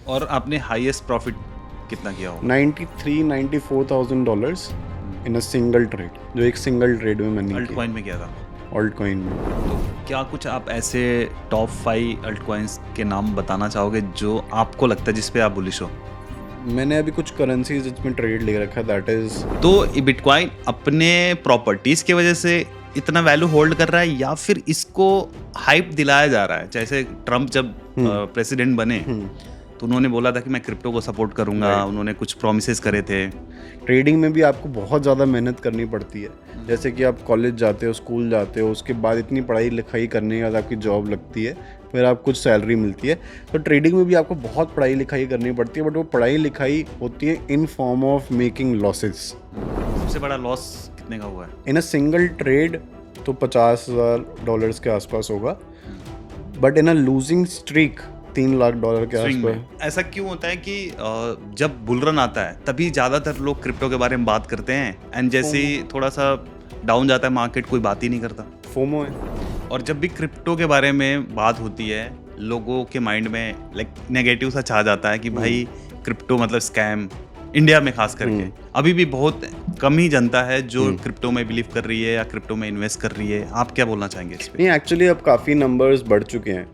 और आपने highest profit कितना किया होगा? $93,000-94,000 इन अ सिंगल ट्रेड, जो एक सिंगल ट्रेड में मैंने अल्ट किया कॉइन में किया था। ऑल्ट कॉइन में। तो क्या कुछ आप ऐसे टॉप 5 अल्ट कॉइन्स के नाम बताना चाहोगे जो आपको लगता है जिस पे आप बुलिश हो? मैंने अभी कुछ करेंसीज जिसमें ट्रेड ले रखा है, दैट इज तो ये बिटकॉइन अपने प्रॉपर्टीज की वजह से इतना वैल्यू होल्ड कर रहा है या फिर इसको हाइप दिलाया जा रहा है? जैसे ट्रम्प जब प्रेसिडेंट बने तो उन्होंने बोला था कि मैं क्रिप्टो को सपोर्ट करूंगा, उन्होंने कुछ प्रोमिसेस करे थे। ट्रेडिंग में भी आपको बहुत ज़्यादा मेहनत करनी पड़ती है। जैसे कि आप कॉलेज जाते हो, स्कूल जाते हो, उसके बाद इतनी पढ़ाई लिखाई करने के बाद आपकी जॉब लगती है, फिर आप कुछ सैलरी मिलती है। तो ट्रेडिंग में भी आपको बहुत पढ़ाई लिखाई करनी पड़ती है, बट वो पढ़ाई लिखाई होती है in form of making losses. सबसे बड़ा लॉस कितने का हुआ है? इन अ सिंगल ट्रेड तो $50,000 के आसपास होगा, but in a losing streak $3 lakh के स्विंग में आसपास। ऐसा क्यों होता है कि जब बुल रन आता है तभी ज्यादातर लोग क्रिप्टो के बारे में बात करते हैं, एंड जैसे ही थोड़ा सा डाउन जाता है मार्केट कोई बात ही नहीं करता। फोमो है। और जब भी क्रिप्टो के बारे में बात होती है लोगों के माइंड में लाइक नेगेटिव सा छा जाता है कि भाई क्रिप्टो मतलब स्कैम। इंडिया में खास करके अभी भी बहुत कम ही जनता है जो क्रिप्टो में बिलीव कर रही है या क्रिप्टो में इन्वेस्ट कर रही है। आप क्या बोलना चाहेंगे इस पे? नहीं, एक्चुअली अब काफ़ी नंबर्स बढ़ चुके हैं।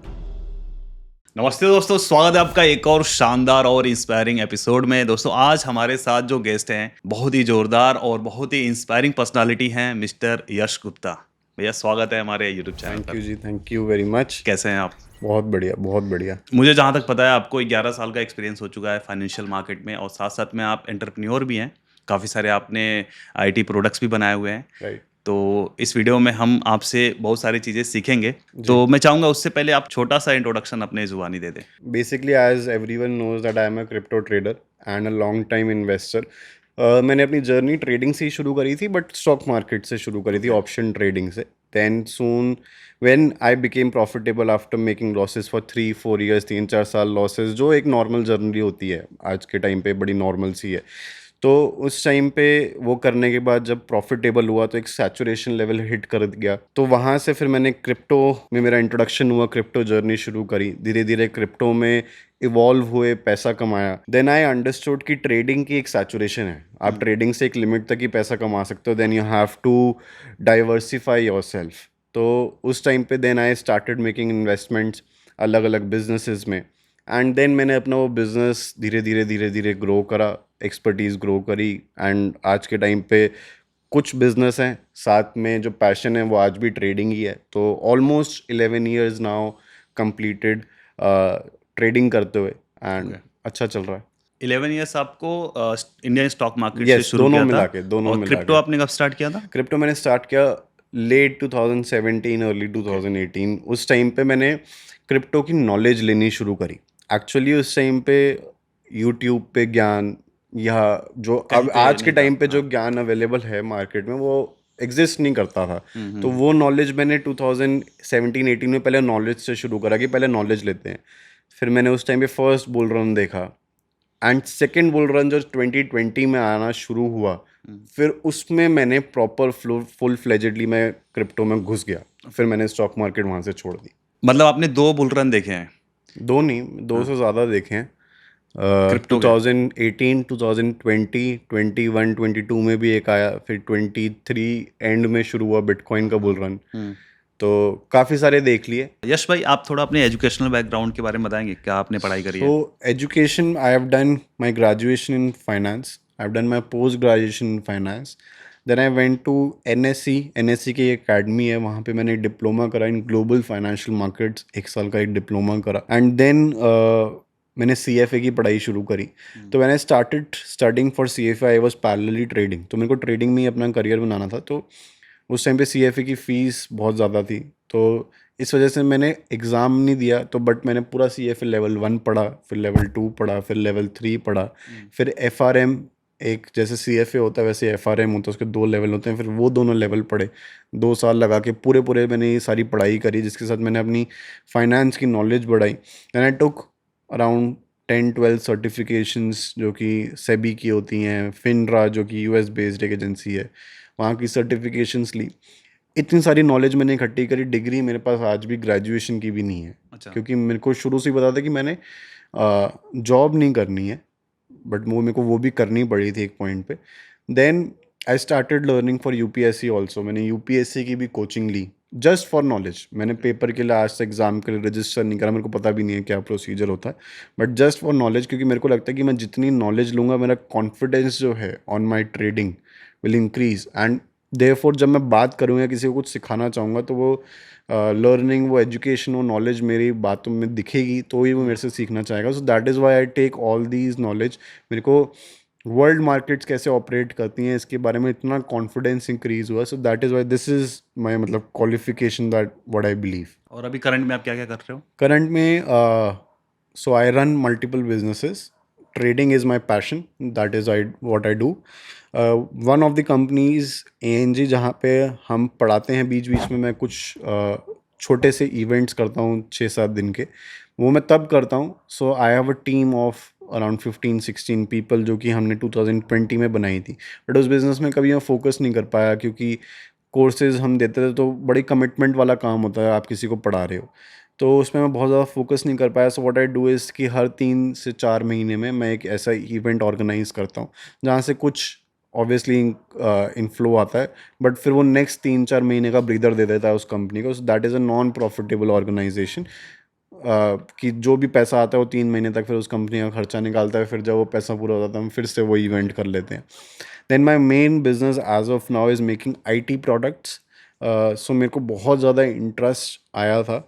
नमस्ते दोस्तों, स्वागत है आपका एक और शानदार और इंस्पायरिंग एपिसोड में। दोस्तों आज हमारे साथ जो गेस्ट हैं बहुत ही जोरदार और बहुत ही इंस्पायरिंग पर्सनालिटी हैं, मिस्टर यश गुप्ता। भैया स्वागत है हमारे यूट्यूब चैनल थैंक पर। यू जी, थैंक यू वेरी मच। कैसे हैं आप? बहुत बढ़िया, बहुत बढ़िया। मुझे जहाँ तक पता है आपको 11 साल का एक्सपीरियंस हो चुका है फाइनेंशियल मार्केट में, और साथ साथ में आप एंटरप्रेन्योर भी हैं। काफ़ी सारे आपने आईटी प्रोडक्ट्स भी बनाए हुए हैं। राइट। तो इस वीडियो में हम आपसे बहुत सारी चीज़ें सीखेंगे। तो मैं चाहूँगा उससे पहले आप छोटा सा इंट्रोडक्शन अपने ज़ुबानी दे दें। Basically as everyone knows that I am a crypto trader and a long time investor. मैंने अपनी जर्नी ट्रेडिंग से ही शुरू करी थी, बट स्टॉक मार्केट से शुरू करी थी, ऑप्शन ट्रेडिंग से। Then soon when I became profitable after making losses for 3-4 years, 3-4 साल लॉसेस, जो एक नॉर्मल जर्नी होती है आज के टाइम पे, बड़ी नॉर्मल सी है। तो उस टाइम पे वो करने के बाद जब प्रॉफिटेबल हुआ तो एक सैचुरेशन लेवल हिट कर गया। तो वहाँ से फिर मैंने क्रिप्टो में मेरा इंट्रोडक्शन हुआ, क्रिप्टो जर्नी शुरू करी, धीरे धीरे क्रिप्टो में इवॉल्व हुए, पैसा कमाया। देन आई अंडरस्टूड कि ट्रेडिंग की एक सैचुरेशन है, आप ट्रेडिंग से एक लिमिट तक ही पैसा कमा सकते हो। Then you have to diversify your self. तो उस टाइम पे then I started making investments अलग अलग बिजनेसेस में। एंड देन मैंने अपना वो बिज़नेस धीरे धीरे ग्रो करा, एक्सपर्टीज़ ग्रो करी। एंड आज के टाइम पे कुछ बिजनेस हैं, साथ में जो पैशन है वो आज भी ट्रेडिंग ही है। तो almost 11 years now completed trading करते हुए, एंड अच्छा चल रहा है। 11 ईयर्स आपको इंडियन स्टॉक मार्केट से यस, शुरू दोनों किया था, मिला के, दोनों और मिला क्रिप्टो के। आपने कब स्टार्ट किया था? क्रिप्टो मैंने स्टार्ट किया लेट 2017, अर्ली 2018। उस टाइम पे मैंने क्रिप्टो की नॉलेज लेनी शुरू करी। एक्चुअली उस टाइम पे यूट्यूब पे ज्ञान, या जो कहीं अब पे आज के नहीं था। टाइम पे जो हाँ। ज्ञान अवेलेबल है मार्केट में, वो एग्जिस्ट नहीं करता था। तो वो नॉलेज मैंने 2017-18 में पहले नॉलेज से शुरू करा कि पहले नॉलेज लेते हैं। फिर मैंने उस टाइम पे फर्स्ट बुल रन देखा, एंड सेकेंड बुल रन जो 2020 में आना शुरू हुआ, फिर उसमें मैंने प्रॉपर फुल फ्लेजेडली मैं क्रिप्टो में घुस गया। फिर मैंने स्टॉक मार्केट वहाँ से छोड़ दी। मतलब आपने 2 बुल रन देखे हैं दो नहीं, 2 से ज़्यादा देखे हैं। क्रिप्टो के? 2018, 2020, 21, 22 में भी एक आया, फिर 23 एंड में शुरू हुआ बिटकॉइन का बुल रन। तो काफ़ी सारे देख लिए। यश भाई आप थोड़ा अपने एजुकेशनल बैकग्राउंड के बारे में बताएंगे, क्या आपने पढ़ाई करी है? So education, I have done my graduation in finance. I have done my post graduation in finance. Then I went to NSC. NSC की एकेडमी है, वहाँ पे मैंने डिप्लोमा करा इन ग्लोबल फाइनेंशियल मार्केट्स, 1 साल का एक डिप्लोमा करा। एंड देन मैंने CFA की पढ़ाई शुरू करी। तो मैंने started studying for CFA, I was parallelly trading. तो मेरे को ट्रेडिंग में ही अपना करियर बनाना था। तो उस टाइम पे CFA की फ़ीस बहुत ज़्यादा थी, तो इस वजह से मैंने एग्ज़ाम नहीं दिया। तो बट मैंने पूरा CFA लेवल 1 पढ़ा, फिर लेवल 2 पढ़ा, फिर लेवल 3 पढ़ा, फिर FRM, एक जैसे CFA होता है वैसे FRM होता है, उसके 2 लेवल होते हैं, फिर वो दोनों लेवल पढ़े। 2 साल लगा के पूरे मैंने ये सारी पढ़ाई करी, जिसके साथ मैंने अपनी फाइनेंस की नॉलेज बढ़ाई। And I took around 10-12 certifications, जो कि सेबी की होती हैं, फिनरा जो कि US बेस्ड एक एजेंसी है, वहाँ की सर्टिफिकेशंस ली। इतनी सारी नॉलेज मैंने इकट्ठी करी, डिग्री मेरे पास आज भी ग्रेजुएशन की भी नहीं है, अच्छा। क्योंकि मेरे को शुरू से ही पता था कि मैंने जॉब नहीं करनी है, बट वो मेरे को वो भी करनी पड़ी थी एक पॉइंट पे। Then I started learning for UPSC also. मैंने यूपीएससी की भी कोचिंग ली जस्ट फॉर नॉलेज। मैंने पेपर के लिए आज तक एग्ज़ाम के लिए रजिस्टर नहीं करा, मेरे को पता भी नहीं है क्या प्रोसीजर होता है, बट जस्ट फॉर नॉलेज, क्योंकि मेरे को लगता है कि मैं जितनी नॉलेज लूँगा मेरा कॉन्फिडेंस जो है on my trading will increase, and therefore जब मैं बात करूँगा किसी को कुछ सिखाना चाहूँगा तो वो लर्निंग, वो एजुकेशन, वो नॉलेज मेरी बातों में दिखेगी तो ही वो मेरे से सीखना चाहेगा। So that is why I take all these knowledge. मेरे को वर्ल्ड मार्केट्स कैसे ऑपरेट करती हैं इसके बारे में इतना कॉन्फिडेंस इंक्रीज हुआ। So that is why this is my मतलब qualification that what I believe. और अभी करंट में आप क्या क्या कर रहे हो? करंट में so I run multiple businesses. Trading is my passion, that is I what I do. One of the companies ANG, जहाँ पे हम पढ़ाते हैं, बीच बीच में मैं कुछ छोटे से इवेंट्स करता हूँ 6-7 दिन के, वो मैं तब करता हूँ। So I have a team of around 15-16 people जो कि हमने 2020 में बनाई थी। बट उस बिज़नेस में कभी मैं फोकस नहीं कर पाया, क्योंकि कोर्सेज हम देते थे तो बड़ी कमिटमेंट वाला काम होता है, आप किसी को पढ़ा रहे हो, तो उसमें मैं बहुत ज़्यादा फोकस नहीं कर पाया। सो व्हाट आई डू इज़ कि हर 3 से 4 महीने में मैं एक ऐसा इवेंट ऑर्गेनाइज करता हूँ जहाँ से कुछ ऑब्वियसली इनफ्लो आता है, बट फिर वो नेक्स्ट 3-4 महीने का ब्रीदर दे देता है उस कंपनी को। So that is a non profitable organisation, कि जो भी पैसा आता है वो 3 महीने तक फिर उस कंपनी का खर्चा निकालता है, फिर जब वो पैसा पूरा हो जाता है हम फिर से वो इवेंट कर लेते हैं। Then my main business as of now is making IT products. सो मेरे को बहुत ज़्यादा इंटरेस्ट आया था,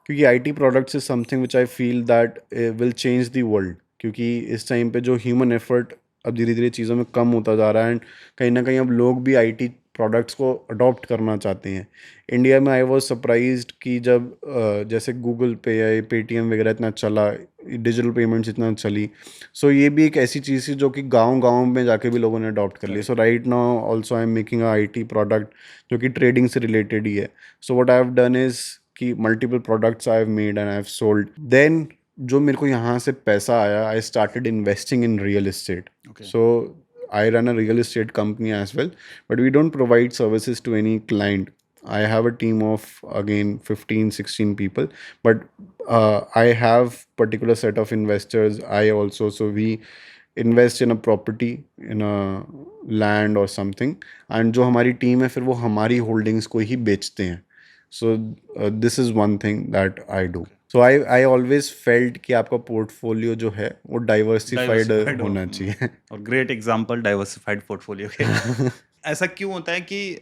क्योंकि IT products is something which I feel that will change the world, क्योंकि इस टाइम पे जो ह्यूमन एफर्ट अब धीरे धीरे चीज़ों में कम होता जा रहा है, एंड कहीं ना कहीं अब लोग भी IT प्रोडक्ट्स को अडॉप्ट करना चाहते हैं। इंडिया में आई वॉज सरप्राइज्ड कि जब जैसे गूगल पे या पेटीएम वगैरह इतना चला, डिजिटल पेमेंट्स इतना चली, सो ये भी एक ऐसी चीज़ थी जो कि गांव गांव में जाके भी लोगों ने अडॉप्ट कर ली। So right now also I am making a IT product जो कि ट्रेडिंग से रिलेटेड ही है। So what I have done is कि multiple products I have made and I have sold. Then जो मेरे को यहाँ से पैसा आया, I started investing in real estate. Okay. So I run a real estate company as well, but we don't provide services to any client. I have a team of again 15-16 people, but I have particular set of investors. I also, so we invest in a property, in a land or something, and जो हमारी team है फिर वो हमारी holdings को ही बेचते हैं। So this is one thing that I do. So I always felt कि आपका पोर्टफोलियो जो है वो डाइवर्सिफाइड Diversified हो। होना चाहिए। और ग्रेट एग्जांपल डाइवर्सिफाइड पोर्टफोलियो के। ऐसा क्यों होता है कि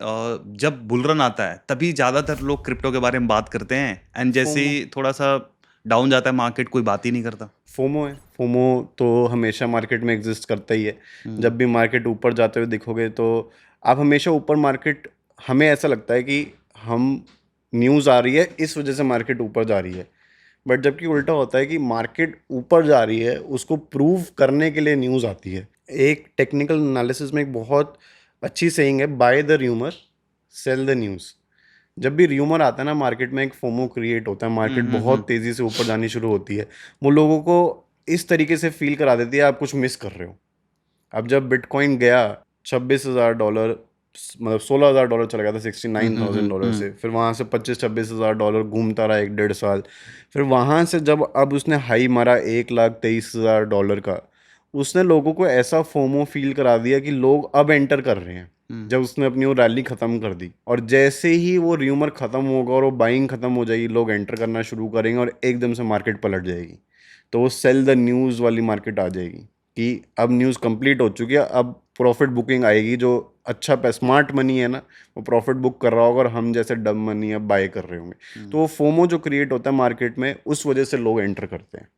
जब बुल रन आता है तभी ज्यादातर लोग क्रिप्टो के बारे में बात करते हैं, एंड जैसे ही थोड़ा सा डाउन जाता है मार्केट कोई बात ही नहीं करता? फोमो है। फोमो तो हमेशा मार्केट में एग्जिस्ट करता ही है। जब भी मार्केट ऊपर जाते हुए दिखोगे तो आप हमेशा ऊपर मार्केट, हमें ऐसा लगता है कि हम न्यूज़ आ रही है इस वजह से मार्केट ऊपर जा रही है, बट जबकि उल्टा होता है कि मार्केट ऊपर जा रही है उसको प्रूव करने के लिए न्यूज़ आती है। एक टेक्निकल एनालिसिस में एक बहुत अच्छी सेइंग है, buy the rumour sell the news. जब भी र्यूमर आता है ना मार्केट में, एक फोमो क्रिएट होता है, मार्केट बहुत तेज़ी से ऊपर जानी शुरू होती है, वो लोगों को इस तरीके से फील करा देती है आप कुछ मिस कर रहे हो। अब जब बिटकॉइन गया $26,000, मतलब $16,000 चला गया था $69,000 से, फिर वहाँ से $25,000-26,000 घूमता रहा 1-1.5 साल, फिर वहाँ से जब अब उसने हाई मारा $1,23,000 का, उसने लोगों को ऐसा फोमो फील करा दिया कि लोग अब एंटर कर रहे हैं। जब उसने अपनी वो रैली ख़त्म कर दी, और जैसे ही वो र्यूमर ख़त्म होगा और वो बाइंग ख़त्म हो जाएगी, लोग एंटर करना शुरू करेंगे और एकदम से मार्केट पलट जाएगी। तो वो सेल द न्यूज़ वाली मार्केट आ जाएगी कि अब न्यूज़ कंप्लीट हो चुकी है, अब प्रॉफिट बुकिंग आएगी। जो अच्छा स्मार्ट मनी है ना, वो प्रॉफिट बुक कर रहा होगा और हम जैसे डम मनी अब बाय कर रहे होंगे। तो वो फोमो जो क्रिएट होता है मार्केट में, उस वजह से लोग एंटर करते हैं।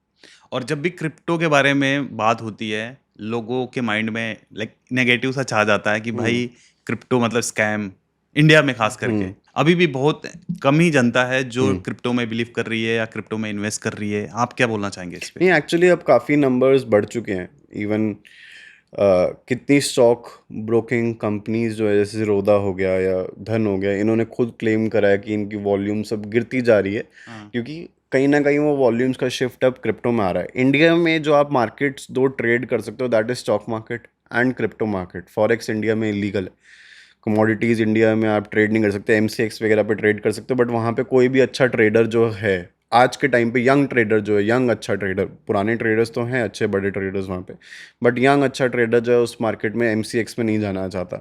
और जब भी क्रिप्टो के बारे में बात होती है लोगों के माइंड में नेगेटिव सा छा जाता है कि भाई क्रिप्टो मतलब स्कैम, इंडिया में खास करके अभी भी बहुत कम ही जनता है जो क्रिप्टो में बिलीव कर रही है या क्रिप्टो में इन्वेस्ट कर रही है। आप क्या बोलना चाहेंगे इस पे? नहीं, एक्चुअली अब काफ़ी नंबर्स बढ़ चुके हैं। इवन कितनी स्टॉक ब्रोकिंग कंपनीज जो है, जैसे ज़ीरोधा हो गया या धन हो गया, इन्होंने खुद क्लेम करा है कि इनकी वॉल्यूम सब गिरती जा रही है, क्योंकि कहीं ना कहीं वो वॉल्यूम्स का शिफ्ट अब क्रिप्टो में आ रहा है। इंडिया में जो आप मार्केट्स दो ट्रेड कर सकते हो, that is stock market and crypto market. Forex India में इलीगल है। कमोडिटीज़ इंडिया में आप ट्रेड नहीं कर सकते, एमसीएक्स वगैरह पे ट्रेड कर सकते हो, बट वहाँ पे कोई भी अच्छा ट्रेडर जो है आज के टाइम पे, यंग ट्रेडर जो है, यंग अच्छा ट्रेडर, पुराने ट्रेडर्स तो हैं अच्छे बड़े ट्रेडर्स वहाँ पे, बट यंग अच्छा ट्रेडर जो है उस मार्केट में एमसीएक्स में नहीं जाना चाहता,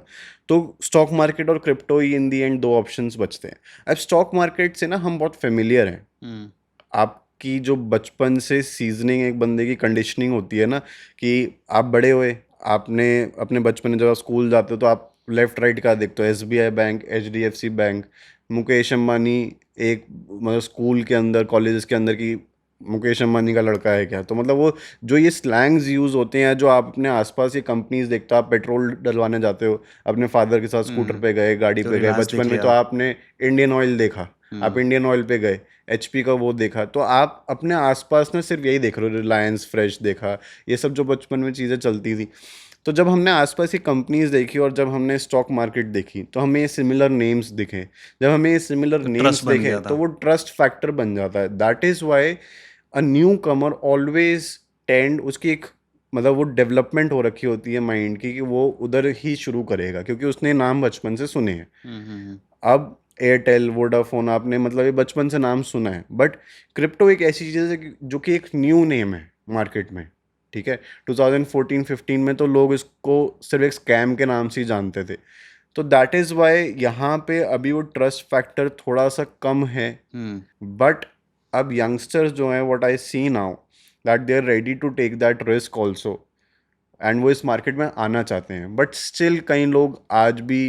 तो स्टॉक मार्केट और crypto he in the and दो ऑप्शंस बचते हैं। अब स्टॉक मार्केट से ना हम बहुत फेमिलियर हैं, आपकी जो बचपन से सीजनिंग, एक बंदे की कंडीशनिंग होती है ना, कि आप बड़े हुए, आपने अपने बचपन में जब आप स्कूल जाते हो तो आप लेफ्ट राइट का देखते हो, SBI bank, HDFC bank, Mukesh Ambani एक मतलब स्कूल के अंदर कॉलेजेस के अंदर की मुकेश अंबानी का लड़का है क्या, तो मतलब वो जो ये स्लैंग्स यूज़ होते हैं, जो आप अपने आसपास ये कंपनीज देखते हो, आप पेट्रोल डलवाने जाते हो अपने फादर के साथ, स्कूटर पे गए, गाड़ी तो पे गए, रिलायंस बचपन में देखिए तो आप। आपने इंडियन ऑयल देखा, आप इंडियन ऑयल पे गए, एचपी का वो देखा, तो आप अपने आसपास ना सिर्फ यही देख रहे हो, रिलायंस फ्रेश देखा, ये सब जो बचपन में चीज़ें चलती थी। तो जब हमने आसपास की कंपनीज देखी और जब हमने स्टॉक मार्केट देखी तो हमें ये सिमिलर नेम्स दिखे, जब हमें ये सिमिलर तो नेम्स ट्रस्ट बन देखे गया तो था। वो ट्रस्ट फैक्टर बन जाता है। That is why a new Qamar always tend, उसकी एक मतलब वो डेवलपमेंट हो रखी होती है माइंड की कि वो उधर ही शुरू करेगा, क्योंकि उसने नाम बचपन से सुने हैं। अब एयरटेल, वोडाफोन, आपने मतलब ये बचपन से नाम सुना है, बट क्रिप्टो एक ऐसी चीज़ है जो कि एक न्यू नेम है मार्केट में, ठीक है। 2014-15 में तो लोग इसको सिर्फ एक स्कैम के नाम से ही जानते थे, तो दैट इज़ वाई यहाँ पे अभी वो ट्रस्ट फैक्टर थोड़ा सा कम है। बट अब यंगस्टर्स जो हैं, what I see now, that they are ready to take that risk also, and वो इस मार्केट में आना चाहते हैं, बट स्टिल कई लोग आज भी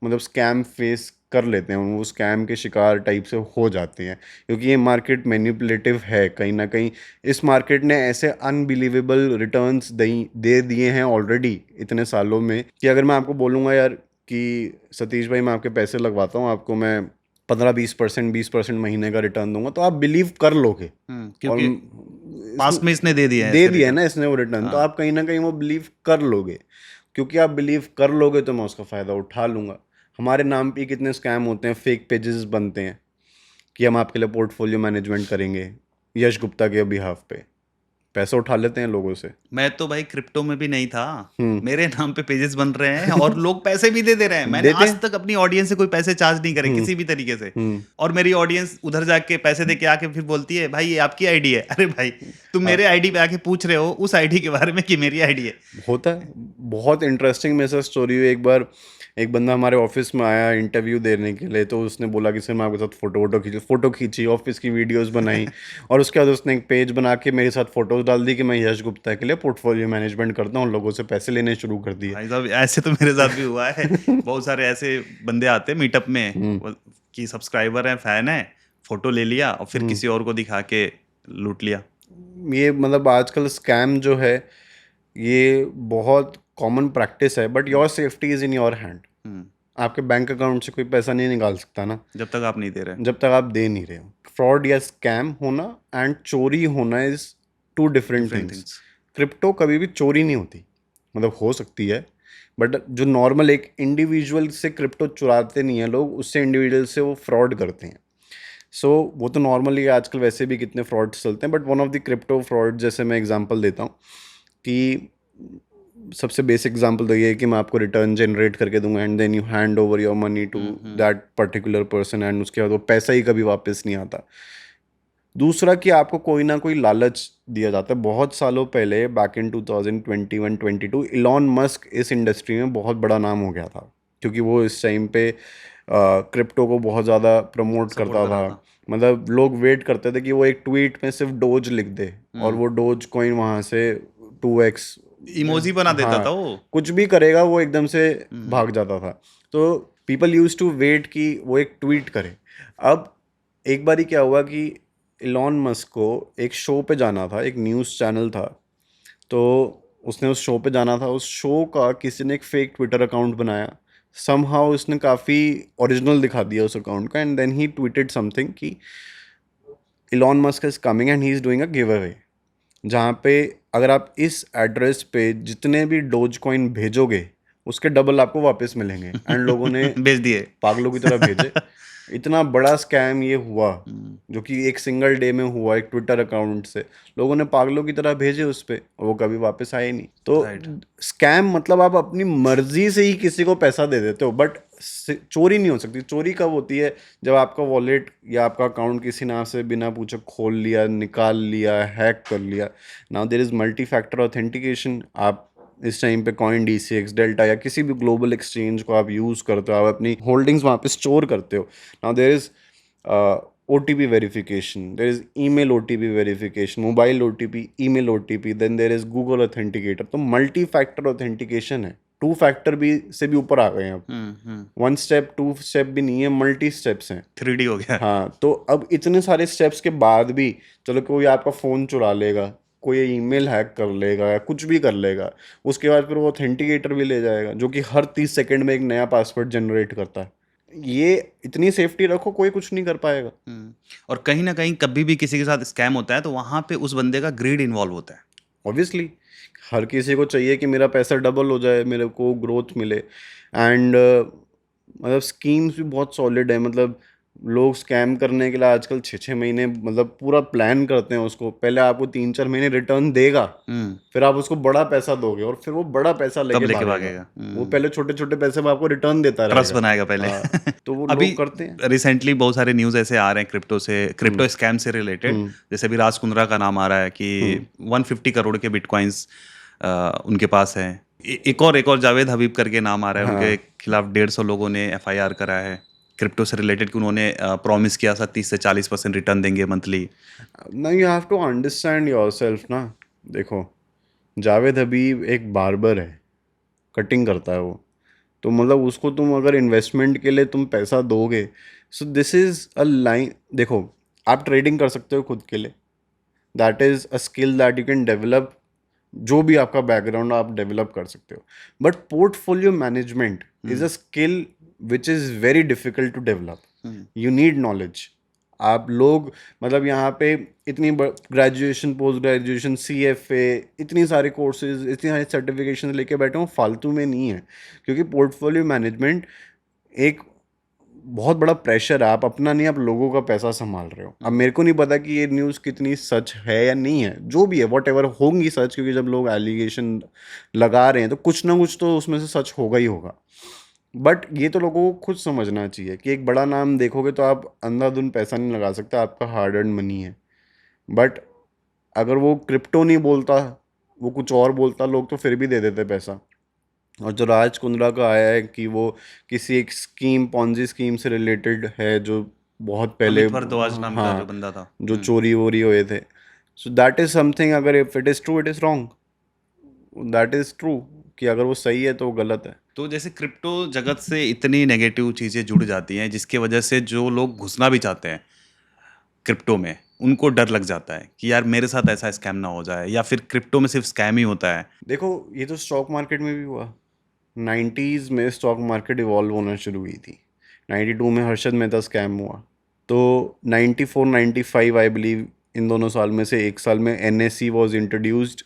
मतलब स्कैम फेस कर लेते हैं, वो स्कैम के शिकार टाइप से हो जाते हैं, क्योंकि ये मार्केट मैनिपुलेटिव है कहीं ना कहीं। इस मार्केट ने ऐसे अनबिलीवेबल रिटर्न्स दे दिए हैं ऑलरेडी इतने सालों में, कि अगर मैं आपको बोलूँगा यार कि सतीश भाई मैं आपके पैसे लगवाता हूँ, आपको मैं 15-20%, 20% महीने का रिटर्न दूंगा, तो आप बिलीव कर लोगे। और क्योंकि पास्ट में इसने दे दिया है दे ऐसे दिया है रिटर्न। ना इसने वो रिटर्न, तो हाँ। आप कहीं ना कहीं वो बिलीव कर लोगे। क्योंकि आप बिलीव कर लोगे तो मैं उसका फ़ायदा उठा लूँगा। हमारे नाम पे कितने स्कैम होते हैं, फेक पेजेस बनते हैं कि हम आपके लिए पोर्टफोलियो मैनेजमेंट करेंगे, यश गुप्ता के बिहाफ पे पैसा उठा लेते हैं लोगों से। मैं तो भाई क्रिप्टो में भी नहीं था, हम्म। मेरे नाम पे पेजेस बन रहे हैं और लोग पैसे भी दे रहे हैं। मैंने देते आज हैं। तक अपनी ऑडियंस से कोई पैसे चार्ज नहीं करे हम्म। किसी भी तरीके से। हम्म। और मेरी ऑडियंस उधर जाके पैसे दे के आके फिर बोलती है भाई ये आपकी आईडी है। अरे भाई तुम हाँ, मेरे आईडी पे आके पूछ रहे हो उस आईडी के बारे में कि मेरी आईडी है। होता है। बहुत इंटरेस्टिंग मेरे साथ स्टोरी हुई एक बार। एक बंदा हमारे ऑफिस में आया इंटरव्यू देने के लिए, तो उसने बोला कि सर मैं आपके साथ फ़ोटो खींची, ऑफिस की वीडियोस बनाई, और उसके बाद उसने एक पेज बना के मेरे साथ फ़ोटोज़ डाल दी कि मैं यश गुप्ता के लिए पोर्टफोलियो मैनेजमेंट करता हूँ, लोगों से पैसे लेने शुरू कर दिए। भाई साहब ऐसे तो मेरे साथ भी हुआ है। बहुत सारे ऐसे बंदे आते हैं मीटअप में हम्म। कि सब्सक्राइबर हैं, फैन है, फोटो ले लिया और फिर किसी और को दिखा के लूट लिया। ये मतलब आजकल स्कैम जो है ये बहुत कॉमन प्रैक्टिस है, but your safety is in your hand. आपके बैंक अकाउंट से कोई पैसा नहीं निकाल सकता ना, जब तक आप नहीं दे रहे। जब तक आप दे नहीं रहे हो। फ्रॉड या स्कैम होना एंड चोरी होना is two different different things. Things. Crypto कभी भी चोरी नहीं होती, मतलब हो सकती है, बट जो नॉर्मल एक इंडिविजुअल से क्रिप्टो चुराते नहीं है लोग, उससे इंडिविजुअल से वो फ्रॉड करते हैं। सो वो तो नॉर्मली आजकल वैसे भी कितने फ्रॉड चलते हैं, but one of the crypto fraud जैसे मैं एग्जांपल देता हूँ कि सबसे बेसिक एग्जांपल तो ये है कि मैं आपको रिटर्न जनरेट करके दूंगा and then you hand over your money to that particular person, and उसके बाद वो पैसा ही कभी वापस नहीं आता। दूसरा कि आपको कोई ना कोई लालच दिया जाता है। बहुत सालों पहले बैक इन 2021-22 इलॉन मस्क इस इंडस्ट्री में बहुत बड़ा नाम हो गया था, क्योंकि वो इस टाइम पे क्रिप्टो को बहुत ज़्यादा प्रमोट सपोर्ट करता कर रहा था। था। मतलब लोग वेट करते थे कि वो एक ट्वीट में सिर्फ डोज लिख दे और वो डोज कॉइन वहाँ से 2x, इमोजी बना देता था हाँ, वो। कुछ भी करेगा वो एकदम से भाग जाता था। तो पीपल यूज टू वेट कि वो एक ट्वीट करे। अब एक बारी क्या हुआ कि इलॉन मस्क को एक शो पे जाना था, एक न्यूज़ चैनल था, तो उसने उस शो पे जाना था। उस शो का किसी ने एक फेक ट्विटर अकाउंट बनाया, समहाउ उसने काफ़ी ओरिजिनल दिखा दिया उस अकाउंट का, and then he tweeted something कि Elon Musk is coming and he is doing a giveaway, जहाँ पे अगर आप इस एड्रेस पे जितने भी डोज कॉइन भेजोगे उसके डबल आपको वापस मिलेंगे। एंड लोगों ने बेच दिए। पागलों की तरह भेजे। इतना बड़ा स्कैम ये हुआ, जो कि एक सिंगल डे में हुआ, एक ट्विटर अकाउंट से लोगों ने पागलों की तरह भेजे उस पे, और वो कभी वापस आए नहीं। तो राइट। स्कैम मतलब आप अपनी मर्जी से ही किसी को पैसा दे देते हो, बट चोरी नहीं हो सकती। चोरी कब होती है? जब आपका वॉलेट या आपका अकाउंट किसी ने आपसे बिना पूछे खोल लिया, निकाल लिया, हैक कर लिया। Now there is multi factor authentication. आप इस टाइम पे कॉइन DCX, डेल्टा या किसी भी ग्लोबल एक्सचेंज को आप यूज़ करते हो, आप अपनी होल्डिंग्स वहाँ पे स्टोर करते हो। Now there is OTP verification, there is email OTP verification, mobile OTP, email OTP, then there is Google authenticator. तो मल्टी फैक्टर ऑथेंटिकेशन है। 2 फैक्टर भी से भी ऊपर आ गए हैं अब। 1 स्टेप 2 स्टेप भी नहीं है, मल्टी स्टेप्स हैं। 3D हो गया। हाँ, तो अब इतने सारे स्टेप्स के बाद भी चलो कोई आपका फ़ोन चुरा लेगा, कोई ईमेल हैक कर लेगा या कुछ भी कर लेगा, उसके बाद फिर वो ऑथेंटिकेटर भी ले जाएगा, जो कि हर 30 सेकंड में एक नया पासवर्ड जनरेट करता है। ये इतनी सेफ्टी रखो, कोई कुछ नहीं कर पाएगा। और कहीं ना कहीं कभी भी किसी के साथ स्कैम होता है तो वहां पे उस बंदे का ग्रीड इन्वॉल्व होता है। ऑब्वियसली हर किसी को चाहिए कि मेरा पैसा डबल हो जाए, मेरे को ग्रोथ मिले। एंड मतलब स्कीम्स भी बहुत सॉलिड है। मतलब लोग स्कैम करने के लिए आजकल 6-6 महीने मतलब पूरा प्लान करते हैं उसको। पहले आपको 3-4 महीने रिटर्न देगा, फिर आप उसको बड़ा पैसा दोगे और फिर वो बड़ा पैसा तब लेके लेके भागेगा। भागेगा। वो पहले छोटे छोटे पैसे में आपको रिटर्न देता ट्रस्ट रहेगा। बनाएगा पहले। हाँ, तो वो अभी लोग करते हैं। रिसेंटली बहुत सारे न्यूज़ ऐसे आ रहे हैं क्रिप्टो स्कैम से रिलेटेड। जैसे अभी राज कुंद्रा का नाम आ रहा है कि 150 करोड़ के बिटकॉइंस उनके पास है। एक और जावेद हबीब करके नाम आ रहा है, उनके खिलाफ 150 लोगों ने FIR करा है क्रिप्टो से रिलेटेड कि उन्होंने प्रॉमिस किया था 30 से 40% रिटर्न देंगे मंथली। ना you have to understand yourself ना। देखो, जावेद हबीब एक बार्बर है, कटिंग करता है वो। तो मतलब उसको तुम अगर इन्वेस्टमेंट के लिए तुम पैसा दोगे, so this is a line. देखो, आप ट्रेडिंग कर सकते हो खुद के लिए, that is a skill that you can develop. जो भी आपका बैकग्राउंड आप डेवलप कर सकते हो, but portfolio management is a skill which is very difficult to develop. You need knowledge. आप लोग मतलब यहाँ पे इतनी ग्रेजुएशन, पोस्ट ग्रेजुएशन, CFA, इतनी सारे कोर्सेज, इतनी सारी सर्टिफिकेशन लेके बैठे हो, फालतू में नहीं है। क्योंकि पोर्टफोलियो मैनेजमेंट एक बहुत बड़ा प्रेशर है। आप अपना नहीं, आप लोगों का पैसा संभाल रहे हो। अब मेरे को नहीं पता कि ये न्यूज़ कितनी सच है या नहीं है, जो भी है वॉट एवर होंगी सच, क्योंकि जब लोग एलिगेशन लगा रहे हैं तो कुछ ना कुछ तो उसमें से सच होगा ही होगा। बट ये तो लोगों को खुद समझना चाहिए कि एक बड़ा नाम देखोगे तो आप अंधाधुंध पैसा नहीं लगा सकते, आपका हार्ड अर्न मनी है। बट अगर वो क्रिप्टो नहीं बोलता, वो कुछ और बोलता, लोग तो फिर भी दे देते पैसा। और जो राज कुंद्रा का आया है कि वो किसी एक स्कीम, पॉन्जी स्कीम से रिलेटेड है, जो बहुत पहले, अमित भारद्वाज नाम का जो हाँ, बंदा था। जो चोरी वोरी हुए थे। सो दैट इज समथिंग, अगर if it is true it is wrong, that is true, कि अगर वो सही है तो वो गलत है। तो जैसे क्रिप्टो जगत से इतनी नेगेटिव चीज़ें जुड़ जाती हैं जिसकी वजह से जो लोग घुसना भी चाहते हैं क्रिप्टो में, उनको डर लग जाता है कि यार मेरे साथ ऐसा स्कैम ना हो जाए, या फिर क्रिप्टो में सिर्फ स्कैम ही होता है। देखो, ये तो स्टॉक मार्केट में भी हुआ। 90s में स्टॉक मार्केट इवॉल्व होना शुरू हुई थी। 92 में हर्षद मेहता स्कैम हुआ। तो 94 95 आई बिलीव, इन दोनों साल में से एक साल में NSE वॉज इंट्रोड्यूस्ड।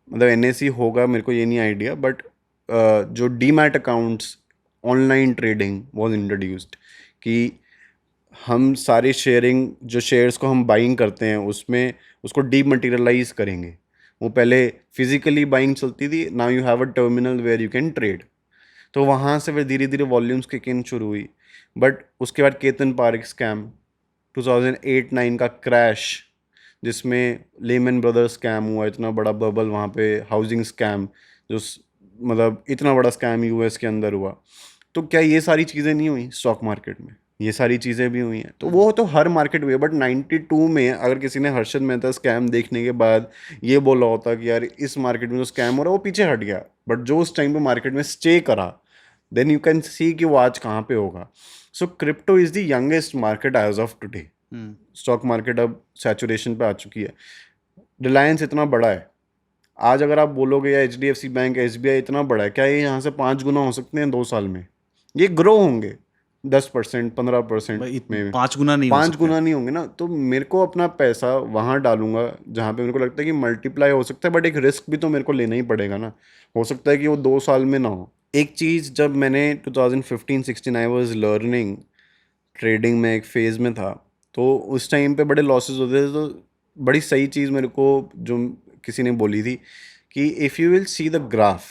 मतलब NSE होगा मेरे को ये नहीं आइडिया, बट जो demat accounts, online trading was introduced, कि हम सारे शेयरिंग, जो शेयर्स को हम बाइंग करते हैं उसमें उसको डीमटेरियलाइज करेंगे। वो पहले फिजिकली बाइंग चलती थी, now you have a terminal where you can trade. तो वहाँ से फिर धीरे धीरे वॉल्यूम्स किक इन शुरू हुई। बट उसके बाद केतन पार्क स्कैम, 2008-9 का क्रैश, जिसमें लेमन ब्रदर्स स्कैम हुआ, इतना बड़ा बबल वहाँ पे, हाउसिंग स्कैम, जो मतलब इतना बड़ा स्कैम US के अंदर हुआ। तो क्या ये सारी चीज़ें नहीं हुई स्टॉक मार्केट में? ये सारी चीज़ें भी हुई हैं। तो वो तो हर मार्केट में है। बट 92 में अगर किसी ने हर्षद मेहता स्कैम देखने के बाद ये बोला होता कि यार इस मार्केट में जो स्कैम हो रहा है वो पीछे हट गया, बट जो उस टाइम पे मार्केट में स्टे करा, देन यू कैन सी कि वो आज कहाँ पे होगा। So crypto is the youngest market as of today. Stock market अब सैचुरेशन पे आ चुकी है। रिलायंस इतना बड़ा है, आज अगर आप बोलोगे या HDFC बैंक, SBI इतना बड़ा है, क्या ये यहाँ से 5 गुना हो सकते हैं 2 साल में? ये ग्रो होंगे 10%, 15% भाई में। 5 गुना नहीं हो 5 सकते। गुना नहीं होंगे ना। तो मेरे को अपना पैसा वहाँ डालूंगा जहाँ पे मेरे को लगता है कि मल्टीप्लाई हो सकता है, बट एक रिस्क भी तो मेरे को लेना ही पड़ेगा ना। हो सकता है कि वो 2 साल में ना हो, एक चीज़ जब मैंने 2015-16 आई वाज लर्निंग ट्रेडिंग में, एक फेज़ में था, तो उस टाइम पे बड़े लॉसेस होते थे। तो बड़ी सही चीज़ मेरे को जो किसी ने बोली थी कि if you will see the graph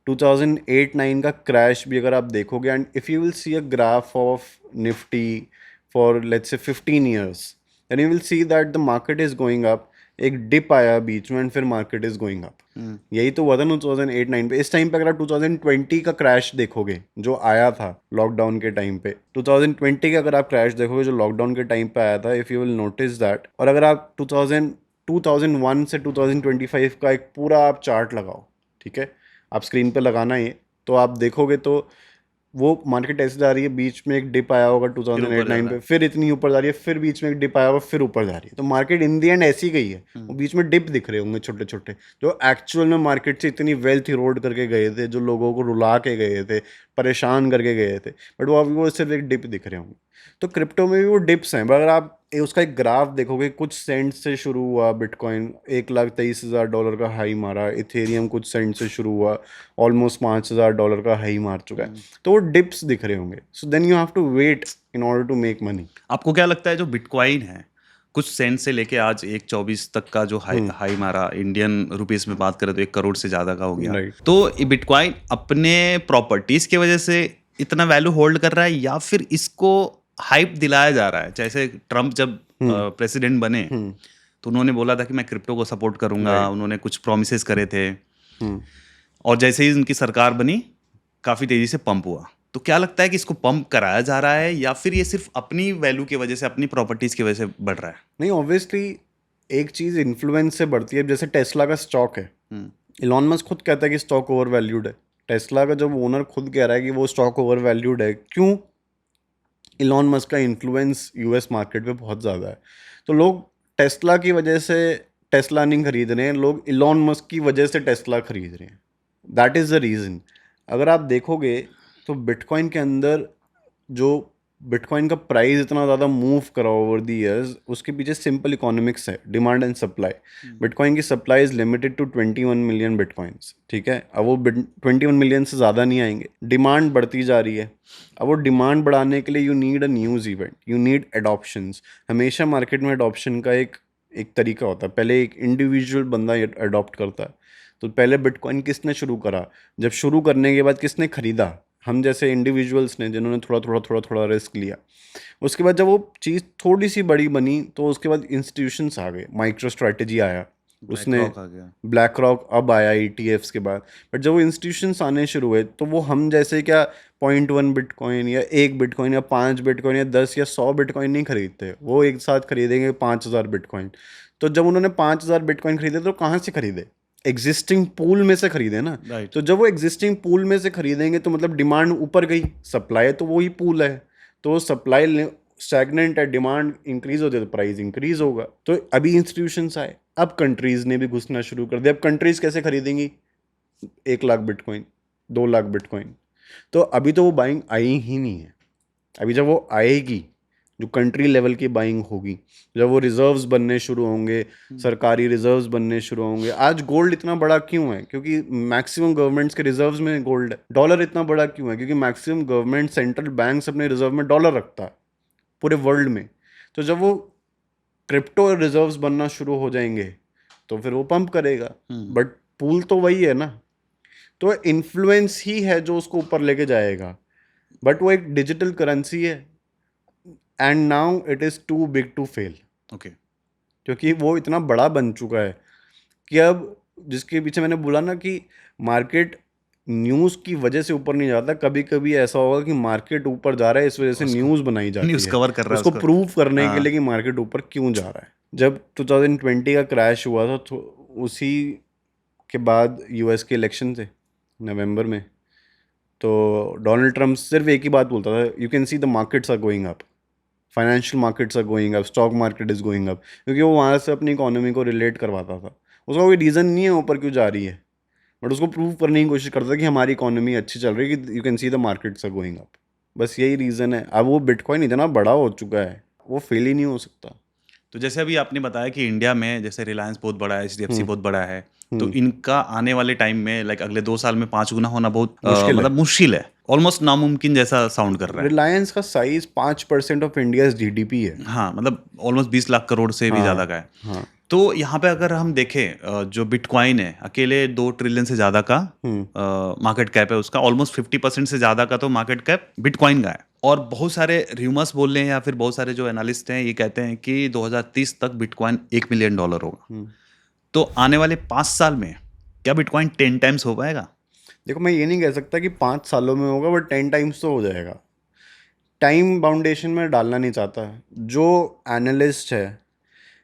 2008-9 का क्रैश भी अगर आप देखोगे, and if you will see a graph of Nifty for let's say 15 years, then you will see that the market is going up. एक डिप आया बीच में एंड फिर मार्केट इज गोइंग अप। यही तो हुआ था ना 2008-9 पे। इस टाइम पे अगर आप 2020 का क्रैश देखोगे जो आया था लॉकडाउन के टाइम पे, 2020 का अगर आप क्रैश देखोगे जो लॉकडाउन के टाइम पे आया था, if you will notice that, और अगर आप 2001 से 2025 का एक पूरा आप चार्ट लगाओ, ठीक है, आप स्क्रीन पे लगाना है, तो आप देखोगे तो वो मार्केट ऐसे जा रही है, बीच में एक डिप आया होगा फिर ऊपर जा 2008-9 रहा पे, है। फिर इतनी ऊपर जा रही है, फिर बीच में एक डिप आया होगा, फिर ऊपर जा रही है। तो मार्केट इन दी एंड ऐसी गई है, वो बीच में डिप दिख रहे होंगे छोटे छोटे, जो एक्चुअल में मार्केट से इतनी वेल्थ इरोड करके गए थे, जो लोगों को रुला के गए थे, परेशान करके गए थे, बट वो अभी वो सिर्फ एक डिप दिख रहे होंगे। तो क्रिप्टो में भी वो डिप्स हैं, अगर आप उसका एक ग्राफ देखोगे, कुछ सेंट से शुरू हुआ बिटकॉइन, $1,23,000 का हाई मारा, इथेरियम कुछ सेंट से शुरू हुआ, ऑलमोस्ट $5,000 का हाई मार चुका है, तो वो डिप्स दिख रहे होंगे। So then you have to wait in order to make money. आपको क्या लगता है जो बिटकॉइन है, कुछ सेंट से लेके आज 1.24 तक का जो हाई मारा, इंडियन रुपीस में बात करें तो 1 करोड़ से ज्यादा का हो गया, राइट। तो ये बिटकॉइन अपने प्रॉपर्टीज की वजह से इतना वैल्यू होल्ड कर रहा है या फिर इसको हाइप दिलाया जा रहा है? जैसे ट्रम्प जब प्रेसिडेंट बने तो उन्होंने बोला था कि मैं क्रिप्टो को सपोर्ट करूंगा, उन्होंने कुछ प्रोमिसेस करे थे, और जैसे ही उनकी सरकार बनी काफी तेजी से पंप हुआ। तो क्या लगता है कि इसको पंप कराया जा रहा है या फिर ये सिर्फ अपनी वैल्यू की वजह से, अपनी प्रॉपर्टीज की वजह से बढ़ रहा है? नहीं, ऑब्वियसली एक चीज़ इन्फ्लुएंस से बढ़ती है। जैसे टेस्ला का स्टॉक है, इलॉन मस्क खुद कहता है कि स्टॉक ओवर वैल्यूड है। टेस्ला का जब ओनर खुद कह रहा है कि वो स्टॉक ओवर वैल्यूड है, क्यों? इलॉन मस्क का इन्फ्लुएंस यूएस मार्केट पे बहुत ज़्यादा है। तो लोग टेस्ला की वजह से टेस्ला नहीं खरीद रहे हैं, लोग इलॉन मस्क की वजह से टेस्ला खरीद रहे हैं। That is the reason. अगर आप देखोगे तो बिटकॉइन के अंदर जो बिटकॉइन का प्राइस इतना ज़्यादा मूव करा ओवर द इयर्स, उसके पीछे सिंपल इकोनॉमिक्स है, डिमांड एंड सप्लाई। बिटकॉइन की supply is limited to 21 million bitcoins, ठीक है। अब वो 21 मिलियन से ज़्यादा नहीं आएंगे, डिमांड बढ़ती जा रही है। अब वो डिमांड बढ़ाने के लिए you need a news event, you need adoptions. हमेशा मार्केट में एडॉप्शन का एक एक तरीका होता है, पहले एक इंडिविजुअल बंदा अडॉप्ट करता है। तो पहले बिटकॉइन किसने शुरू करा, जब शुरू करने के बाद किसने खरीदा? हम जैसे इंडिविजुअल्स ने, जिन्होंने थोड़ा रिस्क लिया। उसके बाद जब वो चीज़ थोड़ी सी बड़ी बनी तो उसके बाद इंस्टीट्यूशंस आ गए, माइक्रो स्ट्रैटेजी आया, उसने BlackRock आ गया। ब्लैक रॉक अब आया ETFs के बाद। बट जब वो इंस्टीट्यूशंस आने शुरू हुए तो वो हम जैसे क्या 0.1 बिटकॉइन या 1 बिटकॉइन या 5 बिटकॉइन या 10 या 100 बिटकॉइन नहीं खरीदते, वो एक साथ खरीदेंगे 5,000 बिटकॉइन। तो जब उन्होंने 5,000 बिटकॉइन खरीदे तो कहाँ से खरीदे? एग्जिस्टिंग पूल में से खरीदे ना। Right. तो जब वो एग्जिस्टिंग पूल में से खरीदेंगे तो मतलब डिमांड ऊपर गई, सप्लाई तो वही पूल है, तो सप्लाई स्टैग्नेंट है, डिमांड इंक्रीज होती है तो प्राइस इंक्रीज होगा। तो अभी इंस्टीट्यूशंस आए, अब कंट्रीज ने भी घुसना शुरू कर दिया। अब कंट्रीज कैसे खरीदेंगी 1 लाख बिटकॉइन, 2 लाख बिटकॉइन? तो अभी तो वो बाइंग आई ही नहीं है। अभी जब वो आएगी, जो कंट्री लेवल की बाइंग होगी, जब वो रिजर्व्स बनने शुरू होंगे, सरकारी रिजर्व्स बनने शुरू होंगे। आज गोल्ड इतना बड़ा क्यों है? क्योंकि मैक्सिमम गवर्नमेंट्स के रिजर्व्स में गोल्ड है। डॉलर इतना बड़ा क्यों है? क्योंकि मैक्सिमम गवर्नमेंट, सेंट्रल बैंक्स अपने रिजर्व में डॉलर रखता है पूरे वर्ल्ड में। तो जब वो क्रिप्टो रिजर्व्स बनना शुरू हो जाएंगे तो फिर वो पंप करेगा, बट पूल तो वही है ना। तो इन्फ्लुएंस ही है जो उसको ऊपर लेके जाएगा, बट वो एक डिजिटल करेंसी है, and now it is too big to fail. Okay. क्योंकि वो इतना बड़ा बन चुका है कि अब जिसके पीछे मैंने बोला ना कि मार्केट न्यूज़ की वजह से ऊपर नहीं जाता, कभी कभी ऐसा होगा कि मार्केट ऊपर जा रहा है इस वजह से न्यूज़ बनाई जाती न्यूज़ है कवर कर रहा है उसको उसको। प्रूव करने के हाँ। लिए कि मार्केट ऊपर क्यों जा रहा है। जब 2020 का क्रैश हुआ था तो उसी के बाद यूएस के इलेक्शन थे नवंबर में, तो डोनाल्ड ट्रम्प सिर्फ एक ही बात बोलता था, you can see the markets are going up, financial markets are going up, stock market is going up, क्योंकि वो वहाँ से अपनी इकोनॉमी को रिलेट करवाता था। उसका कोई रीज़न नहीं है ऊपर क्यों जा रही है, बट उसको प्रूव करने की कोशिश करता है कि हमारी इकोनॉमी अच्छी चल रही है, कि you can see the markets are going up. बस यही रीज़न है। अब वो बिटकॉइन इतना बड़ा हो चुका है, वो फेल ही नहीं हो सकता। तो जैसे अभी आपने बताया कि इंडिया में जैसे रिलायंस बहुत बड़ा है, HDFC बहुत बड़ा है, तो इनका आने वाले टाइम में लाइक अगले 2 साल में 5 गुना होना बहुत मुश्किल है। मतलब मुश्किल है, ऑलमोस्ट नामुमकिन जैसा साउंड कर रहा है। रिलायंस का साइज 5% ऑफ इंडियाज जीडीपी है। हाँ, मतलब ऑलमोस्ट 20 लाख करोड़ से भी ज़्यादा का है। हाँ। तो यहाँ पे अगर हम देखें जो बिटकॉइन है अकेले 2 ट्रिलियन से ज़्यादा का मार्केट कैप है उसका, ऑलमोस्ट 50% से ज़्यादा का तो मार्केट कैप बिटकॉइन का है। और बहुत सारे र्यूमर्स बोल रहे हैं या फिर बहुत सारे जो एनालिस्ट हैं ये कहते हैं कि 2030 तक बिटकॉइन $1 मिलियन होगा। तो आने वाले 5 साल में क्या बिटकॉइन 10 टाइम्स हो पाएगा? देखो, मैं ये नहीं कह सकता कि 5 सालों में होगा, बट 10 टाइम्स तो हो जाएगा। टाइम बाउंडेशन में डालना नहीं चाहता। जो एनालिस्ट है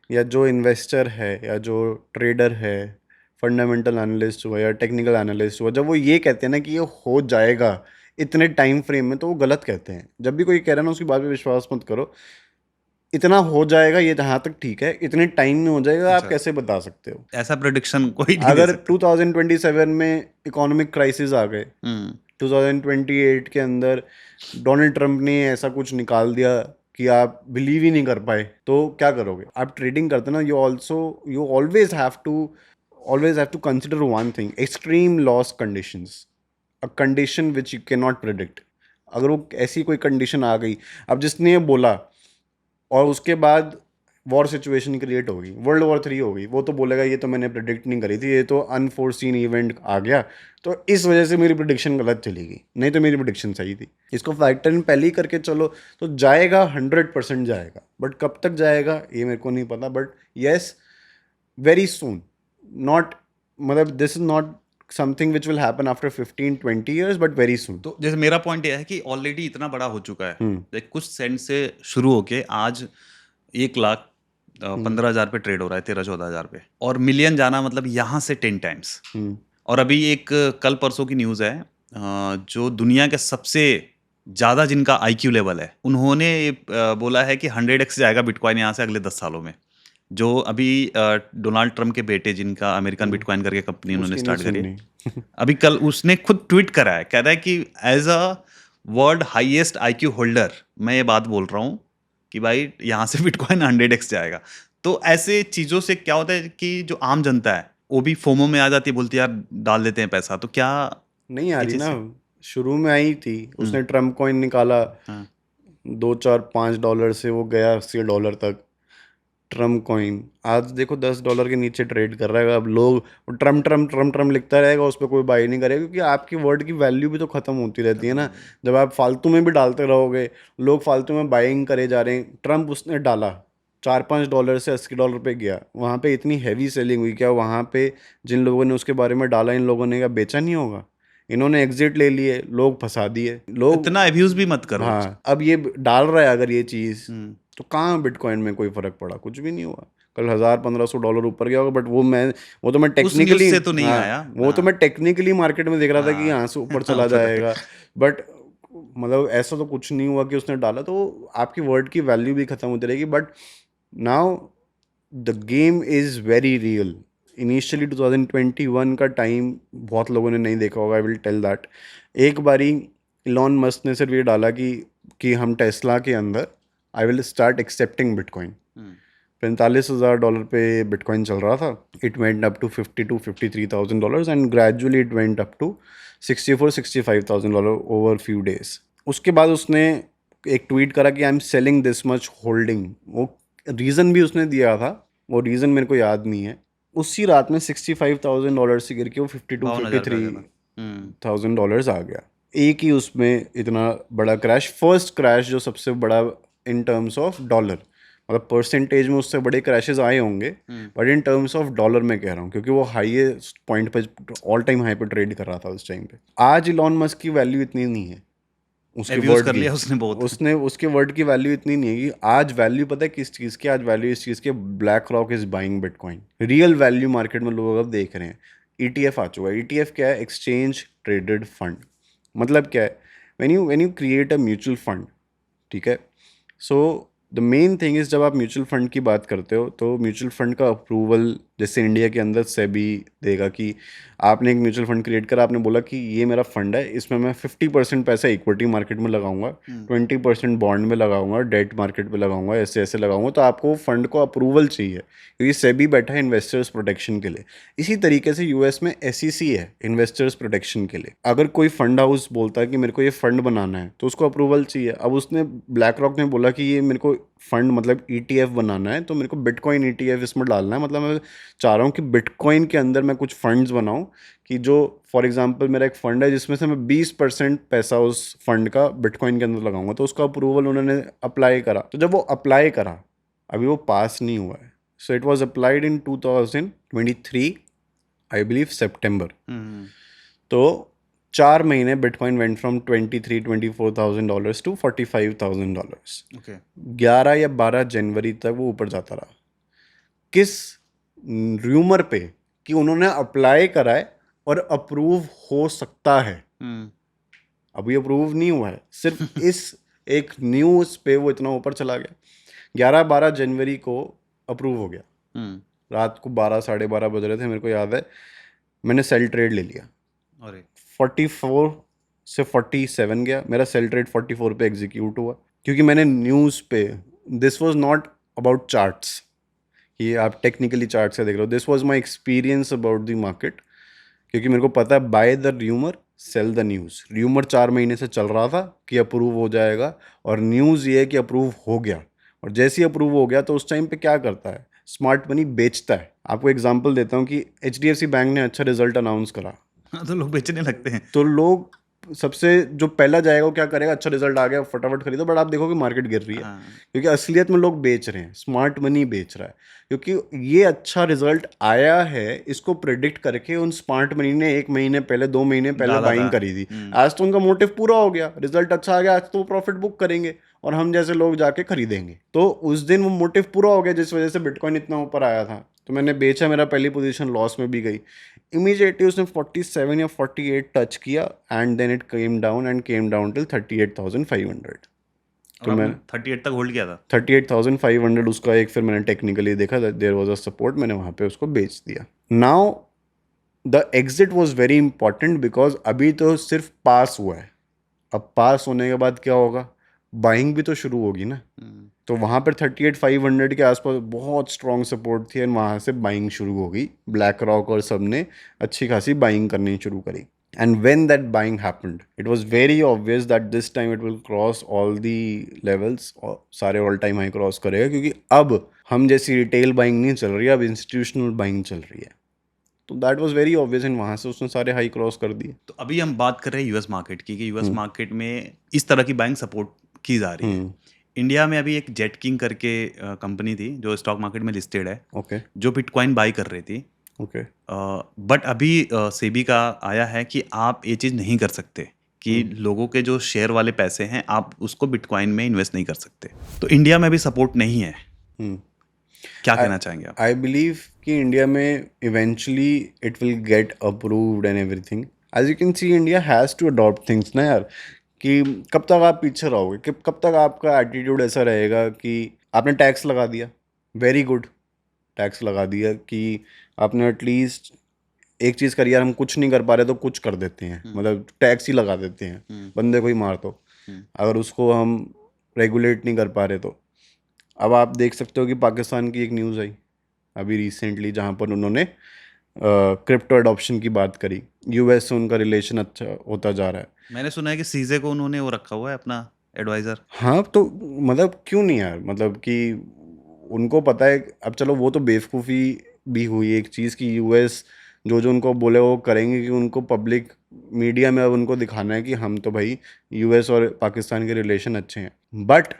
या जो इन्वेस्टर है या जो ट्रेडर है, फंडामेंटल एनालिस्ट हुआ या टेक्निकल एनालिस्ट हुआ, जब वो ये कहते हैं ना कि ये हो जाएगा इतने टाइम फ्रेम में, तो वो गलत कहते हैं। जब भी कोई कह रहा है ना, उसकी बात पे विश्वास मत करो। इतना हो जाएगा ये जहाँ तक ठीक है, इतने टाइम में हो जाएगा आप कैसे बता सकते हो? ऐसा प्रेडिक्शन कोई नहीं दे अगर सकता। 2027 में इकोनॉमिक क्राइसिस आ गए, 2028 के अंदर डोनाल्ड ट्रंप ने ऐसा कुछ निकाल दिया कि आप बिलीव ही नहीं कर पाए, तो क्या करोगे? आप ट्रेडिंग करते ना, you always have to consider one thing, extreme loss conditions, a condition which you can not predict. अगर वो ऐसी कोई कंडीशन आ गई, अब जिसने ये बोला और उसके बाद वॉर सिचुएशन क्रिएट होगी, वर्ल्ड वॉर 3 होगी, वो तो बोलेगा ये तो मैंने प्रिडिक्ट नहीं करी थी, ये तो अनफोर्सीन इवेंट आ गया, तो इस वजह से मेरी प्रिडिक्शन गलत चलेगी, नहीं तो मेरी प्रिडिक्शन सही थी। इसको फैक्टर इन पहले ही करके चलो तो जाएगा, 100% जाएगा। बट कब तक जाएगा ये मेरे को नहीं पता, but yes, very soon. Not मतलब this is not something which will happen after 15-20 years, but very soon. तो जैसे मेरा पॉइंट यह है कि ऑलरेडी इतना बड़ा हो चुका है, लाइक कुछ सेंट से शुरू होके आज 1,15,000 पे ट्रेड हो रहा है, 13-14 हज़ार पे, और मिलियन जाना मतलब यहाँ से 10 टाइम्स। और अभी एक कल परसों की न्यूज़ है, जो दुनिया के सबसे ज़्यादा जिनका IQ लेवल है उन्होंने बोला है कि 100x जाएगा बिटकॉइन यहाँ से अगले 10 सालों में। जो अभी डोनाल्ड ट्रम्प के बेटे, जिनका अमेरिकन बिटकॉइन करके कंपनी उन्होंने स्टार्ट करी है, अभी कल उसने खुद ट्वीट करा है, कह रहा है कि as a world highest IQ holder मैं ये बात बोल रहा हूँ कि भाई यहाँ से बिटकॉइन 100x जाएगा। तो ऐसे चीज़ों से क्या होता है कि जो आम जनता है वो भी फोमो में आ जाती है, बोलती है यार डाल देते हैं पैसा, तो क्या नहीं आ रही ना, शुरू में आई थी, उसने ट्रम्प कॉइन निकाला, $2-4-5 से वो गया $80 तक ट्रम्प कॉइन। आज देखो $10 के नीचे ट्रेड कर रहा है। अब लोग ट्रम्प ट्रम्प ट्रम्प ट्रम्प लिखता रहेगा, उस पर कोई बाई नहीं करेगा, क्योंकि आपकी वर्ड की वैल्यू भी तो खत्म होती रहती है ना। जब आप फालतू में भी डालते रहोगे, लोग फालतू में बाइंग करे जा रहे हैं। ट्रम्प उसने डाला, $4-5 से $80 पे गया, वहाँ पे इतनी हैवी सेलिंग हुई। क्या वहाँ पे जिन लोगों ने उसके बारे में डाला, इन लोगों ने क्या बेचा नहीं होगा? इन्होंने एग्जिट ले लिए, लोग फंसा दिए, लोग इतना अब्यूज भी मत करो। हाँ, अब ये डाल रहा है अगर ये चीज़, तो कहाँ बिटकॉइन में कोई फर्क पड़ा? कुछ भी नहीं हुआ। कल $1,000-1,500 ऊपर गया होगा, बट वो तो मैं टेक्निकली, से तो नहीं आया। वो तो मैं टेक्निकली मार्केट में देख रहा था कि यहाँ से ऊपर चला जाएगा, बट मतलब ऐसा तो कुछ नहीं हुआ कि उसने डाला। तो आपकी वर्ड की वैल्यू भी खत्म होती रहेगी। But now the game is very real. Initially 2021 का टाइम बहुत लोगों ने नहीं देखा होगा, आई विल टेल दैट। एक बारी इलॉन मस्क ने सिर्फ ये डाला कि हम टेस्ला के अंदर I will start accepting bitcoin. $45,000 पे बिटकॉइन चल रहा था। It went up to $52,000-53,000 and gradually it went up to $64,000-65,000 over few days. उसके बाद उसने एक ट्वीट करा कि I am selling this much holding. वो रीज़न भी उसने दिया था, वो रीज़न मेरे को याद नहीं है। उसी रात में $65,000 से गिर के वो $52,000-53,000 आ गया। एक ही उसमें इतना बड़ा क्रैश, फर्स्ट क्रैश जो सबसे बड़ा इन टर्म्स ऑफ डॉलर, मतलब परसेंटेज में उससे बड़े क्रैशेस आए होंगे, but in terms of dollar मैं कह रहा हूँ, क्योंकि वो हाईएस्ट पॉइंट पे, ऑल टाइम हाई पे ट्रेड कर रहा था उस टाइम पे। आज इलॉन मस्क की वैल्यू इतनी नहीं है, उसके वर्ड कर लिया की उसने बहुत। उसने उसके वर्ड की वैल्यू इतनी नहीं है कि आज वैल्यू पता है किस चीज़ की? आज वैल्यू इस चीज़ के, black rock is buying bitcoin. Real value market में लोग अब देख रहे हैं। ETF आ चुका है। ETF क्या है? Exchange traded fund. मतलब क्या है? When you create a mutual fund, ठीक है, so the main thing is, जब आप म्यूचुअल फंड की बात करते हो तो म्यूचुअल फंड का अप्रूवल जैसे इंडिया के अंदर सेबी देगा कि आपने एक म्यूचुअल फंड क्रिएट करा, आपने बोला कि ये मेरा फंड है, इसमें मैं 50% पैसा इक्विटी मार्केट में लगाऊंगा, 20% बॉन्ड में लगाऊंगा, डेट मार्केट में लगाऊंगा, ऐसे ऐसे लगाऊंगा, तो आपको फंड को अप्रूवल चाहिए क्योंकि सेबी बैठा है इन्वेस्टर्स प्रोटेक्शन के लिए। इसी तरीके से यूएस में एसईसी है इन्वेस्टर्स प्रोटेक्शन के लिए। अगर कोई फंड हाउस बोलता है कि मेरे को ये फंड बनाना है तो उसको अप्रूवल चाहिए। अब उसने ब्लैक रॉक ने बोला कि ये मेरे को फंड मतलब ईटीएफ बनाना है, तो मेरे को बिटकॉइन ईटीएफ इसमें डालना है, मतलब मैं चाह रहा हूँ कि बिटकॉइन के अंदर मैं कुछ फंड्स बनाऊँ कि जो फॉर एग्जांपल मेरा एक फंड है जिसमें से मैं 20% पैसा उस फंड का बिटकॉइन के अंदर लगाऊंगा, तो उसका अप्रूवल उन्होंने अप्लाई करा। तो जब वो अप्लाई करा, अभी वो पास नहीं हुआ है, so it was applied in 2023 I believe September. तो 4 महीने bitcoin went from $23,000-24,000 to $45,000। Okay 11 या 12 जनवरी तक वो ऊपर जाता रहा। किस र्यूमर पे कि उन्होंने अप्लाई करा है और अप्रूव हो सकता है। अभी अप्रूव नहीं हुआ है, सिर्फ इस एक न्यूज़ पे वो इतना ऊपर चला गया। 11-12 जनवरी को अप्रूव हो गया। रात को 12 साढ़े 12 बज रहे थे, मेरे को याद है, मैंने सेल ट्रेड ले लिया। अरे 44 से 47 गया, मेरा सेल ट्रेड 44 पे एग्जीक्यूट हुआ क्योंकि मैंने न्यूज़ पे, this was not about charts कि आप टेक्निकली चार्ट से देख रहे हो, this was my experience about the market, क्योंकि मेरे को पता है buy the rumour sell the news. Rumour 4 महीने से चल रहा था कि अप्रूव हो जाएगा, और न्यूज़ ये है कि अप्रूव हो गया। और जैसे ही अप्रूव हो गया तो उस टाइम पे क्या करता है, स्मार्ट मनी बेचता है। आपको एग्जांपल देता हूँ कि HDFC बैंक ने अच्छा रिजल्ट अनाउंस करा, हाँ, तो लोग बेचने लगते हैं। तो लोग सबसे जो पहला जाएगा वो क्या करेगा, अच्छा रिजल्ट आ गया फटाफट खरीदो, बट आप देखोगे मार्केट गिर रही है हाँ क्योंकि असलियत में लोग बेच रहे हैं, स्मार्ट मनी बेच रहा है। क्योंकि ये अच्छा रिजल्ट आया है, इसको प्रिडिक्ट करके उन स्मार्ट मनी ने 1 महीने पहले 2 महीने पहले डाला बाइंग था। करी थी। आज तो उनका मोटिव पूरा हो गया, रिजल्ट अच्छा आ गया, आज तो प्रॉफिट बुक करेंगे और हम जैसे लोग जाके खरीदेंगे। तो उस दिन वो मोटिव पूरा हो गया जिस वजह से बिटकॉइन इतना ऊपर आया था। तो मैंने बेचा, मेरा पहली पोजीशन लॉस में भी गई। इमीडिएटली उसने 47 या 48 टच किया and then it came down till 38,500। और आपने 38 तक होल्ड किया था। 38,500 उसका एक, फिर मैंने टेक्निकली देखा देयर वाज अ सपोर्ट, मैंने वहाँ पे उसको बेच दिया। Now the exit was very important because अभी तो सिर्फ पास हुआ है, अब पास होने के बाद क्या होगा, बाइंग भी तो शुरू होगी ना। तो वहाँ पर 38,500 के आसपास बहुत स्ट्रॉन्ग सपोर्ट थी और वहाँ से बाइंग शुरू हो गई। ब्लैक रॉक और सब ने अच्छी खासी बाइंग करनी शुरू करी। And when that buying happened, it was very obvious that this time it will cross all the levels, और सारे ऑल टाइम हाई क्रॉस करेगा, क्योंकि अब हम जैसी रिटेल बाइंग नहीं चल रही है, अब इंस्टीट्यूशनल बाइंग चल रही है। तो that was very obvious, and वहाँ से उसने सारे हाई क्रॉस कर दिए। तो अभी हम बात कर रहे हैं यूएस मार्केट की कि यूएस मार्केट में इस तरह की बाइंग सपोर्ट की जा रही है। इंडिया में अभी एक जेट किंग करके कंपनी थी जो स्टॉक मार्केट में लिस्टेड है, ओके जो बिटकॉइन बाई कर रही थी। ओके बट अभी सेबी का आया है कि आप ये चीज़ नहीं कर सकते कि लोगों के जो शेयर वाले पैसे हैं आप उसको बिटकॉइन में इन्वेस्ट नहीं कर सकते। तो इंडिया में भी सपोर्ट नहीं है। क्या कहना चाहेंगे आप? आई बिलीव कि इंडिया में eventually it will get approved and everything. As you can see India has to adopt things ना यार, कि कब तक आप पीछे रहोगे, कि कब तक आपका एटीट्यूड ऐसा रहेगा कि आपने टैक्स लगा दिया, वेरी गुड, टैक्स लगा दिया कि आपने एटलीस्ट एक चीज़ करी, यार हम कुछ नहीं कर पा रहे तो कुछ कर देते हैं, मतलब टैक्स ही लगा देते हैं, बंदे को ही मार दो अगर उसको हम रेगुलेट नहीं कर पा रहे तो। अब आप देख सकते हो कि पाकिस्तान की एक न्यूज़ आई अभी रिसेंटली जहाँ पर उन्होंने क्रिप्टो अडॉप्शन की बात करी, यूएस से उनका रिलेशन अच्छा होता जा रहा है। मैंने सुना है कि सीजे को उन्होंने वो रखा हुआ है अपना एडवाइज़र। हाँ तो मतलब क्यों नहीं यार, मतलब कि उनको पता है, अब चलो वो तो बेवकूफ़ी भी हुई एक चीज़ कि यूएस जो जो उनको बोले वो करेंगे, कि उनको पब्लिक मीडिया में अब उनको दिखाना है कि हम तो भाई यूएस और पाकिस्तान के रिलेशन अच्छे हैं। But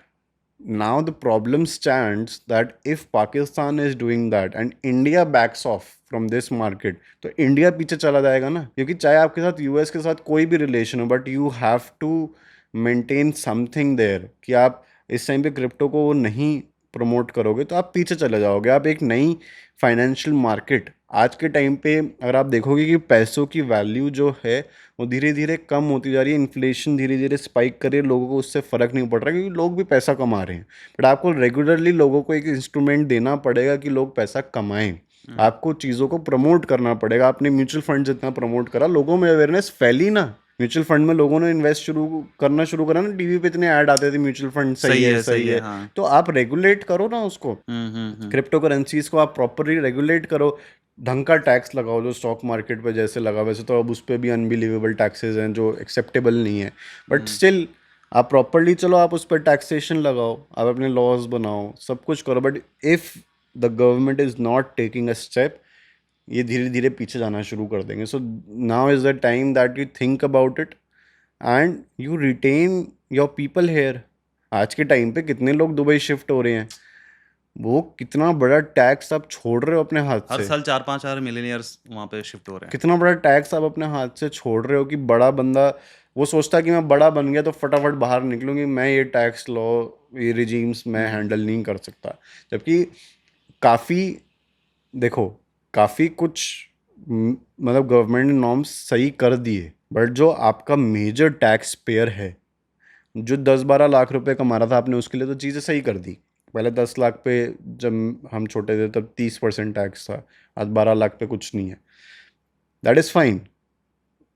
now the problem stands that if Pakistan is doing that and India backs off from this market, तो इंडिया पीछे चला जाएगा ना, क्योंकि चाहे आपके साथ यूएस के साथ कोई भी रिलेशन हो, but you have to maintain something there, कि आप इस टाइम पे क्रिप्टो को नहीं प्रमोट करोगे तो आप पीछे चले जाओगे। आप एक नई फाइनेंशियल मार्केट, आज के टाइम पे अगर आप देखोगे कि पैसों की वैल्यू जो है वो धीरे धीरे कम होती जा रही है, इन्फ्लेशन धीरे धीरे स्पाइक कर रही है, लोगों को उससे फ़र्क नहीं पड़ रहा क्योंकि लोग भी पैसा कमा रहे हैं। बट आपको रेगुलरली लोगों को एक इंस्ट्रूमेंट देना पड़ेगा कि लोग पैसा कमाएं। आपको चीज़ों को प्रमोट करना पड़ेगा। आपने म्यूचुअल फंड जितना प्रमोट करा, लोगों में अवेयरनेस फैली ना। म्यूचुअल फंड में लोगों ने इन्वेस्ट करना शुरू करा ना, टीवी पे इतने ऐड आते थे, म्यूचुअल फंड सही है, सही है। हाँ। तो आप रेगुलेट करो ना उसको, क्रिप्टो करेंसीज को आप प्रॉपरली रेगुलेट करो, ढंग का टैक्स लगाओ जो स्टॉक मार्केट पे जैसे लगा। वैसे तो अब उस पर भी अनबिलीवेबल टैक्सेस हैं जो एक्सेप्टेबल नहीं है, बट स्टिल आप प्रॉपरली चलो, आप उस पर टैक्सेशन लगाओ, आप अपने लॉज बनाओ, सब कुछ करो। But if the government is not taking a step, ये धीरे धीरे पीछे जाना शुरू कर देंगे। So now is the time that you think about it and you retain your people here. आज के टाइम पे कितने लोग दुबई शिफ्ट हो रहे हैं, वो कितना बड़ा टैक्स आप छोड़ रहे हो अपने हाथ हर से। साल 4-5 हजार मिलीनियर्स वहाँ पे शिफ्ट हो रहे हैं। कितना बड़ा टैक्स आप अपने हाथ से छोड़ रहे हो कि बड़ा बंदा वो सोचता है कि मैं बड़ा बन गया तो फटाफट बाहर निकलूंगी, मैं ये टैक्स लॉ, ये रिजीम्स मैं हैंडल नहीं कर सकता। जबकि काफ़ी, देखो, काफ़ी कुछ मतलब गवर्नमेंट ने नॉर्म्स सही कर दिए, बट जो आपका मेजर टैक्स पेयर है, जो 10-12 लाख रुपए कमा रहा था, आपने उसके लिए तो चीज़ें सही कर दी। पहले 10 लाख पे जब हम छोटे थे तब 30% टैक्स था, आज 12 लाख पे कुछ नहीं है। That is fine.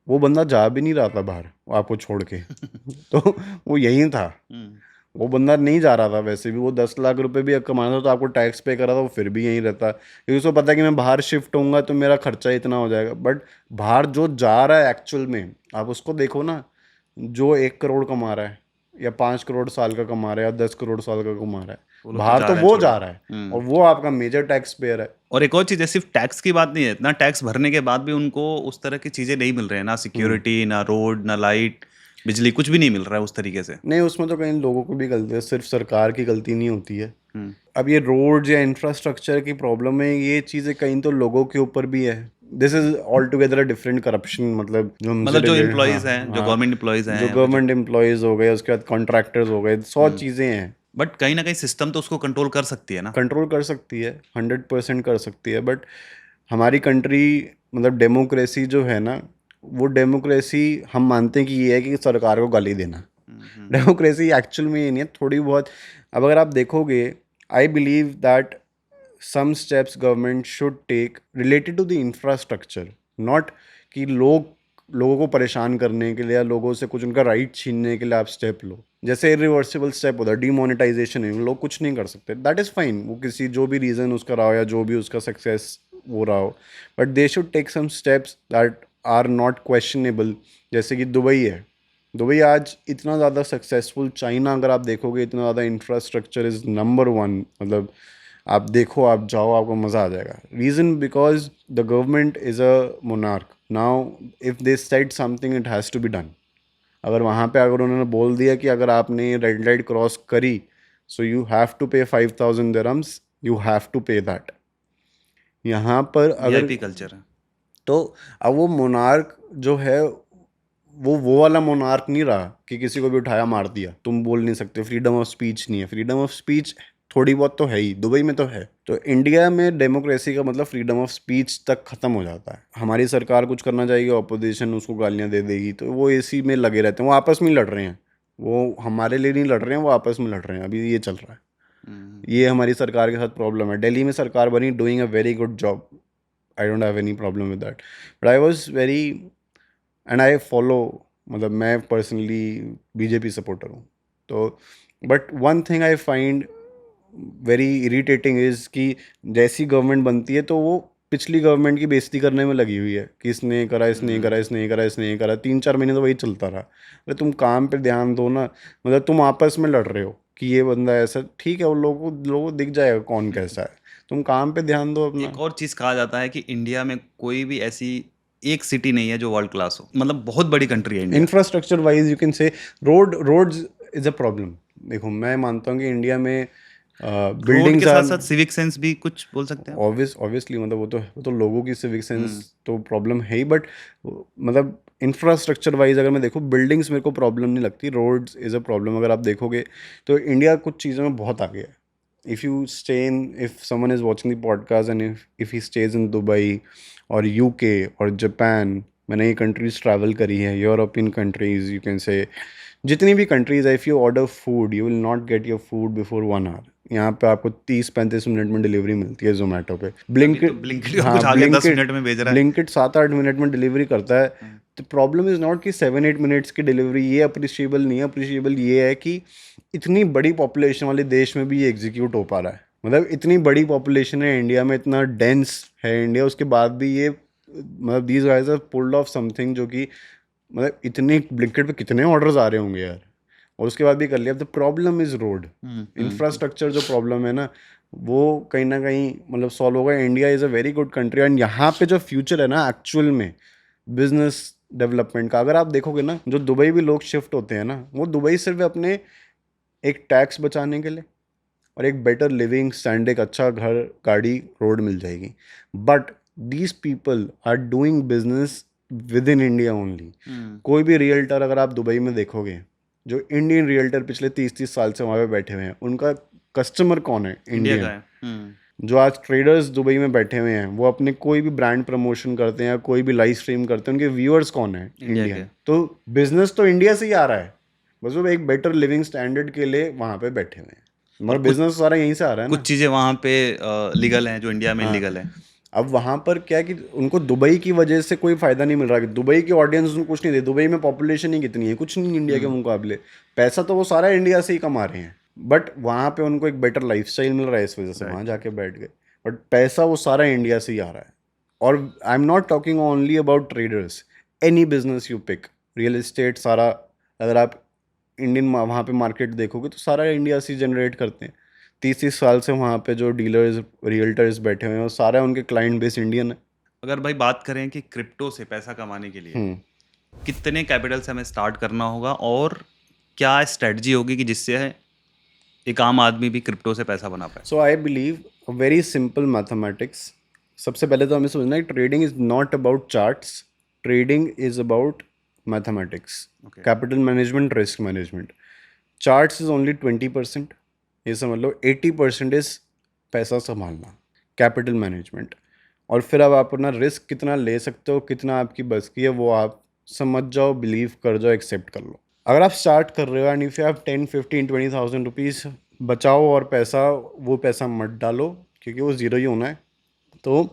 वो बंदा जा भी नहीं रहा था बाहर वो आपको छोड़ के तो वो यही था। वो बंदा नहीं जा रहा था, वैसे भी वो 10 लाख रुपए भी कमाना था तो आपको टैक्स पे करा था, वो फिर भी यहीं रहता, क्योंकि उसको पता है कि मैं बाहर शिफ्ट होऊंगा तो मेरा खर्चा इतना हो जाएगा। बट बाहर जो जा रहा है एक्चुअल में, आप उसको देखो ना, जो 1 करोड़ कमा रहा है या 5 करोड़ साल का कमा रहा है या 10 करोड़ साल का कमा रहा वो है, लोग बाहर जा तो रहे हैं वो छोड़ जा के। रहा है और वो आपका मेजर टैक्स पेयर है। और एक और चीज़ है, सिर्फ टैक्स की बात नहीं है, इतना टैक्स भरने के बाद भी उनको उस तरह की चीज़ें नहीं मिल रहे हैं, ना सिक्योरिटी, ना रोड, ना लाइट, बिजली, कुछ भी नहीं मिल रहा है उस तरीके से। नहीं, उसमें तो कहीं लोगों को भी गलती है, सिर्फ सरकार की गलती नहीं होती है। हम्म। अब ये रोड्स या इंफ्रास्ट्रक्चर की प्रॉब्लम है, ये चीज़ें कहीं तो लोगों के ऊपर भी है। This is all together a different corruption, मतलब जो हमसे मतलब जो रिलेटेड। हाँ एम्प्लॉयज़ हैं, जो हाँ, गवर्नमेंट एम्प्लॉयज़ जो हैं, वो जो गवर्नमेंट एम्प्लॉयज़ हो गए, उसके बाद कॉन्ट्रैक्टर्स हो गए, 100 चीज़ें हैं। बट कहीं ना कहीं सिस्टम तो उसको कंट्रोल कर सकती है ना। कंट्रोल कर सकती है, 100% कर सकती है, बट हमारी कंट्री, मतलब डेमोक्रेसी जो है ना, वो डेमोक्रेसी हम मानते हैं कि ये है कि सरकार को गाली देना। डेमोक्रेसी एक्चुअल में ये नहीं है, थोड़ी बहुत। अब अगर आप देखोगे, I believe that some steps government should take related to the infrastructure, not कि लोगों को परेशान करने के लिए या लोगों से कुछ उनका राइट छीनने के लिए आप स्टेप लो। जैसे इरिवर्सिबल स्टेप होता है डीमोनेटाइजेशन है, लोग कुछ नहीं कर सकते, दैट इज़ फाइन, वो किसी जो भी रीज़न उसका रहा हो या जो भी उसका सक्सेस वो रहा हो, but they should take some steps that are not questionable. जैसे कि दुबई है, दुबई आज इतना ज़्यादा सक्सेसफुल, चाइना अगर आप देखोगे इतना ज़्यादा इंफ्रास्ट्रक्चर इज़ नंबर 1, मतलब आप देखो, आप जाओ, आपको मज़ा आ जाएगा। Reason because the government is a monarch. Now if they said something it has to be done. अगर वहाँ पे अगर उन्होंने बोल दिया कि अगर आपने रेड लाइट क्रॉस करी, सो यू हैव टू पे 5,000 dirhams, you have to pay that. यहाँ पर अगर, वीआईपी कल्चर है। तो अब वो मोनार्क जो है, वो वाला मोनार्क नहीं रहा कि किसी को भी उठाया मार दिया, तुम बोल नहीं सकते, फ्रीडम ऑफ स्पीच नहीं है। फ्रीडम ऑफ स्पीच थोड़ी बहुत तो है ही, दुबई में तो है। तो इंडिया में डेमोक्रेसी का मतलब फ्रीडम ऑफ स्पीच तक ख़त्म हो जाता है। हमारी सरकार कुछ करना चाहेगी, अपोजिशन उसको गालियाँ दे देगी, तो वो इसी में लगे रहते हैं, वो आपस में ही लड़ रहे हैं। वो हमारे लिए नहीं लड़ रहे हैं, वो आपस में लड़ रहे हैं, अभी ये चल रहा है। ये हमारी सरकार के साथ प्रॉब्लम है। दिल्ली में सरकार बनी, doing a very good job, I don't have any problem with that, but I was very, and I follow, मतलब मैं पर्सनली बीजेपी सपोर्टर हूँ। तो but one thing I find very irritating is कि जैसी गवर्नमेंट बनती है तो वो पिछली गवर्नमेंट की बेइज्जती करने में लगी हुई है कि इसने करा, इसने करा, इसने करा, इसने करा, 3-4 महीने तो वही चलता रहा। अरे तुम काम पे ध्यान दो ना, मतलब तुम आपस में लड़ रहे हो कि ये बंदा ऐसा, ठीक है, वो लोगों को दिख जाएगा कौन कैसा है, तुम काम पे ध्यान दो अपना। एक और चीज़ कहा जाता है कि इंडिया में कोई भी ऐसी एक सिटी नहीं है जो वर्ल्ड क्लास हो, मतलब बहुत बड़ी कंट्री है India. Infrastructure wise you can say roads is a problem. देखो, मैं मानता हूँ कि इंडिया में रोड के बिल्डिंग्स साथ आर, साथ सिविक सेंस भी कुछ बोल सकते हैं आप? ऑब्वियसली, मतलब वो तो लोगों की सिविक सेंस तो प्रॉब्लम है ही, बट मतलब इंफ्रास्ट्रक्चर वाइज अगर मैं देखूँ, बिल्डिंग्स मेरे को प्रॉब्लम नहीं लगती, रोड्स इज़ अ प्रॉब्लम। अगर आप देखोगे तो इंडिया कुछ चीज़ों में बहुत आगे है। If someone is watching the podcast and if he stage in Dubai और यूके और जापान, मैंने ये कंट्रीज ट्रैवल करी है, यूरोपियन कंट्रीज, यू कैन से जितनी भी कंट्रीज है, if you order food you will not get your food before 1 hour. यहाँ पे आपको 30-35 मिनट में डिलीवरी मिलती है जोमेटो पे। अभी तो ब्लिंकिट, ब्लिंकिट हाँ कुछ आ गया 10 मिनट में भेज रहा है। ब्लिंकिट 7-8 मिनट में डिलीवरी करता है। तो प्रॉब्लम इज़ नॉट कि 7-8 मिनट्स की डिलीवरी, ये अप्रिशिएबल नहीं है। अप्रिशिएबल ये है कि इतनी बड़ी पॉपुलेशन वाले देश में भी ये एग्जीक्यूट हो पा रहा है। मतलब इतनी बड़ी पॉपुलेशन है इंडिया में, इतना डेंस है इंडिया, उसके बाद भी ये मतलब these guys have pulled off something जो कि मतलब इतने ब्लिंकिट पे कितने ऑर्डर्स आ रहे होंगे यार, और उसके बाद भी कर लिया। The problem is road infrastructure, जो प्रॉब्लम है ना वो कहीं ना कहीं मतलब सॉल्व होगा। India is a very good country and यहाँ पे जो फ्यूचर है ना एक्चुअल में बिजनेस डेवलपमेंट का, अगर आप देखोगे ना, जो दुबई भी लोग शिफ्ट होते हैं ना, वो दुबई सिर्फ अपने एक टैक्स बचाने के लिए और एक बेटर लिविंग स्टैंडर्ड, एक अच्छा घर, गाड़ी, रोड मिल जाएगी। But these people are doing business with in India only. कोई भी रियल्टर अगर आप दुबई में देखोगे, जो इंडियन रियल्टर पिछले 30-30 साल से वहाँ पे बैठे हुए हैं, उनका कस्टमर कौन है? इंडिया का इंडियन। है। जो आज ट्रेडर्स दुबई में बैठे हुए हैं वो अपने कोई भी ब्रांड प्रमोशन करते हैं या कोई भी लाइव स्ट्रीम करते हैं, उनके व्यूअर्स कौन है? India Indian. के। तो बिजनेस तो इंडिया से ही आ रहा है, बस वो एक बेटर लिविंग स्टैंडर्ड के लिए वहाँ पे बैठे हुए हैं, और मगर बिजनेस सारा यहीं से आ रहा है कुछ ना। चीज़ें वहाँ पे लीगल हैं जो इंडिया में हाँ, इलीगल है। अब वहाँ पर क्या है कि उनको दुबई की वजह से कोई फ़ायदा नहीं मिल रहा, कि दुबई की ऑडियंस उनको कुछ नहीं दे। दुबई में पॉपुलेशन ही कितनी है, कुछ नहीं इंडिया के मुकाबले। पैसा तो वो सारा इंडिया से ही कमा रहे हैं, बट वहाँ पे उनको एक बेटर लाइफस्टाइल मिल रहा है, इस वजह से वहाँ जाके बैठ गए। बट पैसा वो सारा इंडिया से ही आ रहा है। और I am not talking only about traders, any business you pick, real estate सारा, अगर आप इंडियन वहाँ पे मार्केट देखोगे तो सारा इंडिया से जनरेट करते हैं। 30-30 साल से वहाँ पे जो डीलर्स, रियल्टर्स बैठे हुए हैं, वो सारा उनके क्लाइंट बेस इंडियन है। अगर भाई बात करें कि क्रिप्टो से पैसा कमाने के लिए कितने कैपिटल से हमें स्टार्ट करना होगा और क्या स्ट्रेटजी होगी कि जिससे एक आम आदमी भी क्रिप्टो से पैसा बना पाए? So I believe very simple mathematics. सबसे पहले तो हमें समझना है trading is not about charts, trading is about mathematics, Okay. Capital management, risk management. Charts is only 20%, ये समझ लो 80% इज पैसा संभालना, कैपिटल मैनेजमेंट। और फिर अब आप अपना रिस्क कितना ले सकते हो, कितना आपकी बस की है, वो आप समझ जाओ, बिलीव कर जाओ, एक्सेप्ट कर लो। अगर आप स्टार्ट कर रहे हो and if you have 10-15-20,000 rupees बचाओ, और पैसा वो पैसा मत डालो क्योंकि वो ज़ीरो ही होना है। तो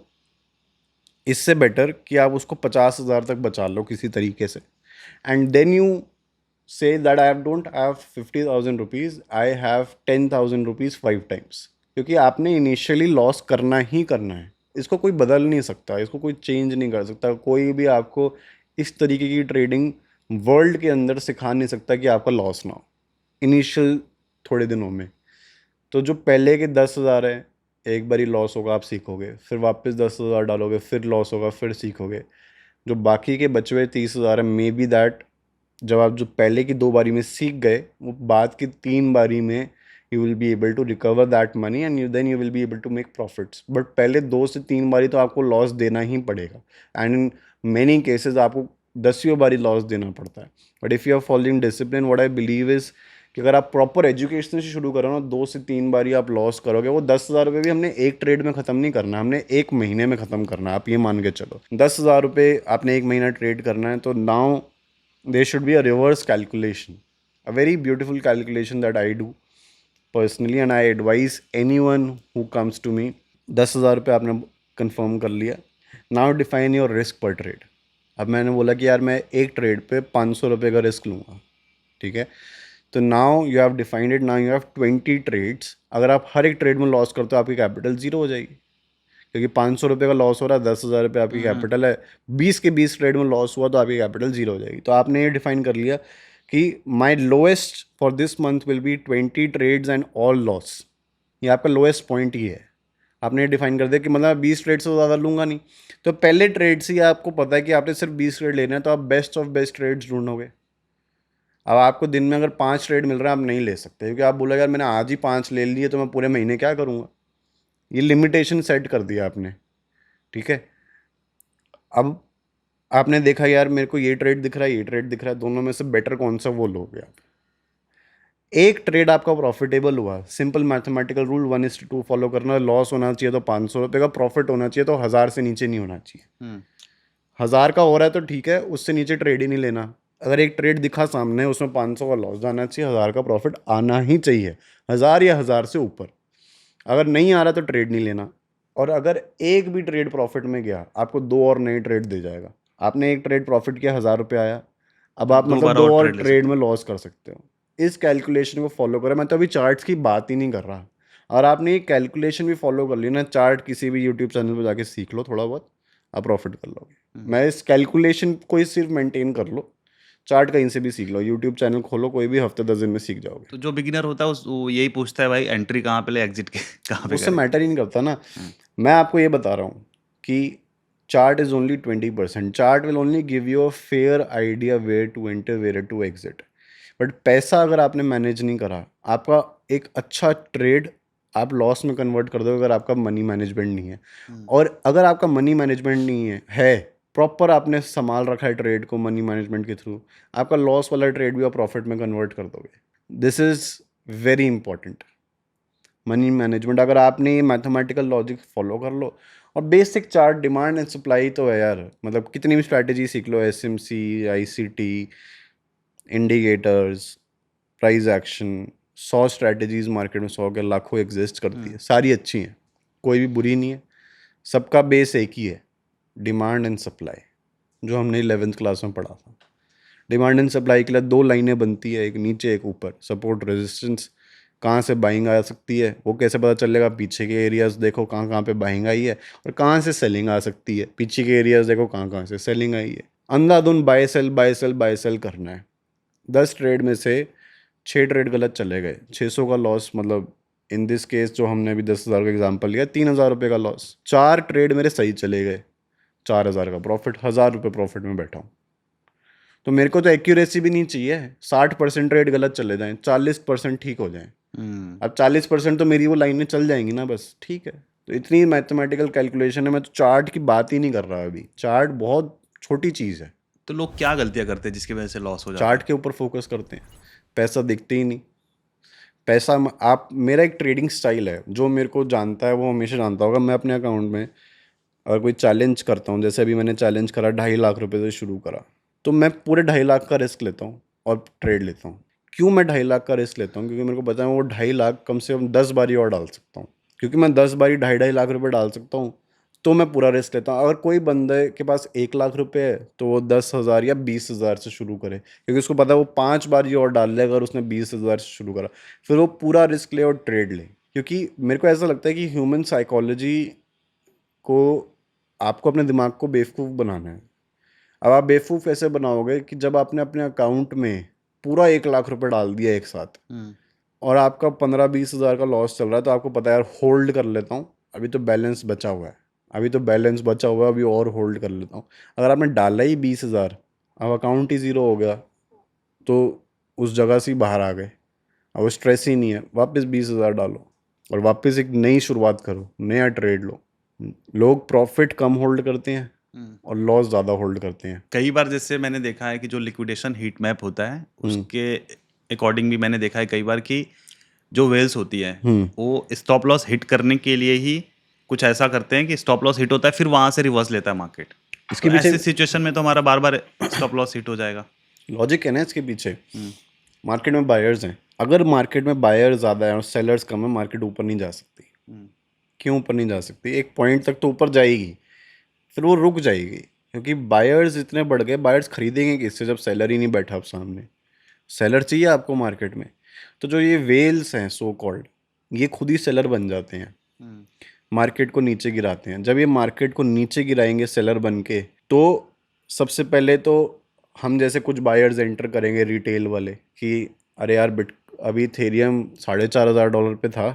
इससे बेटर कि आप उसको 50,000 तक बचा लो किसी तरीके से, and then you say that I don't have 50,000 rupees, I have 10,000 rupees 5 times। क्योंकि आपने इनिशियली लॉस करना ही करना है, इसको कोई बदल नहीं सकता, इसको कोई चेंज नहीं कर सकता। कोई भी आपको इस तरीके की ट्रेडिंग वर्ल्ड के अंदर सिखा नहीं सकता कि आपका लॉस ना हो इनिशियल थोड़े दिनों में। तो जो पहले के 10,000 है, एक बारी लॉस होगा, आप सीखोगे, फिर वापस 10,000 डालोगे, फिर लॉस होगा, फिर सीखोगे। जो बाकी के बचे हुए 30,000 है, मे बी दैट जब आप जो पहले की 2 बारी में सीख गए, वो बाद की 3 बारी में you will be able to recover that money and then you will be able to make profits. But पहले 2 से 3 बारी तो आपको लॉस देना ही पड़ेगा, एंड इन मेनी केसेस आपको 10वीं बारी लॉस देना पड़ता है। But if you are following discipline, what I believe is कि अगर आप प्रॉपर एजुकेशन से शुरू करो ना, 2 से 3 बारी आप लॉस करोगे। वो 10,000 रुपये भी हमने एक ट्रेड में ख़त्म नहीं करना, हमने एक महीने में ख़त्म करना है। आप ये मान के चलो 10,000 रुपये आपने एक महीना ट्रेड करना है, तो now there should be a reverse calculation, a very beautiful calculation that I do personally and I advise anyone who comes to me। 10,000 रुपये आपने कंफर्म कर लिया, नाउ डिफाइन योर रिस्क पर ट्रेड। अब मैंने बोला कि यार मैं एक ट्रेड पे 500 रुपये का रिस्क लूँगा, ठीक है। तो now you have defined it, now you have 20 trades. अगर आप हर एक ट्रेड में लॉस करते हो, आपकी कैपिटल ज़ीरो हो जाएगी, क्योंकि 500 रुपये का लॉस हो रहा है, 10,000 रुपये आपकी कैपिटल है। 20 के 20 ट्रेड में लॉस हुआ तो आपकी कैपिटल जीरो हो जाएगी। तो आपने ये डिफाइन कर लिया कि my lowest for this month will be 20 trades and all loss. ये आपका लोएस्ट पॉइंट ही है। आपने ये डिफाइन कर दिया कि मतलब 20 ट्रेड से ज़्यादा लूँगा नहीं। तो पहले ट्रेड से ही आपको पता है कि आपने सिर्फ 20 ट्रेड लेने हैं, तो आप बेस्ट ऑफ बेस्ट ट्रेड्स ढूंढोगे। अब आपको दिन में अगर 5 ट्रेड मिल रहा है, आप नहीं ले सकते, क्योंकि आप बोलोगे यार मैंने आज ही 5 ले लिए तो मैं पूरे महीने क्या करूँगा। ये लिमिटेशन सेट कर दिया आपने, ठीक है। अब आपने देखा यार मेरे को ये ट्रेड दिख रहा है, ये ट्रेड दिख रहा है, दोनों में से बेटर कौन सा, वो लोगे आप। एक ट्रेड आपका प्रॉफिटेबल हुआ, सिंपल मैथमेटिकल रूल 1:2 फॉलो करना, लॉस होना चाहिए तो 500 रुपये का, प्रॉफिट होना चाहिए तो 1,000 से नीचे नहीं होना चाहिए। 1000 का हो रहा है तो ठीक है, उससे नीचे ट्रेड ही नहीं लेना। अगर एक ट्रेड दिखा सामने उसमें 500 का लॉस जाना चाहिए, 1000 का प्रॉफिट आना ही चाहिए, 1000 या 1000 से ऊपर। अगर नहीं आ रहा तो ट्रेड नहीं लेना। और अगर एक भी ट्रेड प्रॉफिट में गया, आपको 2 और नई ट्रेड दे जाएगा। आपने एक ट्रेड प्रॉफिट किया, 1000 रुपये आया, अब आप मतलब दोबारा 2 और और ट्रेड ले ट्रेड सकते में लॉस कर सकते हो। इस कैलकुलेशन को फॉलो करें। मैं तो अभी चार्ट्स की बात ही नहीं कर रहा। और आपने ये कैलकुलेशन भी फॉलो कर ली ना, चार्ट किसी भी यूट्यूब चैनल पर जाके सीख लो थोड़ा बहुत, आप प्रॉफिट कर लोगे। मैं इस कैलकुलेशन को ही सिर्फ मेंटेन कर लो, चार्ट कहीं से भी सीख लो, यूट्यूब चैनल खोलो कोई भी, हफ्ते 10 दिन में सीख जाओगे। तो जो बिगिनर होता है वो यही पूछता है भाई एंट्री कहाँ पे ले, एग्जिट के कहाँ पे उससे करें। मैटर ही नहीं करता ना। मैं आपको ये बता रहा हूँ कि chart is only 20%। Chart will only give you a fair idea where to enter, where to exit. But पैसा अगर आपने मैनेज नहीं करा, आपका एक अच्छा ट्रेड आप लॉस में कन्वर्ट कर दो अगर आपका मनी मैनेजमेंट नहीं है। और अगर आपका मनी मैनेजमेंट नहीं है प्रॉपर आपने संभाल रखा है ट्रेड को मनी मैनेजमेंट के थ्रू, आपका लॉस वाला ट्रेड भी आप प्रॉफिट में कन्वर्ट कर दोगे। This is very important. Money management अगर आपने ये मैथमेटिकल लॉजिक फॉलो कर लो, और basic chart, demand and supply तो है यार, मतलब कितनी भी स्ट्रैटेजी सीख लो, SMC, ICT, indicators, price action, 100 strategies market में, 100 के लाखों एग्जिस्ट करती है, सारी अच्छी हैं, कोई भी बुरी नहीं है। सबका बेस एक ही है, डिमांड एंड सप्लाई, जो हमने 11th क्लास में पढ़ा था। डिमांड एंड सप्लाई के लिए 2 लाइनें बनती है, एक नीचे एक ऊपर, सपोर्ट रेजिस्टेंस। कहाँ से बाइंग आ सकती है वो कैसे पता चलेगा? पीछे के एरियाज देखो कहाँ कहाँ पे बाइंग आई है, और कहाँ से सेलिंग आ सकती है, पीछे के एरियाज देखो कहाँ कहाँ से सेलिंग आई है। अंधाधुन buy sell buy sell buy sell करना है। 10 ट्रेड में से 6 ट्रेड गलत चले गए, 600 का लॉस, मतलब इन दिस केस जो हमने अभी 10,000 का एग्जाम्पल लिया, 3,000 रुपये का लॉस। 4 ट्रेड मेरे सही चले गए, 4,000 का प्रॉफिट, 1,000 रुपये प्रॉफिट में बैठा हूँ। तो मेरे को तो एक्यूरेसी भी नहीं चाहिए 60% ट्रेड गलत चले जाएं, 40% ठीक हो जाएं। अब 40% तो मेरी वो लाइनें चल जाएंगी ना, बस ठीक है। तो इतनी मैथमेटिकल कैलकुलेशन है। मैं तो चार्ट की बात ही नहीं कर रहा अभी, चार्ट बहुत छोटी चीज़ है। तो लोग क्या गलतियां करते हैं जिसकी वजह से लॉस हो जाता चार्ट है? के ऊपर फोकस करते हैं, पैसा दिखते ही नहीं। पैसा आप, मेरा एक ट्रेडिंग स्टाइल है, जो मेरे को जानता है वो हमेशा जानता होगा। मैं अपने अकाउंट में अगर कोई चैलेंज करता हूँ, जैसे अभी मैंने चैलेंज करा 2.5 लाख रुपए से शुरू करा, तो मैं पूरे 2.5 लाख का रिस्क लेता हूँ और ट्रेड लेता हूँ। क्यों मैं 2.5 लाख का रिस्क लेता हूँ? क्योंकि मेरे को पता है वो 2.5 लाख कम से कम 10 बारी और डाल सकता हूँ। क्योंकि मैं 10 बारी 2.5 लाख रुपए डाल सकता हूँ, तो मैं पूरा रिस्क लेता हूँ। अगर कोई बंदे के पास 1 लाख रुपए है तो वो 10,000 या 20,000 से शुरू करे, क्योंकि उसको पता है वो 5 बारी और डाल ले। अगर उसने 20,000 से शुरू करा, फिर वो पूरा रिस्क ले और ट्रेड ले। क्योंकि मेरे को ऐसा लगता है कि ह्यूमन साइकोलॉजी को, आपको अपने दिमाग को बेवकूफ़ बनाना है। अब आप बेवकूफ़ कैसे बनाओगे कि जब आपने अपने अकाउंट में पूरा 1 लाख रुपए डाल दिया एक साथ, और आपका 15-20 हज़ार का लॉस चल रहा है, तो आपको पता है यार होल्ड कर लेता हूँ, अभी तो बैलेंस बचा हुआ है, अभी तो बैलेंस बचा हुआ है, अभी और होल्ड कर लेता हूँ। अगर आपने डाला ही 20,000, अब अकाउंट ही ज़ीरो हो गया, तो उस जगह से ही बाहर आ गए। अब वो स्ट्रेस ही नहीं है, वापस 20,000 डालो और वापस एक नई शुरुआत करो, नया ट्रेड लो। लोग प्रॉफिट कम होल्ड करते हैं और लॉस ज़्यादा होल्ड करते हैं। कई बार जैसे मैंने देखा है कि जो लिक्विडेशन हीट मैप होता है उसके अकॉर्डिंग भी मैंने देखा है कई बार कि जो वेल्स होती है वो स्टॉप लॉस हिट करने के लिए ही कुछ ऐसा करते हैं कि स्टॉप लॉस हिट होता है, फिर वहां से रिवर्स लेता है मार्केट। इसके तो पीछे ऐसे सिचुएशन में तो हमारा बार बार स्टॉप लॉस हिट हो जाएगा। लॉजिक है ना इसके पीछे। मार्केट में बायर्स हैं, अगर मार्केट में बायर ज़्यादा है और सेलर्स कम है, मार्केट ऊपर नहीं जा सकती। क्यों ऊपर नहीं जा सकती? एक पॉइंट तक तो ऊपर जाएगी, फिर वो रुक जाएगी, क्योंकि बायर्स इतने बढ़ गए। बायर्स खरीदेंगे किससे जब सेलर ही नहीं बैठा अब सामने? सेलर चाहिए आपको मार्केट में। तो जो ये वेल्स हैं सो कॉल्ड, ये खुद ही सेलर बन जाते हैं, मार्केट को नीचे गिराते हैं। जब ये मार्केट को नीचे गिराएंगे सेलर बन के, तो सबसे पहले तो हम जैसे कुछ बायर्स एंटर करेंगे रिटेल वाले कि अरे यार बिट अभी इथेरियम $4,500 पे था,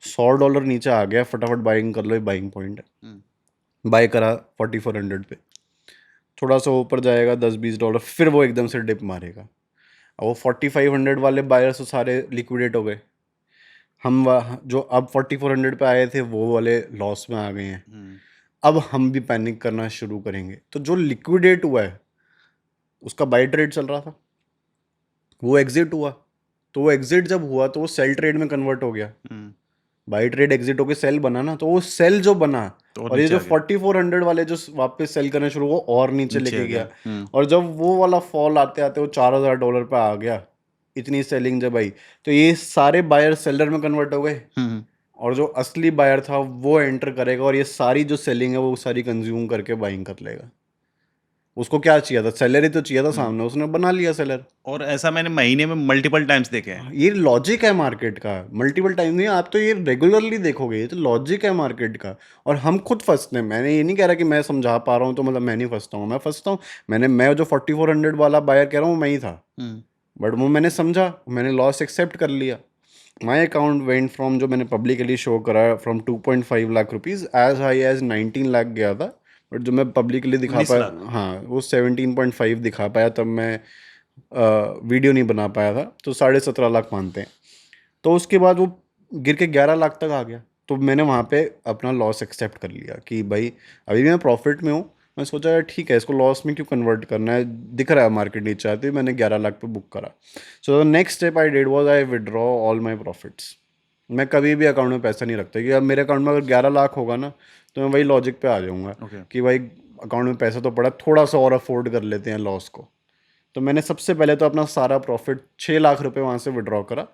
$100 नीचे आ गया, फटाफट बाइंग कर लो, ये बाइंग पॉइंट है। बाय करा 4,400 पे, थोड़ा सा ऊपर जाएगा $10-20, फिर वो एकदम से डिप मारेगा। अब वो 4,500 वाले बायर्स तो सारे लिक्विडेट हो गए। हम जो अब 4,400 पे आए थे वो वाले लॉस में आ गए हैं। अब हम भी पैनिक करना शुरू करेंगे। तो जो लिक्विडेट हुआ है उसका बाय ट्रेड चल रहा था, वो एग्जिट हुआ, तो वो एग्जिट जब हुआ तो वो सेल ट्रेड में कन्वर्ट हो गया। बाय ट्रेड एग्जिट होके सेल बना ना, तो वो सेल जो बना तो और ये नीचे जो आ गया, 4400 वाले जो वापस सेल करना शुरू हुआ और नीचे नीचे लेके आ गया। गया। और जब वो वाला फॉल आते आते वो $4000 पे आ गया, इतनी सेलिंग जब आई, तो ये सारे बायर सेलर में कन्वर्ट हो गए, हम्म। और जो असली बायर था वो एंटर करेगा और ये सारी जो सेलिंग है वो सारी कंज्यूम करके बाइंग कर लेगा। उसको क्या चाहिए था? सेलर ही तो चाहिए था हम्म। सामने, उसने बना लिया सेलर। और ऐसा मैंने महीने में मल्टीपल टाइम्स देखे हैं। ये लॉजिक है मार्केट का, मल्टीपल टाइम नहीं, आप तो ये रेगुलरली देखोगे, ये तो लॉजिक है मार्केट का। और हम खुद फंसते हैं, मैंने ये नहीं कह रहा कि मैं समझा पा रहा हूँ तो मतलब मैं नहीं फंसता हूँ, मैं फंसता हूँ। मैं जो 4400 वाला बायर कह रहा हूँ मैं ही था, हम्म। बट वो मैंने समझा, मैंने लॉस एक्सेप्ट कर लिया। माई अकाउंट वेंट फ्रॉम, जो मैंने पब्लिकली शो करा, from 2.5 lakh rupees as high as 19 lakh गया था। बट जो मैं पब्लिकली दिखा 19 लाख। पाया, हाँ, वो 17.5 दिखा पाया, तब मैं वीडियो नहीं बना पाया था, तो 17.5 लाख मानते हैं। तो उसके बाद वो गिर के 11 लाख तक आ गया, तो मैंने वहाँ पे अपना लॉस एक्सेप्ट कर लिया कि भाई अभी भी मैं प्रॉफिट में हूँ। मैं सोचा यार ठीक है, इसको लॉस में क्यों कन्वर्ट करना है, दिख रहा है मार्केट नीचे आती है, मैंने 11 लाख पे बुक करा। So the next step I did was I withdraw all my profits. मैं कभी भी अकाउंट में पैसा नहीं रखता कि अब मेरे अकाउंट में अगर 11 लाख होगा ना, तो मैं वही लॉजिक पे आ जाऊँगा ओके। कि भाई अकाउंट में पैसा तो पड़ा, थोड़ा सा और अफोर्ड कर लेते हैं लॉस को। तो मैंने सबसे पहले तो अपना सारा प्रॉफिट 6 लाख रुपए वहाँ से विड्रॉ करा,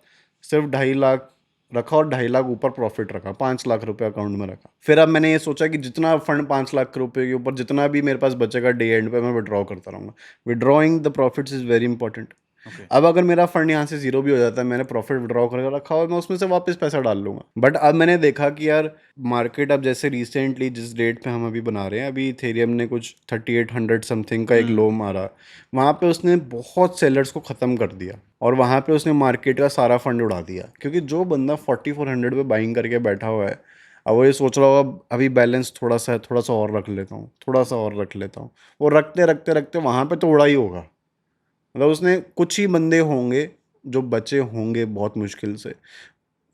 सिर्फ 2.5 लाख रखा और 2.5 लाख ऊपर प्रॉफिट रखा, 5 लाख रुपए अकाउंट में रखा। फिर अब मैंने ये सोचा कि जितना फंड 5 लाख रुपए के ऊपर जितना भी मेरे पास बचेगा डे एंड पे मैं विड्रॉ करता रहूँगा। Withdrawing the profits is very important. Okay. अब अगर मेरा फंड यहाँ से जीरो भी हो जाता है, मैंने प्रॉफिट विड्रॉ करके रखा और मैं उसमें से वापस पैसा डाल लूँगा। बट अब मैंने देखा कि यार मार्केट अब जैसे रिसेंटली जिस रेट पे हम अभी बना रहे हैं, अभी इथेरियम ने कुछ 3800 समथिंग का एक लो मारा, वहाँ पे उसने बहुत सेलर्स को ख़त्म कर दिया और वहाँ पे उसने मार्केट का सारा फंड उड़ा दिया। क्योंकि जो बंदा 4400 पे बाइंग करके बैठा हुआ है, अब वो ये सोच रहा होगा अभी बैलेंस थोड़ा सा है, थोड़ा सा और रख लेता हूँ, थोड़ा सा और रख लेता हूँ। वो रखते रखते रखते वहाँ पे तो उड़ा ही होगा। मतलब उसने कुछ ही बंदे होंगे जो बचे होंगे बहुत मुश्किल से,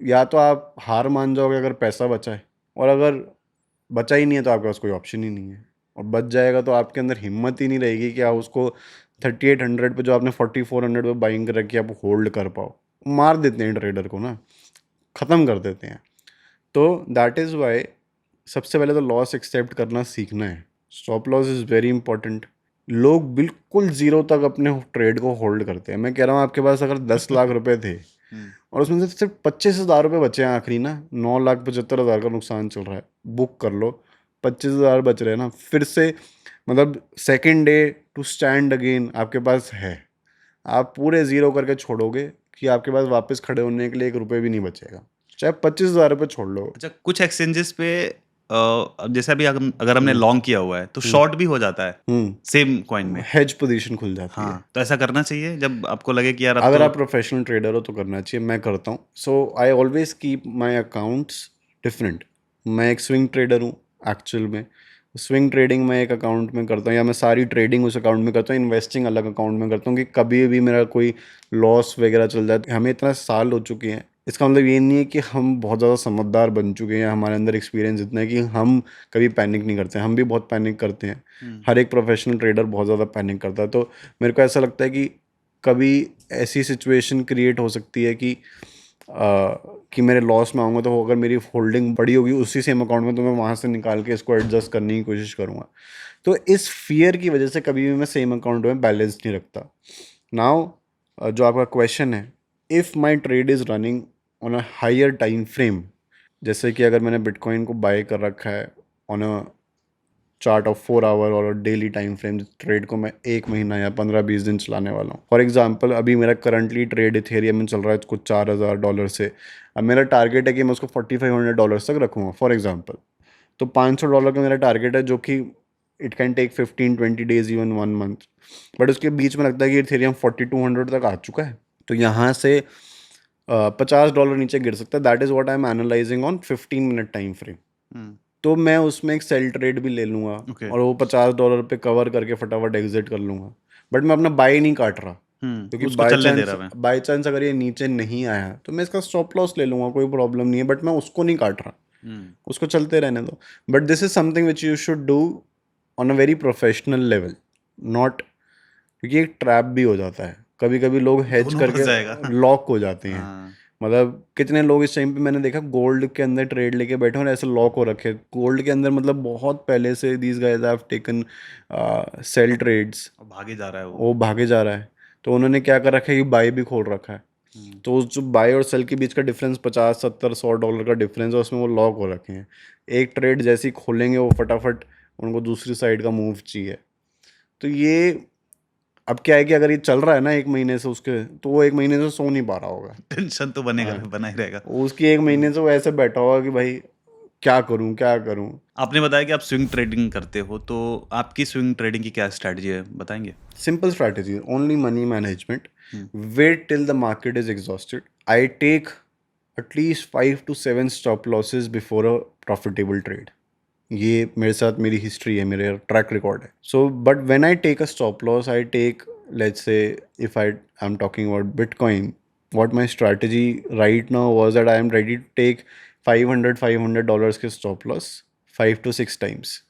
या तो आप हार मान जाओगे अगर पैसा बचा है, और अगर बचा ही नहीं है तो आपके पास कोई ऑप्शन ही नहीं है, और बच जाएगा तो आपके अंदर हिम्मत ही नहीं रहेगी कि आप उसको 3800 पे जो आपने 4400 पे बाइंग कर रखी है आप होल्ड कर पाओ। मार देते हैं ट्रेडर को ना, ख़त्म कर देते हैं। तो दैट इज़ वाई सबसे पहले तो लॉस एक्सेप्ट करना सीखना है। Stop loss is very important. लोग बिल्कुल ज़ीरो तक अपने ट्रेड को होल्ड करते हैं। मैं कह रहा हूँ आपके पास अगर 10 लाख रुपए थे और उसमें से सिर्फ 25,000 रुपये बचे हैं आखिरी ना, 9,75,000 का नुकसान चल रहा है, बुक कर लो। 25,000 बच रहे हैं ना, फिर से मतलब second day to stand again आपके पास है। आप पूरे ज़ीरो करके छोड़ोगे कि आपके पास वापस खड़े होने के लिए 1 रुपये भी नहीं बचेगा, चाहे 25,000 रुपये छोड़ लो। अच्छा, कुछ एक्सचेंजेस पे अब जैसे अभी अगर हमने लॉन्ग किया हुआ है तो शॉर्ट भी हो जाता है सेम कॉइन में। हेज पोजीशन खुल जाती है। हाँ, तो ऐसा करना चाहिए जब आपको लगे कि यार अब अगर तो। आप प्रोफेशनल ट्रेडर हो तो करना चाहिए, मैं करता हूँ। So I always keep my accounts different. मैं एक स्विंग ट्रेडर हूँ एक्चुअल में। स्विंग ट्रेडिंग मैं एक अकाउंट में करता हूँ, या मैं सारी ट्रेडिंग उस अकाउंट में करता हूँ, इन्वेस्टिंग अलग अकाउंट में करता हूँ, कि कभी भी मेरा कोई लॉस वगैरह चल जाए। हमें इतना साल हो चुके हैं, इसका मतलब ये नहीं है कि हम बहुत ज़्यादा समझदार बन चुके हैं, हमारे अंदर एक्सपीरियंस इतना है कि हम कभी पैनिक नहीं करते हैं। हम भी बहुत पैनिक करते हैं, हर एक प्रोफेशनल ट्रेडर बहुत ज़्यादा पैनिक करता है। तो मेरे को ऐसा लगता है कि कभी ऐसी सिचुएशन क्रिएट हो सकती है कि मेरे लॉस में आऊँगा, तो अगर मेरी होल्डिंग बड़ी होगी उसी सेम अकाउंट में, तो मैं वहाँ से निकाल के इसको एडजस्ट करने की कोशिश करूँगा। तो इस फियर की वजह से कभी भी मैं सेम अकाउंट में बैलेंस नहीं रखता। नाउ जो आपका क्वेश्चन है, if my trade is running on a higher time frame, जैसे कि अगर मैंने बिटकॉइन को बाय कर रखा है on a chart of 4 hour और डेली टाइम फ्रेम, ट्रेड को मैं 1 महीना या 15-20 दिन चलाने वाला हूँ। फॉर एग्जांपल अभी मेरा करंटली ट्रेड इथेरियम में चल रहा है कुछ $4,000 से। अब मेरा टारगेट है कि मैं उसको $4,500 तक रखूँगा फॉर एग्जांपल। तो $500 का मेरा टारगेट है, जो कि it can take 15-20 days, even 1 month. But उसके बीच में लगता है कि इथेरियम 4200 तक आ चुका है, तो यहाँ से $50 नीचे गिर सकता है। That is what I am analysing on 15 minute time frame. तो मैं उसमें एक सेल ट्रेड भी ले लूँगा ओके। और वो $50 पे कवर करके फटाफट एग्जिट कर लूँगा। बट मैं अपना बाय नहीं काट रहा, क्योंकि उसको चलने दे रहा मैं। बाय चांस अगर ये नीचे नहीं आया तो मैं इसका स्टॉप लॉस ले लूँगा, कोई प्रॉब्लम नहीं है, बट मैं उसको नहीं काट रहा, उसको चलते रहने दो। But this is something which you should do on a very professional level, not, क्योंकि एक ट्रैप भी हो जाता है। कभी कभी लोग हेज दोनों फंस जाएगा। करके लॉक हो जाते हैं हाँ। मतलब कितने लोग इस टाइम पे मैंने देखा गोल्ड के अंदर ट्रेड लेके बैठे और ऐसे लॉक हो रखे गोल्ड के अंदर, मतलब बहुत पहले से these guys have taken sell trades, और भागे जा रहा है वो। वो भागे जा रहा है। तो उन्होंने क्या कर रखा है कि बाई भी खोल रखा है, हम्म। तो उस जो बाई और सेल के बीच का डिफरेंस 50 70 100 डॉलर का डिफरेंस है, उसमें वो लॉक हो रखे हैं। एक ट्रेड जैसे ही खोलेंगे वो फटाफट उनको दूसरी साइड का मूव चाहिए। तो ये अब क्या है कि अगर ये चल रहा है ना 1 महीने से उसके, तो वो 1 महीने से सो नहीं पा रहा होगा। टेंशन तो बनेगा, हाँ, बना ही रहेगा। उसकी 1 महीने से वो ऐसे बैठा होगा कि भाई क्या करूं क्या करूं। आपने बताया कि आप स्विंग ट्रेडिंग करते हो, तो आपकी स्विंग ट्रेडिंग की क्या स्ट्रैटेजी है, बताएंगे? Simple strategy, only money management. Hmm. Wait till the market is exhausted. I take at least 5 to 7 stop losses before a profitable trade. ये मेरे साथ मेरी हिस्ट्री है, मेरे ट्रैक रिकॉर्ड है। So but when I take a stop loss, I take, let's say if I am talking about bitcoin, what my strategy right now was that I am ready to take 500 के stop loss 5 to 6 times,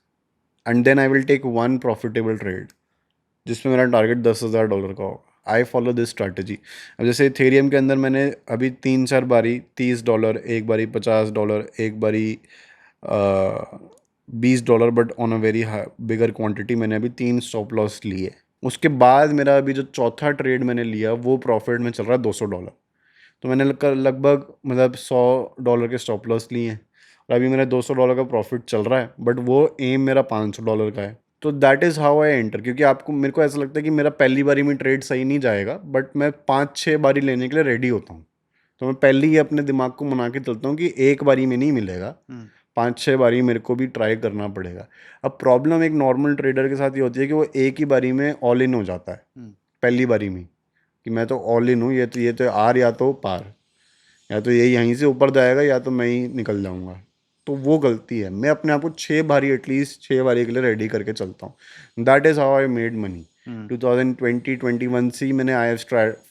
and then I will take one profitable trade जिसमें मेरा target $10,000 का होगा। I follow this strategy. अब जैसे Ethereum के अंदर मैंने अभी 3 4 बारी $30, एक बारी $50, एक बारी $20, but on a very bigger quantity मैंने अभी 3 स्टॉप लॉस लिए। उसके बाद मेरा अभी जो चौथा ट्रेड मैंने लिया वो प्रॉफिट में चल रहा है $200। तो मैंने लगभग मतलब $100 के स्टॉप लॉस लिए हैं और अभी मेरा $200 का प्रॉफिट चल रहा है, बट वो एम मेरा $500 का है। तो that is how I enter, क्योंकि आपको मेरे को ऐसा लगता है कि मेरा पहली बारी में ट्रेड सही नहीं जाएगा, बट मैं 5 6 बारी लेने के लिए रेडी होता हूँ। तो मैं पहले ही अपने दिमाग को मना के चलता हूँ कि एक बारी में नहीं मिलेगा, 5 6 बारी मेरे को भी ट्राई करना पड़ेगा। अब प्रॉब्लम एक नॉर्मल ट्रेडर के साथ ये होती है कि वो एक ही बारी में ऑल इन हो जाता है, पहली बारी में, कि मैं तो ऑल इन हूँ, ये तो आर या तो पार, या तो ये यहीं से ऊपर जाएगा या तो मैं ही निकल जाऊंगा। तो वो गलती है। मैं अपने आप को 6 बारी, एटलीस्ट 6 बारी के लिए रेडी करके चलता हूँ। That is how I made money. 2020-21 से ही मैंने I have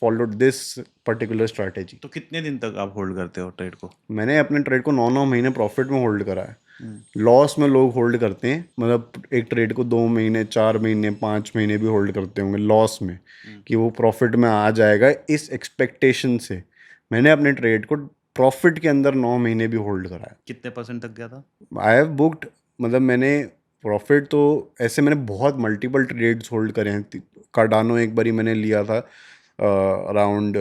followed this particular strategy. तो कितने दिन तक आप होल्ड करते हो ट्रेड को? मैंने अपने ट्रेड को 9 9 महीने प्रॉफिट में होल्ड करा है। लॉस में लोग होल्ड करते हैं, मतलब एक ट्रेड को 2 महीने 4 महीने 5 महीने भी होल्ड करते होंगे लॉस में, कि वो प्रॉफिट में आ जाएगा इस एक्सपेक्टेशन से। मैंने अपने ट्रेड को प्रॉफिट के अंदर 9 महीने भी होल्ड करा है। कितने परसेंट तक गया था? आई हैव बुक्ड, मतलब मैंने प्रॉफिट तो ऐसे मैंने बहुत मल्टीपल ट्रेड्स होल्ड करे हैं। कार्डानो एक बारी मैंने लिया था around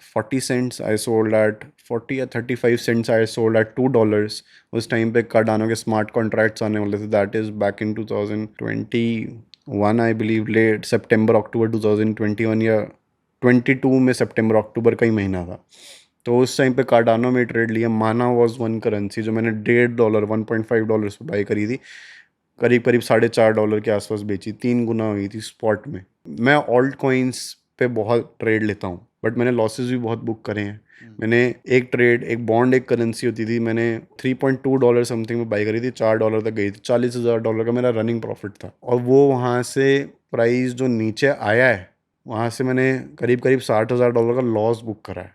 40 cents, I sold at 40 या 35 सेंट्स, आई सोल्ड एट $2। उस टाइम पे कार्डानो के स्मार्ट कॉन्ट्रैक्ट्स आने वाले थे, that is back in 2021 I believe, late September October 2021 या 22 में, सितंबर अक्टूबर का ही महीना था। तो उस टाइम पे कार्डानो में ट्रेड लिया। माना वॉज वन करेंसी जो मैंने $1.5 $1.5 पे बाई करी थी, करीब करीब $4.5 के आसपास बेची, 3 गुना हुई थी स्पॉट में। मैं ऑल्ट कॉइन्स पे बहुत ट्रेड लेता हूँ, बट मैंने लॉसेस भी बहुत बुक करे हैं। मैंने एक ट्रेड, एक बॉन्ड एक करेंसी होती थी, मैंने $3.2 समथिंग में बाई करी थी, $4 तक गई थी, $40,000 का मेरा रनिंग प्रॉफिट था। और वो वहाँ से प्राइस जो नीचे आया है, वहाँ से मैंने करीब करीब $60,000 का लॉस बुक करा है।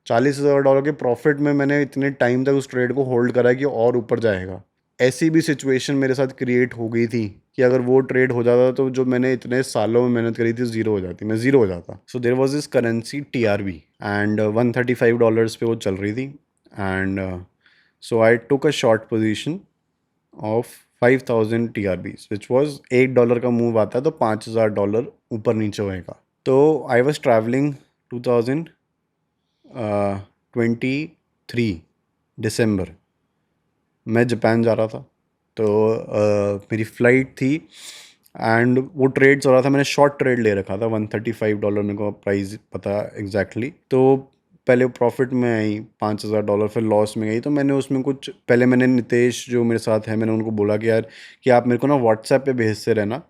$40,000 के प्रॉफिट में मैंने इतने टाइम तक उस ट्रेड को होल्ड करा है कि और ऊपर जाएगा। ऐसी भी सिचुएशन मेरे साथ क्रिएट हो गई थी कि अगर वो ट्रेड हो जाता तो जो मैंने इतने सालों में मेहनत करी थी ज़ीरो हो जाती, मैं ज़ीरो हो जाता। So there was this currency TRB, and $135 पे वो चल रही थी, and so I took a short position of 5,000 TRBs, which was $8 का मूव आता है तो $5,000 ऊपर नीचे होएगा। तो आई वॉज ट्रैवलिंग 2023 दिसंबर, मैं जापान जा रहा था। तो मेरी फ़्लाइट थी एंड वो ट्रेड चल रहा था, मैंने शॉर्ट ट्रेड ले रखा था $135, मेरे को प्राइस पता एग्जैक्टली। तो पहले प्रॉफिट में आई $5,000, फिर लॉस में गई। तो मैंने उसमें कुछ, पहले मैंने नितेश जो मेरे साथ है, मैंने उनको बोला कि यार कि आप मेरे को ना व्हाट्सएप पे भेजते रहना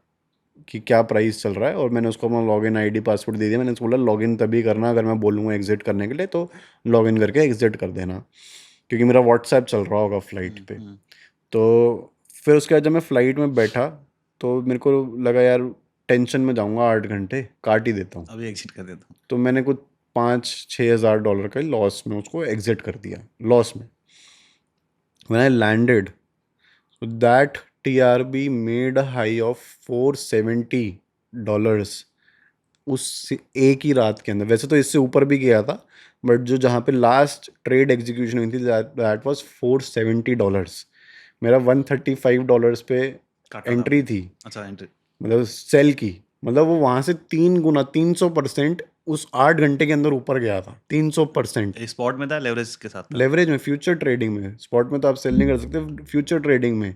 कि क्या प्राइस चल रहा है, और मैंने उसको अपना लॉगिन आईडी पासवर्ड दे दिया। मैंने उसको बोला लॉगिन तभी करना अगर मैं बोलूँगा एग्जिट करने के लिए, तो लॉगिन करके एग्जिट कर देना, क्योंकि मेरा व्हाट्सएप चल रहा होगा फ़्लाइट पे। तो फिर उसके बाद जब मैं फ़्लाइट में बैठा तो मेरे को लगा यार टेंशन में जाऊँगा 8 घंटे, काट ही देता हूँ। अभी एग्जिट कर देता हूँ। तो मैंने कुछ $5 6 हज़ार का लॉस में उसको एग्जिट कर दिया, लॉस में। When I landed, that TRB made a high of $470 उस एक ही रात के अंदर। वैसे तो इससे ऊपर भी गया था, बट जो जहाँ पे लास्ट ट्रेड एग्जीक्यूशन हुई थी दैट वाज $470। मेरा $135 पे काटा था एंट्री आपने। थी, अच्छा, एंट्री। मतलब सेल की। मतलब वो वहाँ से 3 गुना 300% उस 8 घंटे के अंदर ऊपर गया था, 300%। स्पॉट में था, लेवरेज के साथ था? लेवरेज में, फ्यूचर ट्रेडिंग में। स्पॉट में तो आप सेल नहीं कर सकते, फ्यूचर ट्रेडिंग में।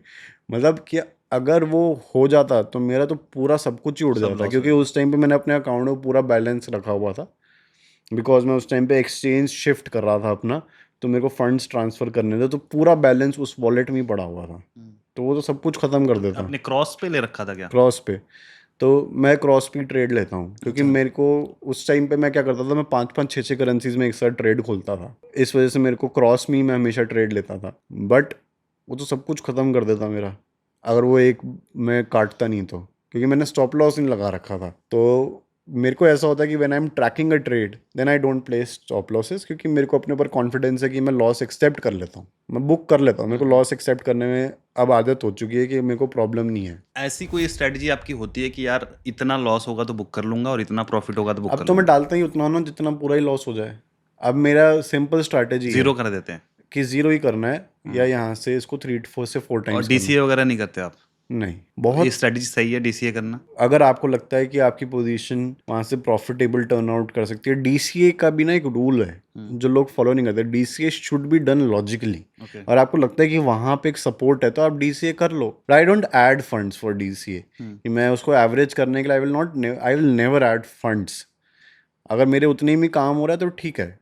मतलब कि अगर वो हो जाता तो मेरा तो पूरा सब कुछ ही उड़ सब जाता, लॉस हो क्योंकि जाता। उस टाइम पे मैंने अपने अकाउंट में पूरा बैलेंस रखा हुआ था, बिकॉज मैं उस टाइम पे एक्सचेंज शिफ्ट कर रहा था अपना, तो मेरे को फंड्स ट्रांसफ़र करने थे, तो पूरा बैलेंस उस वॉलेट में ही पड़ा हुआ था, तो वो तो सब कुछ ख़त्म कर देता आपने क्रॉस पे ले रखा था क्या? क्रॉस पे। तो मैं क्रॉस पे ट्रेड लेता हूँ, क्योंकि अच्छा। मेरे को उस टाइम पे मैं क्या करता था, मैं 5-5 6-6 करेंसीज में एक साथ ट्रेड खोलता था। इस वजह से मेरे को क्रॉस में ही मैं हमेशा ट्रेड लेता था, बट वो तो सब कुछ ख़त्म कर देता मेरा, अगर वो एक मैं काटता नहीं तो, क्योंकि मैंने स्टॉप लॉस नहीं लगा रखा था। तो मेरे को ऐसा होता है कि when I am tracking a trade then I don't place stop losses, क्योंकि मेरे को अपने ऊपर कॉन्फिडेंस है कि मैं लॉस एक्सेप्ट कर लेता हूँ, मैं बुक कर लेता हूँ। मेरे को लॉस एक्सेप्ट करने में अब आदत हो चुकी है कि मेरे को प्रॉब्लम नहीं है। ऐसी कोई स्ट्रेटजी आपकी होती है कि यार इतना लॉस होगा तो बुक कर लूंगा और इतना प्रॉफिट होगा तो बुक अब कर तो मैं लूंगा? डालता ही उतना ना जितना पूरा ही लॉस हो जाए। अब मेरा सिंपल स्ट्रैटेजी है जीरो कर देते हैं? कि ज़ीरो ही करना है, या यहाँ से इसको 3 से 4 और टाइम्स करना डीसीए वगैरह नहीं करते आप? है। नहीं, ये बहुत। स्ट्रेटजी सही है डीसीए करना? अगर आपको लगता है कि आपकी पोजीशन वहाँ से प्रॉफिटेबल टर्न आउट कर सकती है, डीसीए का भी ना एक रूल है जो लोग फॉलो नहीं करते, DCA should be done logically. Okay. और आपको लगता है कि वहाँ पे एक सपोर्ट है तो आप डीसीए कर लो। I don't add funds for DCA, कि मैं उसको एवरेज करने के लिए I will never add funds. अगर मेरे उतने में काम हो रहा है तो ठीक है,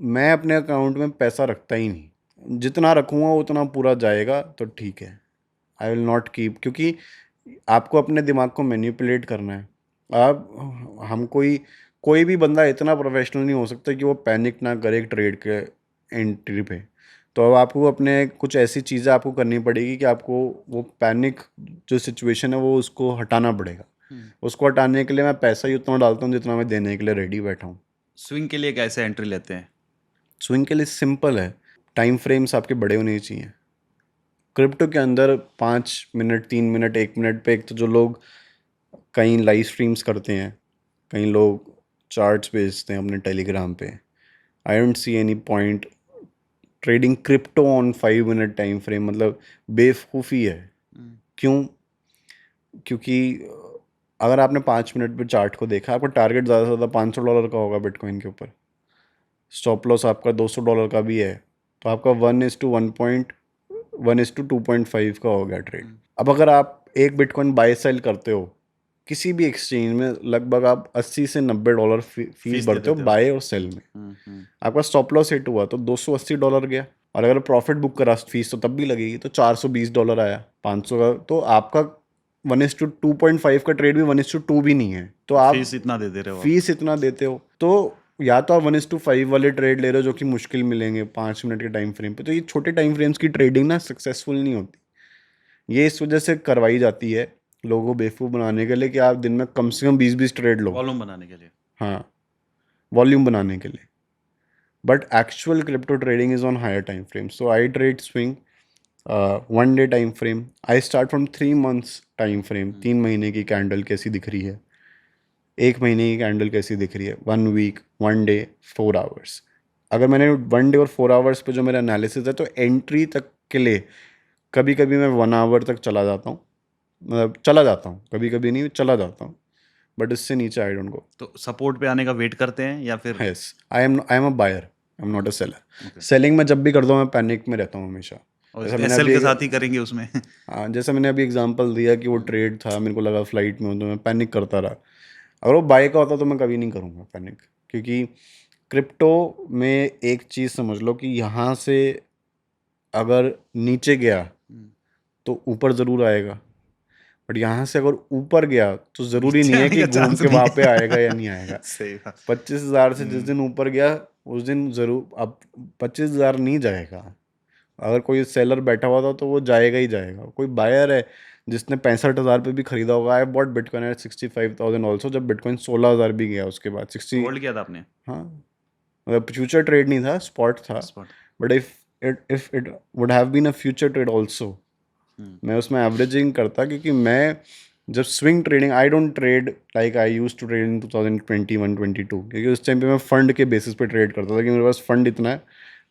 मैं अपने अकाउंट में पैसा रखता ही नहीं, जितना रखूँगा उतना पूरा जाएगा तो ठीक है। आई विल नॉट कीप, क्योंकि आपको अपने दिमाग को मैनिपुलेट करना है। आप हम कोई भी बंदा इतना प्रोफेशनल नहीं हो सकता कि वो पैनिक ना करे एक ट्रेड के एंट्री पे। तो अब आपको अपने कुछ ऐसी चीज़ें आपको करनी पड़ेगी कि आपको वो पैनिक जो सिचुएशन है वो उसको हटाना पड़ेगा। उसको हटाने के लिए मैं पैसा ही उतना डालता हूँ जितना मैं देने के लिए रेडी बैठा हूँ। स्विंग के लिए कैसे एंट्री लेते हैं? स्विंग के लिए सिंपल है, टाइम फ्रेम्स आपके बड़े होने चाहिए। क्रिप्टो के अंदर 5 मिनट, 3 मिनट, 1 मिनट पे, एक तो जो लोग कई लाइव स्ट्रीम्स करते हैं, कई लोग चार्ट्स भेजते हैं अपने टेलीग्राम पे। I don't see any point trading crypto on 5 minute time frame, मतलब बेवकूफ़ी है। क्यों? क्योंकि अगर आपने 5 मिनट पे चार्ट को देखा, आपका टारगेट ज़्यादा से ज़्यादा $500 का होगा बिटकॉइन के ऊपर, स्टॉप लॉस आपका $200 का भी है, तो आपका 1:2.5 का हो गया ट्रेड। अब अगर आप एक बिटकॉइन बाय सेल करते हो किसी भी एक्सचेंज में, लगभग आप $80 से $90 फीस फीस दे भरते हो देते हो? बाय और सेल में। आपका स्टॉप लॉस हिट हुआ तो $280 गया, और अगर प्रॉफिट बुक करा फीस तो तब भी लगेगी, तो $420 आया, 500 का। तो आपका 1:2.5 का ट्रेड भी 1:2 भी नहीं है, तो आप फीस इतना दे दे रहे हो आप? फीस इतना देते हो। तो या तो आप 1:5 वाले ट्रेड ले रहे हो जो कि मुश्किल मिलेंगे 5 मिनट के टाइम फ्रेम पे, तो ये छोटे टाइम फ्रेम्स की ट्रेडिंग ना सक्सेसफुल नहीं होती। ये इस वजह से करवाई जाती है लोगों को बेवकूफ़ बनाने के लिए कि आप दिन में कम से कम 20-20 ट्रेड लो। वॉल्यूम बनाने के लिए? हाँ, वॉल्यूम बनाने के लिए। But actual crypto trading is on higher time frame, so I trade swing 1 day time frame. I start from 3 months time frame, 3 महीने की कैंडल कैसी दिख रही है, 1 महीने की कैंडल कैसी दिख रही है, 1 वीक, 1 डे, 4 आवर्स। अगर मैंने 1 डे और 4 आवर्स पे जो मेरा एनालिसिस है, तो एंट्री तक के लिए कभी कभी मैं 1 आवर तक चला जाता हूँ, मतलब चला जाता हूँ, कभी कभी नहीं चला जाता हूँ, बट इससे नीचे आई डोंट गो। तो सपोर्ट पे आने का वेट करते हैं या फिर? Yes, I am a buyer, I am not a seller. Selling में जब भी करता हूँ मैं पैनिक में रहता हूँ हमेशा। और जैसा मैंने एसएल अभी के साथ ही करेंगे उसमें? हाँ, जैसा मैंने अभी एग्जांपल दिया कि वो ट्रेड था, मेरे को लगा फ्लाइट में हूँ तो मैं पैनिक करता रहा। अगर वो बाय का होता तो मैं कभी नहीं करूँगा पैनिक, क्योंकि क्रिप्टो में एक चीज़ समझ लो कि यहाँ से अगर नीचे गया तो ऊपर ज़रूर आएगा, बट यहाँ से अगर ऊपर गया तो ज़रूरी नीचे नहीं है आने कि का घूम चांस के नहीं वहाँ पे है। आएगा या नहीं आएगा। सही बात। 25,000 से जिस दिन ऊपर गया उस दिन ज़रूर, अब 25,000 नहीं जाएगा। अगर कोई सेलर बैठा हुआ था तो वो जाएगा ही जाएगा। कोई बायर है जिसने 65,000 पे भी खरीदा होगा, I bought bitcoin at 65,000 also, जब बिटकॉइन 16,000 भी गया उसके बाद 60। होल्ड किया था आपने? हाँ, मतलब फ्यूचर ट्रेड नहीं था, स्पॉट था, spot. But if it would have been a future trade also, मैं उसमें एवरेजिंग करता, क्योंकि मैं जब swing trading, I don't trade like I use to trade in 2021-22, क्योंकि उस टाइम पे मैं फंड के बेसिस पे ट्रेड करता था कि मेरे पास फंड इतना है,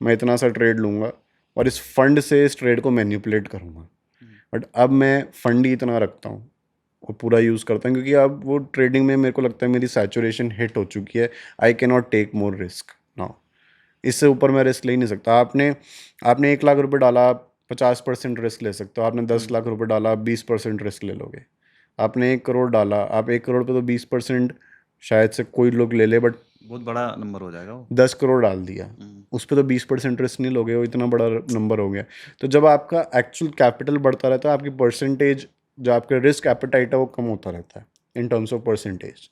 मैं इतना सा ट्रेड लूँगा और इस फंड से इस ट्रेड को मैनिपुलेट करूँगा। बट अब मैं फंड ही इतना रखता हूँ और पूरा यूज़ करता हूँ, क्योंकि अब वो ट्रेडिंग में मेरे को लगता है मेरी सैचुरेशन हिट हो चुकी है। I can not take more risk now, इससे ऊपर मैं रिस्क ले ही नहीं सकता। आपने 1 लाख रुपए डाला, आप 50% रिस्क ले सकते हो। आपने 10 लाख रुपए डाला, आप 20% रिस्क ले लोगे। आपने 1 करोड़ डाला, आप 1 करोड़ पे तो 20% शायद से कोई लोग ले ले, बट बहुत बड़ा नंबर हो जाएगा वो। 10 करोड़ डाल दिया, उस पर तो 20% रिस्क नहीं लोगे, वो इतना बड़ा नंबर हो गया। तो जब आपका एक्चुअल कैपिटल बढ़ता रहता है, आपकी परसेंटेज, जो आपका रिस्क एपेटाइट है, वो कम होता रहता है इन टर्म्स ऑफ परसेंटेज।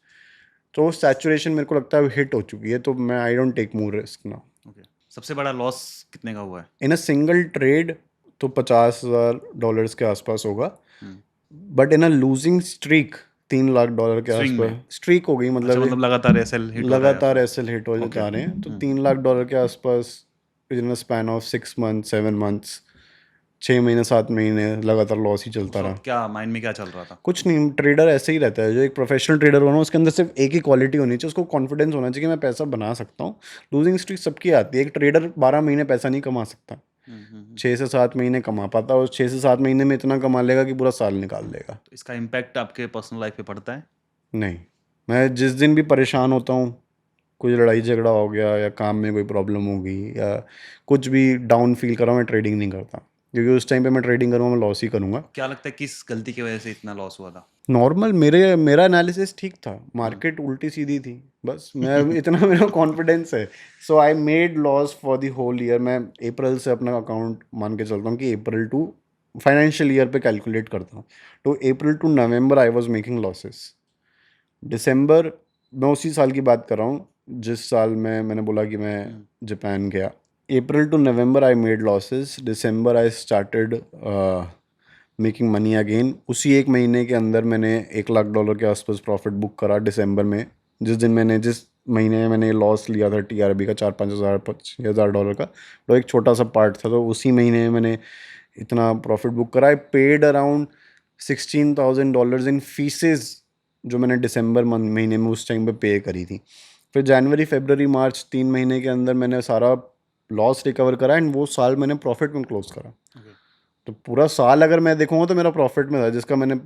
तो सैचुरेशन मेरे को लगता है हिट हो चुकी है, तो मैं I don't take more risk now. Okay, सबसे बड़ा लॉस कितने का हुआ है? इन अ सिंगल ट्रेड तो $50,000 के आसपास होगा, but in a losing streak $3 lakh के स्विंग आसपास में? स्ट्रीक हो गई, अच्छा, मतलब मतलब लगातार एसएल हिट हो रहा है लगातार आपका? ऐसे हिट हो ओके। जा रहे हैं। तो $3 लाख के आसपास इन स्पैन ऑफ 6 मंथ 7 मंथ्स, 6 महीने 7 महीने लगातार लॉस ही चलता उस रहा। वक्त क्या माइंड में क्या चल रहा था? कुछ नहीं, ट्रेडर ऐसे ही रहता है, जो एक प्रोफेशनल ट्रेडर होना, उसके अंदर सिर्फ एक ही क्वालिटी होनी चाहिए, उसको कॉन्फिडेंस होना चाहिए कि मैं पैसा बना सकता हूँ। लूजिंग स्ट्रीक सबकी आती है, एक ट्रेडर 12 महीने पैसा नहीं कमा सकता, 6 से 7 महीने कमा पाता, और 6 से 7 महीने में इतना कमा लेगा कि पूरा साल निकाल लेगा। तो इसका इम्पैक्ट आपके पर्सनल लाइफ पे पड़ता है? नहीं, मैं जिस दिन भी परेशान होता हूँ, कोई लड़ाई झगड़ा हो गया या काम में कोई प्रॉब्लम हो गई या कुछ भी डाउन फील कर रहा हूँ, मैं ट्रेडिंग नहीं करता, क्योंकि उस टाइम पे मैं ट्रेडिंग करूँगा मैं लॉस ही करूँगा। क्या लगता है किस गलती की वजह से इतना लॉस हुआ था? नॉर्मल, मेरा एनालिसिस ठीक था, मार्केट उल्टी सीधी थी, बस मैं इतना मेरा कॉन्फिडेंस है। So I made loss for the whole year. मैं अप्रैल से अपना अकाउंट मान के चलता हूँ कि अप्रैल टू फाइनेंशियल ईयर पे कैलकुलेट करता हूँ, तो April to November I was making losses. दिसंबर, मैं उसी साल की बात कर रहा हूँ जिस साल मैंने बोला कि मैं जापान गया। April to November I made losses, December I started making money again. उसी 1 महीने के अंदर मैंने $1 लाख के आसपास प्रॉफिट बुक करा दिसंबर में। जिस महीने में मैंने लॉस लिया था टीआरबी का 4-5 हज़ार का, तो एक छोटा सा पार्ट था, तो उसी महीने में मैंने इतना प्रॉफिट बुक करा। I paid around $16,000 in faeces, जो मैंने दिसंबर महीने में उस टाइम पे पे करी थी। फिर जनवरी फरवरी मार्च 3 महीने के अंदर मैंने सारा लॉस रिकवर करा, एंड वो साल मैंने प्रॉफिट में क्लोज करा। तो पूरा साल अगर मैं देखूँगा तो मेरा प्रॉफिट में था, जिसका मैंने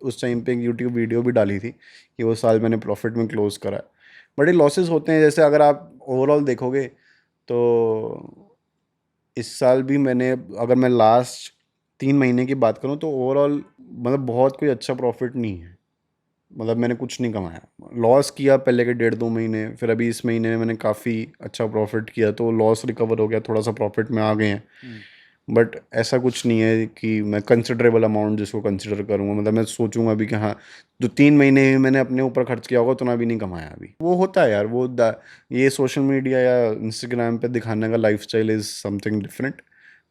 उस टाइम पे एक यूट्यूब वीडियो भी डाली थी कि वो साल मैंने प्रॉफिट में क्लोज करा है। बट ये लॉसेस होते हैं, जैसे अगर आप ओवरऑल देखोगे तो इस साल भी मैंने, अगर मैं लास्ट 3 महीने की बात करूँ, तो ओवरऑल मतलब बहुत कोई अच्छा प्रॉफिट नहीं है, मतलब मैंने कुछ नहीं कमाया। लॉस किया पहले के 1.5-2 महीने, फिर अभी इस महीने में मैंने काफ़ी अच्छा प्रॉफिट किया, तो लॉस रिकवर हो गया, थोड़ा सा प्रॉफिट में आ गए हैं। बट ऐसा कुछ नहीं है कि मैं कंसिडरेबल अमाउंट जिसको कंसिडर करूँगा, मतलब मैं सोचूंगा भी कि हाँ, जो 3 महीने में मैंने अपने ऊपर खर्च किया होगा उतना भी नहीं कमाया अभी। वो होता है यार, ये सोशल मीडिया या इंस्टाग्राम पे दिखाने का lifestyle is something different,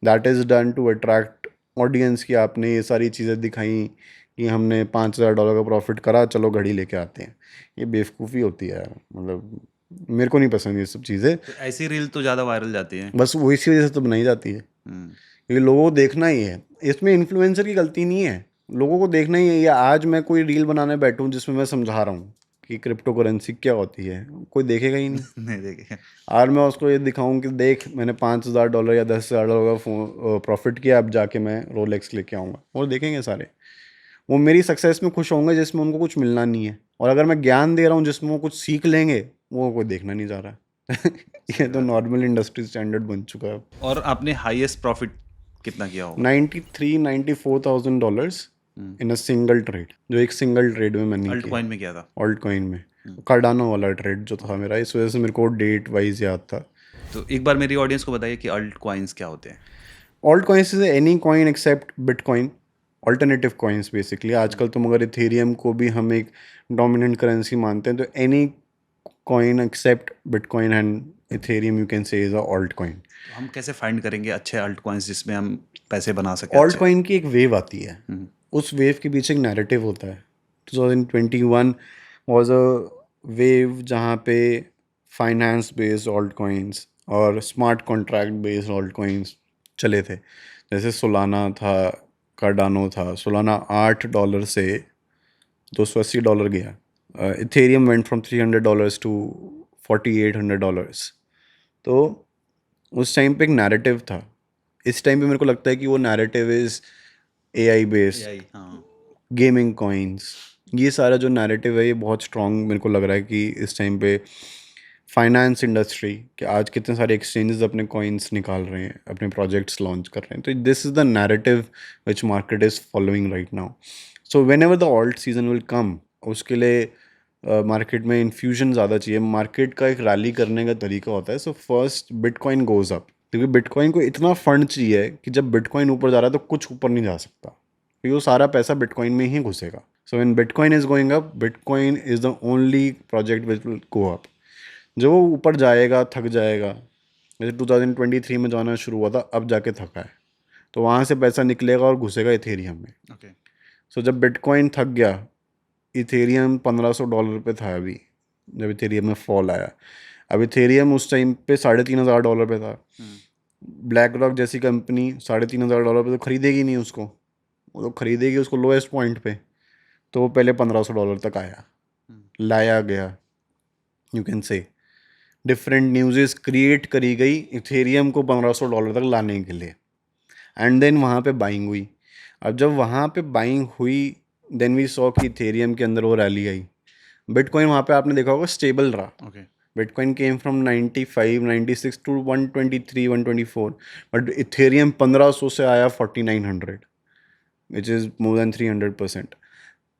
that is done to attract audience, की आपने ये सारी चीज़ें दिखाई कि हमने $5,000 का प्रॉफिट करा, चलो घड़ी लेके आते हैं। ये बेवकूफ़ी होती है यार, मतलब मेरे को नहीं पसंद ये सब चीज़ें। तो ऐसी रील तो ज़्यादा वायरल जाती है। बस वो इसी वजह से तो बनाई जाती है, क्योंकि लोगों को देखना ही है। इसमें इन्फ्लुएंसर की गलती नहीं है, लोगों को देखना ही है। या आज मैं कोई रील बनाने बैठूं जिसमें मैं समझा रहा हूँ कि क्रिप्टो करेंसी क्या होती है, कोई देखेगा ही नहीं। नहीं देखे। और मैं उसको ये दिखाऊं कि देख, मैंने $5,000 या $10,000 का फोन प्रॉफिट किया, अब जाके मैं रोलेक्स लेके आऊँगा, वो देखेंगे सारे। वो मेरी सक्सेस में खुश होंगे जिसमें उनको कुछ मिलना नहीं है, और अगर मैं ज्ञान दे रहा हूँ जिसमें वो कुछ सीख लेंगे, वो कोई देखना नहीं जा रहा। ये तो नॉर्मल इंडस्ट्री स्टैंडर्ड बन चुका है। और आपने हाईएस्ट प्रॉफिट कितना किया होगा? $93-94,000 इन अ सिंगल ट्रेड, जो एक सिंगल ट्रेड में मैंने अल्ट किया, कॉइन में किया था? ऑल्ट कॉइन में। कार्डानो वाला ट्रेड जो था मेरा, इस वजह से मेरे को डेट वाइज याद था। तो एक बार मेरी ऑडियंस को बताइए कि अल्ट कॉइन्स क्या होते हैं? Alt coins is any coin except bitcoin, alternative coins basically. आजकल तो मगर इथेरियम को भी हम एक डोमिनेंट करेंसी मानते हैं, तो any coin except bitcoin and Ethereum you can say is a alt coin. तो हम कैसे फाइंड करेंगे अच्छे अल्ट कॉइन्स जिसमें हम पैसे बना सकें ऑल्ट अच्छे? कॉइन की एक वेव आती है, उस वेव के पीछे एक नैरेटिव होता है। 2021 वाज अ वेव जहाँ पे फाइनेंस बेस्ड ऑल्ट कॉइन्स और smart contract based alt coins चले थे। जैसे सोलाना था, कार्डानो था। सोलाना $8 से $280 गया. Ethereum went from $300 to $4,800. तो उस टाइम पे एक नैरेटिव था. इस टाइम पे मेरे को लगता है कि वो narrative is AI based, AI, हाँ. गेमिंग कॉइन्स, ये सारा जो नैरेटिव है ये बहुत स्ट्रॉन्ग मेरे को लग रहा है कि इस टाइम पे फाइनेंस इंडस्ट्री कि आज कितने सारे एक्सचेंजेस अपने कॉइन्स निकाल रहे हैं, अपने प्रोजेक्ट्स लॉन्च कर रहे हैं. तो this is the narrative which market is following right now. So when ever the alt season will come, उसके लिए मार्केट में इन्फ्यूजन ज़्यादा चाहिए. मार्केट का एक रैली करने का तरीका होता है. So first bitcoin goes up, क्योंकि बिटकॉइन को इतना फंड चाहिए कि जब बिटकॉइन ऊपर जा रहा है तो कुछ ऊपर नहीं जा सकता, क्योंकि वो सारा पैसा बिटकॉइन में ही घुसेगा. So when bitcoin is going up, bitcoin is the only project which will go up. जो वो ऊपर जाएगा थक जाएगा, जैसे 2023 में जाना शुरू हुआ था, अब जाके थका है, तो वहाँ से पैसा निकलेगा और घुसेगा इथेरियम में. ओके. सो जब बिटकॉइन थक गया, इथेरियम $1,500 पे था अभी जब इथेरियम में फॉल आया. अब इथेरियम उस टाइम पे $3,500 पे था. ब्लैक रॉक जैसी कंपनी $3,500 पे तो खरीदेगी नहीं उसको, वो तो खरीदेगी उसको लोएस्ट पॉइंट पे. तो वो पहले $1,500 तक आया, लाया गया. यू कैन से डिफरेंट न्यूज़ेस क्रिएट करी गई इथेरियम को $1,500 तक लाने के लिए. एंड देन वहाँ पे बाइंग हुई. अब जब वहाँ पे बाइंग हुई, देन वी सॉ कि इथेरियम के अंदर वो रैली आई. बिटकॉइन वहाँ पे आपने देखा होगा स्टेबल रहा. Okay. Bitcoin came from 95 96 to 123 124, but Ethereum 1500 से आया 4900, विच इज़ मोर देन 300%.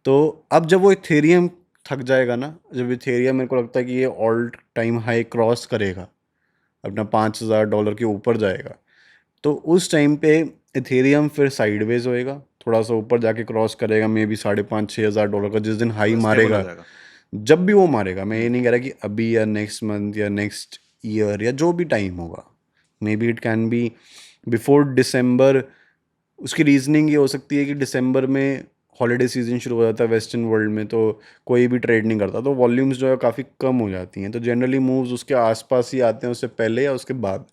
तो अब जब वो इथेरियम थक जाएगा ना, जब इथेरियम मेरे को लगता है कि ये ऑल टाइम हाई क्रॉस करेगा, अपना $5,000 के ऊपर जाएगा, तो उस टाइम पे इथेरियम फिर साइडवेज होएगा, थोड़ा सा ऊपर जाके क्रॉस करेगा, मे बी $5,000-6,000 का जिस दिन हाई स्टेबल हो मारेगा. जाएगा. जब भी वो मारेगा, मैं ये नहीं कह रहा कि अभी या नेक्स्ट मंथ या नेक्स्ट ईयर या जो भी टाइम होगा, may be it can be before दिसंबर. उसकी रीजनिंग ये हो सकती है कि दिसंबर में हॉलीडे सीजन शुरू हो जाता है वेस्टर्न वर्ल्ड में, तो कोई भी ट्रेड नहीं करता, तो वॉल्यूम्स जो है काफ़ी कम हो जाती हैं. तो जनरली मूव्स उसके आसपास ही आते हैं, उससे पहले या उसके बाद.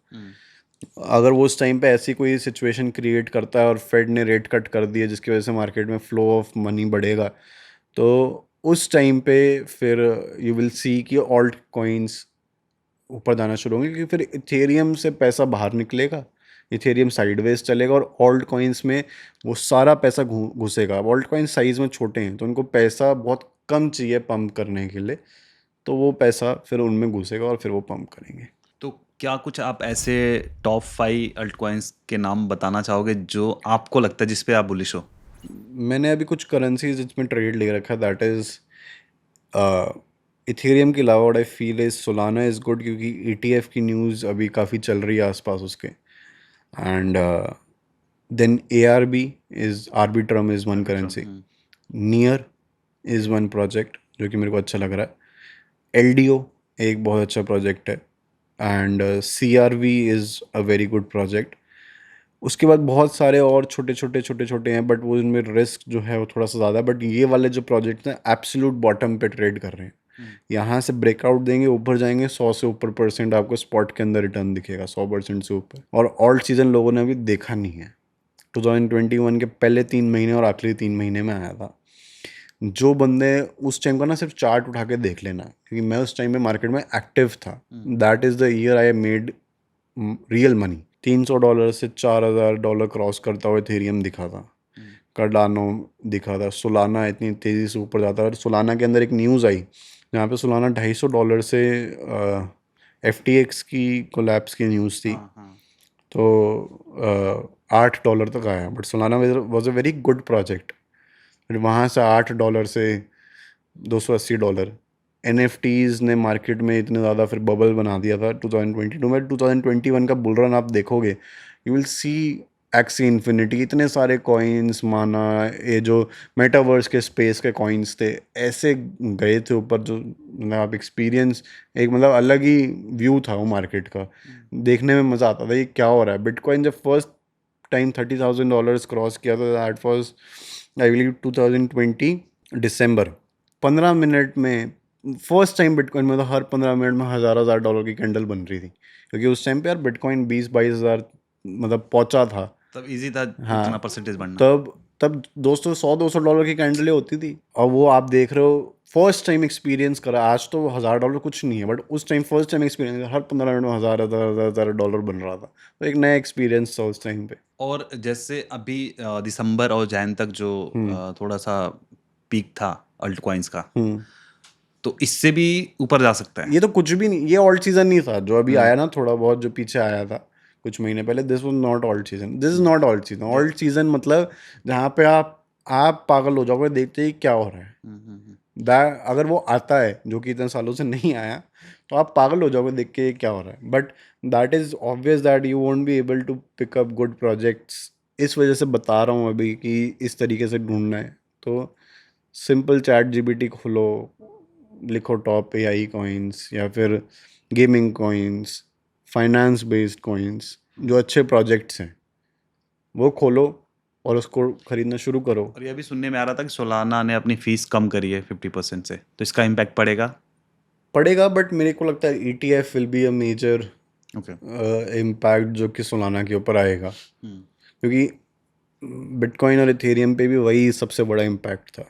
अगर वो उस टाइम पे ऐसी कोई सिचुएशन क्रिएट करता है और फेड ने रेट कट कर दिया जिसकी वजह से मार्केट में फ्लो ऑफ मनी बढ़ेगा, तो उस टाइम पे फिर यू विल सी कि ऑल्ट कॉइन्स ऊपर जाना शुरू होंगे, क्योंकि फिर इथेरियम से पैसा बाहर निकलेगा, इथेरियम साइडवेज चलेगा और ऑल्ट कॉइन्स में वो सारा पैसा घुसेगा. ऑल्ट कॉइन्स साइज़ में छोटे हैं, तो उनको पैसा बहुत कम चाहिए पंप करने के लिए, तो वो पैसा फिर उनमें घुसेगा और फिर वो पंप करेंगे. तो क्या कुछ आप ऐसे टॉप 5 अल्ट कॉइन्स के नाम बताना चाहोगे जो आपको लगता है जिस पे आप बुलिश हो? मैंने अभी कुछ करेंसीज जिसमें ट्रेड ले रखा है, दैट इज़ इथेरियम के अलावा what I feel is Solana is good, क्योंकि ETF की न्यूज़ अभी काफ़ी चल रही है आसपास उसके. And then ARB is Arbitrum is one currency. Near is one project जो कि मेरे को अच्छा लग रहा है. LDO एक बहुत अच्छा प्रोजेक्ट है. And CRV is a very good project. उसके बाद बहुत सारे और छोटे छोटे हैं, बट वो इनमें रिस्क जो है वो थोड़ा सा ज़्यादा है. बट ये वाले जो प्रोजेक्ट हैं एब्सोल्यूट बॉटम पे ट्रेड कर रहे हैं. यहाँ से ब्रेकआउट देंगे, ऊपर जाएंगे, 100 से ऊपर % आपको स्पॉट के अंदर रिटर्न दिखेगा, 100% से ऊपर. और ऑल्ट सीजन लोगों ने अभी देखा नहीं है. 2021 के पहले 3 महीने और आखिरी 3 महीने में आया था. जो बंदे उस टाइम का ना सिर्फ चार्ट उठा के देख लेना, क्योंकि मैं उस टाइम में मार्केट में एक्टिव था. That is the year I made real money. $300 से $4,000 क्रॉस करता हुआ इथेरियम दिखा था, कार्डानो दिखा था, सोलाना इतनी तेज़ी से ऊपर जाता है. और सोलाना के अंदर एक न्यूज़ आई जहाँ पे सोलाना $250 से FTX की कोलैप्स की न्यूज़ थी. तो $8 तक आया, but Solana was a very good project. फिर वहाँ से $8 से $280. NFTs ने मार्केट में इतने ज़्यादा फिर बबल बना दिया था 2022 में. 2021 का बुल रन आप देखोगे, you will C XC infinity, इतने सारे कॉइन्स, माना ये जो मेटावर्स के स्पेस के कॉइन्स थे, ऐसे गए थे ऊपर, जो मतलब आप एक्सपीरियंस एक मतलब अलग ही व्यू था वो मार्केट का. देखने में मज़ा आता था ये क्या हो रहा है. बिटकॉइन जब फर्स्ट टाइम $30,000 क्रॉस किया था, that was I believe 2020 December. 15 minute में फर्स्ट टाइम बिटकॉइन में तो हर 15 मिनट में $1,000 की कैंडल बन रही थी, क्योंकि उस टाइम पे यार बिटकॉइन 20-22 हज़ार मतलब पहुंचा था. तब इजी था हाँ, इतना परसेंटेज बढ़ना. तब तब दोस्तों $100-200 की कैंडलें होती थी, और वो आप देख रहे हो फर्स्ट टाइम एक्सपीरियंस करा। आज तो $1000 कुछ नहीं है, बट उस टाइम फर्स्ट टाइम एक्सपीरियंस, हर 15 मिनट में हज़ार डॉलर बन रहा था। तो एक नया एक्सपीरियंस था उस टाइम पे। और जैसे अभी दिसंबर और जैन तक जो थोड़ा सा पीक था अल्ट कॉइन्स का, हम्म तो इससे भी ऊपर जा सकता है। ये तो कुछ भी नहीं, ये ऑल्ट सीजन नहीं था जो अभी आया ना, थोड़ा बहुत जो पीछे आया था कुछ महीने पहले। This was not alt season, this is not alt season. Alt season मतलब जहाँ पे आप पागल हो जाओगे देखते ही क्या हो रहा है। दैट अगर वो आता है, जो कि इतने सालों से नहीं आया, तो आप पागल हो जाओगे देख के ये क्या हो रहा है। But that is obvious that you won't be able to pick up good projects. इस वजह से बता रहा हूँ अभी कि इस तरीके से ढूंढना है तो सिंपल चैट जीपीटी खोलो, लिखो टॉप एआई कॉइन्स या फिर gaming coins, finance based coins, जो अच्छे प्रोजेक्ट्स हैं वो खोलो और उसको खरीदना शुरू करो। और ये भी सुनने में आ रहा था कि सोलाना ने अपनी फीस कम करी है 50% से, तो इसका इम्पैक्ट पड़ेगा। पड़ेगा, बट मेरे को लगता है ETF will be a major okay. Impact जो कि सोलाना के ऊपर आएगा, क्योंकि बिटकॉइन और इथेरियम पे भी वही सबसे बड़ा इम्पैक्ट था,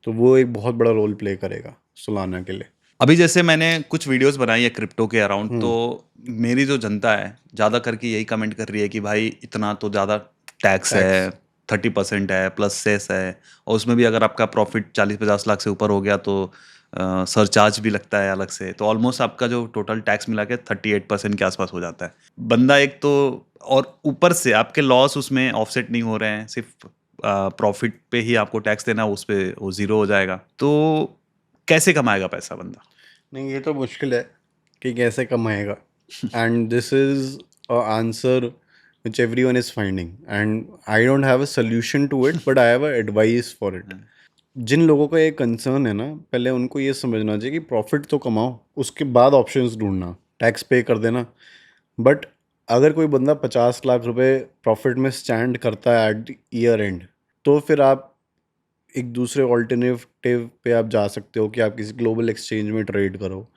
तो वो एक बहुत बड़ा रोल प्ले करेगा सोलाना के लिए। अभी जैसे मैंने कुछ वीडियोस बनाई है क्रिप्टो के अराउंड, तो मेरी जो जनता है ज़्यादा करके यही कमेंट कर रही है कि भाई इतना तो ज़्यादा टैक्स है, 30% है प्लस सेस है, और उसमें भी अगर आपका प्रॉफिट 40-50 लाख से ऊपर हो गया तो सरचार्ज भी लगता है अलग से, तो ऑलमोस्ट आपका जो टोटल टैक्स मिला के 38% के आसपास हो जाता है बंदा एक तो। और ऊपर से आपके लॉस उसमें ऑफसेट नहीं हो रहे हैं, सिर्फ प्रॉफिट पे ही आपको टैक्स देना, उस पे वो ज़ीरो हो जाएगा, तो कैसे कमाएगा पैसा बंदा? नहीं, ये तो मुश्किल है कि कैसे कमाएगा, and this is a answer which everyone is finding, and I don't have a solution to it, but I have a advice for it. जिन लोगों का ये कंसर्न है ना, पहले उनको ये समझना चाहिए कि प्रॉफिट तो कमाओ, उसके बाद ऑप्शंस ढूंढना, टैक्स पे कर देना। बट अगर कोई बंदा 50 लाख रुपए प्रॉफिट में स्टैंड करता है एट ईयर एंड, तो फिर आप एक दूसरे ऑल्टरनेटिव पे आप जा सकते हो कि आप किसी ग्लोबल एक्सचेंज में ट्रेड करो,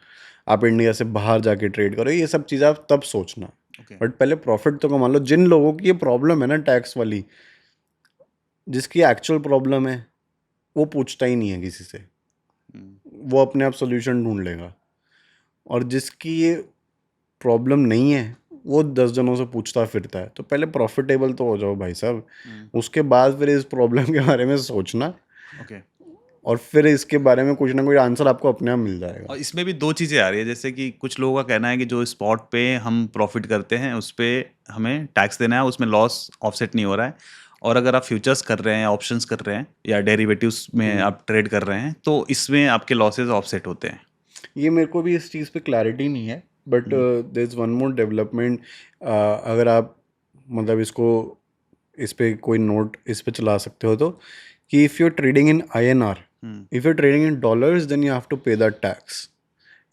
आप इंडिया से बाहर जाके ट्रेड करो। ये सब चीज़ें आप तब सोचना, बट पहले प्रॉफिट तो कमा लो। जिन लोगों की ये प्रॉब्लम है ना टैक्स वाली, जिसकी एक्चुअल प्रॉब्लम है, वो पूछता ही नहीं है किसी से, वो अपने आप सोल्यूशन ढूंढ लेगा। और जिसकी ये प्रॉब्लम नहीं है, वो 10 जनों से पूछता फिरता है। तो पहले प्रॉफिटेबल तो हो जाओ भाई साहब, उसके बाद फिर इस प्रॉब्लम के बारे में सोचना, ओके। और फिर इसके बारे में कुछ ना कुछ आंसर आपको अपने आप मिल जाएगा। और इसमें भी दो चीज़ें आ रही है, जैसे कि कुछ लोगों का कहना है कि जो स्पॉट पे हम प्रॉफिट करते हैं उस पे हमें टैक्स देना है, उसमें लॉस ऑफसेट नहीं हो रहा है, और अगर आप फ्यूचर्स कर रहे हैं, ऑप्शंस कर रहे हैं या डेरिवेटिव्स में आप ट्रेड कर रहे हैं, तो इसमें आपके लॉसेज ऑफसेट होते हैं। ये मेरे को भी इस चीज़ पे क्लैरिटी नहीं है, but there is one more development. अगर आप मतलब इसको, इस पे कोई नोट इस पे चला सकते हो, तो कि if you are trading in INR, if you are trading in dollars, then you have to pay that tax.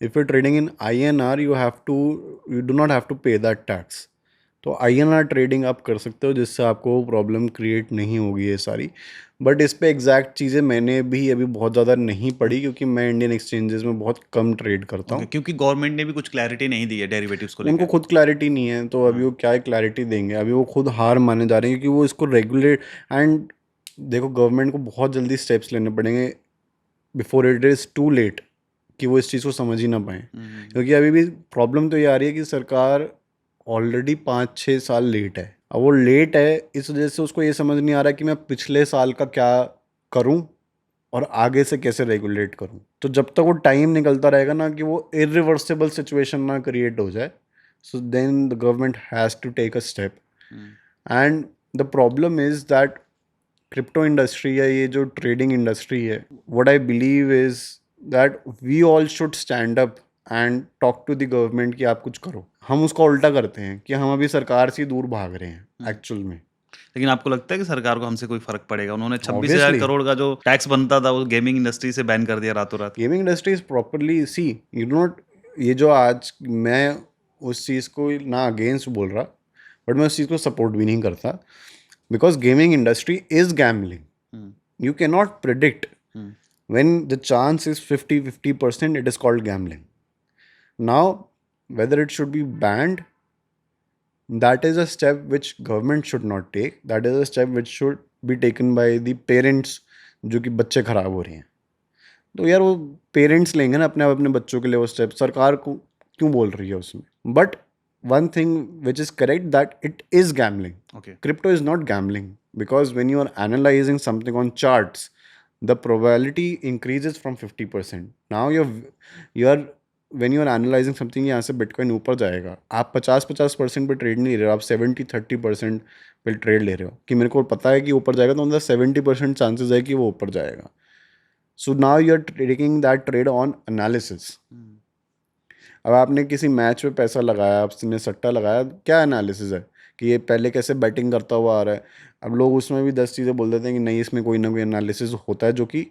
If you are trading in INR, you do not have to pay that tax. तो INR trading आप कर सकते हो, जिससे आपको problem create नहीं होगी ये सारी। बट इस पे एग्जैक्ट चीज़ें मैंने भी अभी बहुत ज़्यादा नहीं पढ़ी, क्योंकि मैं इंडियन एक्सचेंजेस में बहुत कम ट्रेड करता ओके, हूँ। क्योंकि गवर्नमेंट ने भी कुछ क्लैरिटी नहीं दी है डेरिवेटिव्स को उनको लेकर। खुद क्लैरिटी नहीं है, तो अभी वो क्या क्लैरिटी देंगे? अभी वो खुद हार माने जा रहे हैं, क्योंकि वो इसको रेगुलेट, एंड देखो गवर्नमेंट को बहुत जल्दी स्टेप्स लेने पड़ेंगे before it is too late, कि वो इस चीज़ को समझ ही ना पाए। क्योंकि अभी भी प्रॉब्लम तो ये आ रही है कि सरकार ऑलरेडी 5-6 साल लेट है। अब वो लेट है, इस वजह से उसको ये समझ नहीं आ रहा कि मैं पिछले साल का क्या करूं और आगे से कैसे रेगुलेट करूं। तो जब तक वो टाइम निकलता रहेगा ना, कि वो इरिवर्सिबल सिचुएशन ना क्रिएट हो जाए, so then the government has to take a step. And the problem is that crypto industry या ये जो ट्रेडिंग इंडस्ट्री है, what I believe is that we all should stand up and talk to the government कि आप कुछ करो। हम उसका उल्टा करते हैं कि हम अभी सरकार से दूर भाग रहे हैं एक्चुअल में। लेकिन आपको लगता है कि सरकार को हमसे कोई फर्क पड़ेगा? उन्होंने 26,000 ऑब्वियसली करोड़ का जो टैक्स बनता था वो गेमिंग इंडस्ट्री से बैन कर दिया रातों रात। Gaming industry is properly see, you not, ये जो आज मैं उस चीज़ को ना अगेंस्ट बोल रहा, बट मैं उस चीज़ को सपोर्ट भी नहीं करता, because gaming industry is gambling. You can not predict when the chance is 50-50%, it is called gambling. Now, whether it should be banned, that is a step which government should not take. That is a step which should be taken by the parents जो कि बच्चे खराब हो रहे हैं। तो यार वो पेरेंट्स लेंगे ना अपने अपने बच्चों के लिए वो स्टेप, सरकार को क्यों बोल रही है उसमें? But one thing which is correct that it is gambling. Okay. Crypto is not gambling because when you are analyzing something on charts, the probability increases from 50%. Now you're when you are analyzing something, यहाँ से bitcoin ऊपर जाएगा, आप 50% पे trade नहीं ले रहे हो, आप 70-30% पे ट्रेड ले रहे हो कि मेरे को पता है कि ऊपर जाएगा, तो मतलब 70% चांसेस है कि वो ऊपर जाएगा. So now you are taking that trade on analysis. अब आपने किसी मैच में पैसा लगाया, आपने सट्टा लगाया, क्या एनालिसिस है कि ये पहले कैसे बैटिंग करता हुआ आ रहा है? अब लोग उसमें भी 10 चीज़ें बोल देते हैं कि नहीं, इसमें कोई ना कोई एनालिसिस होता है, जो कि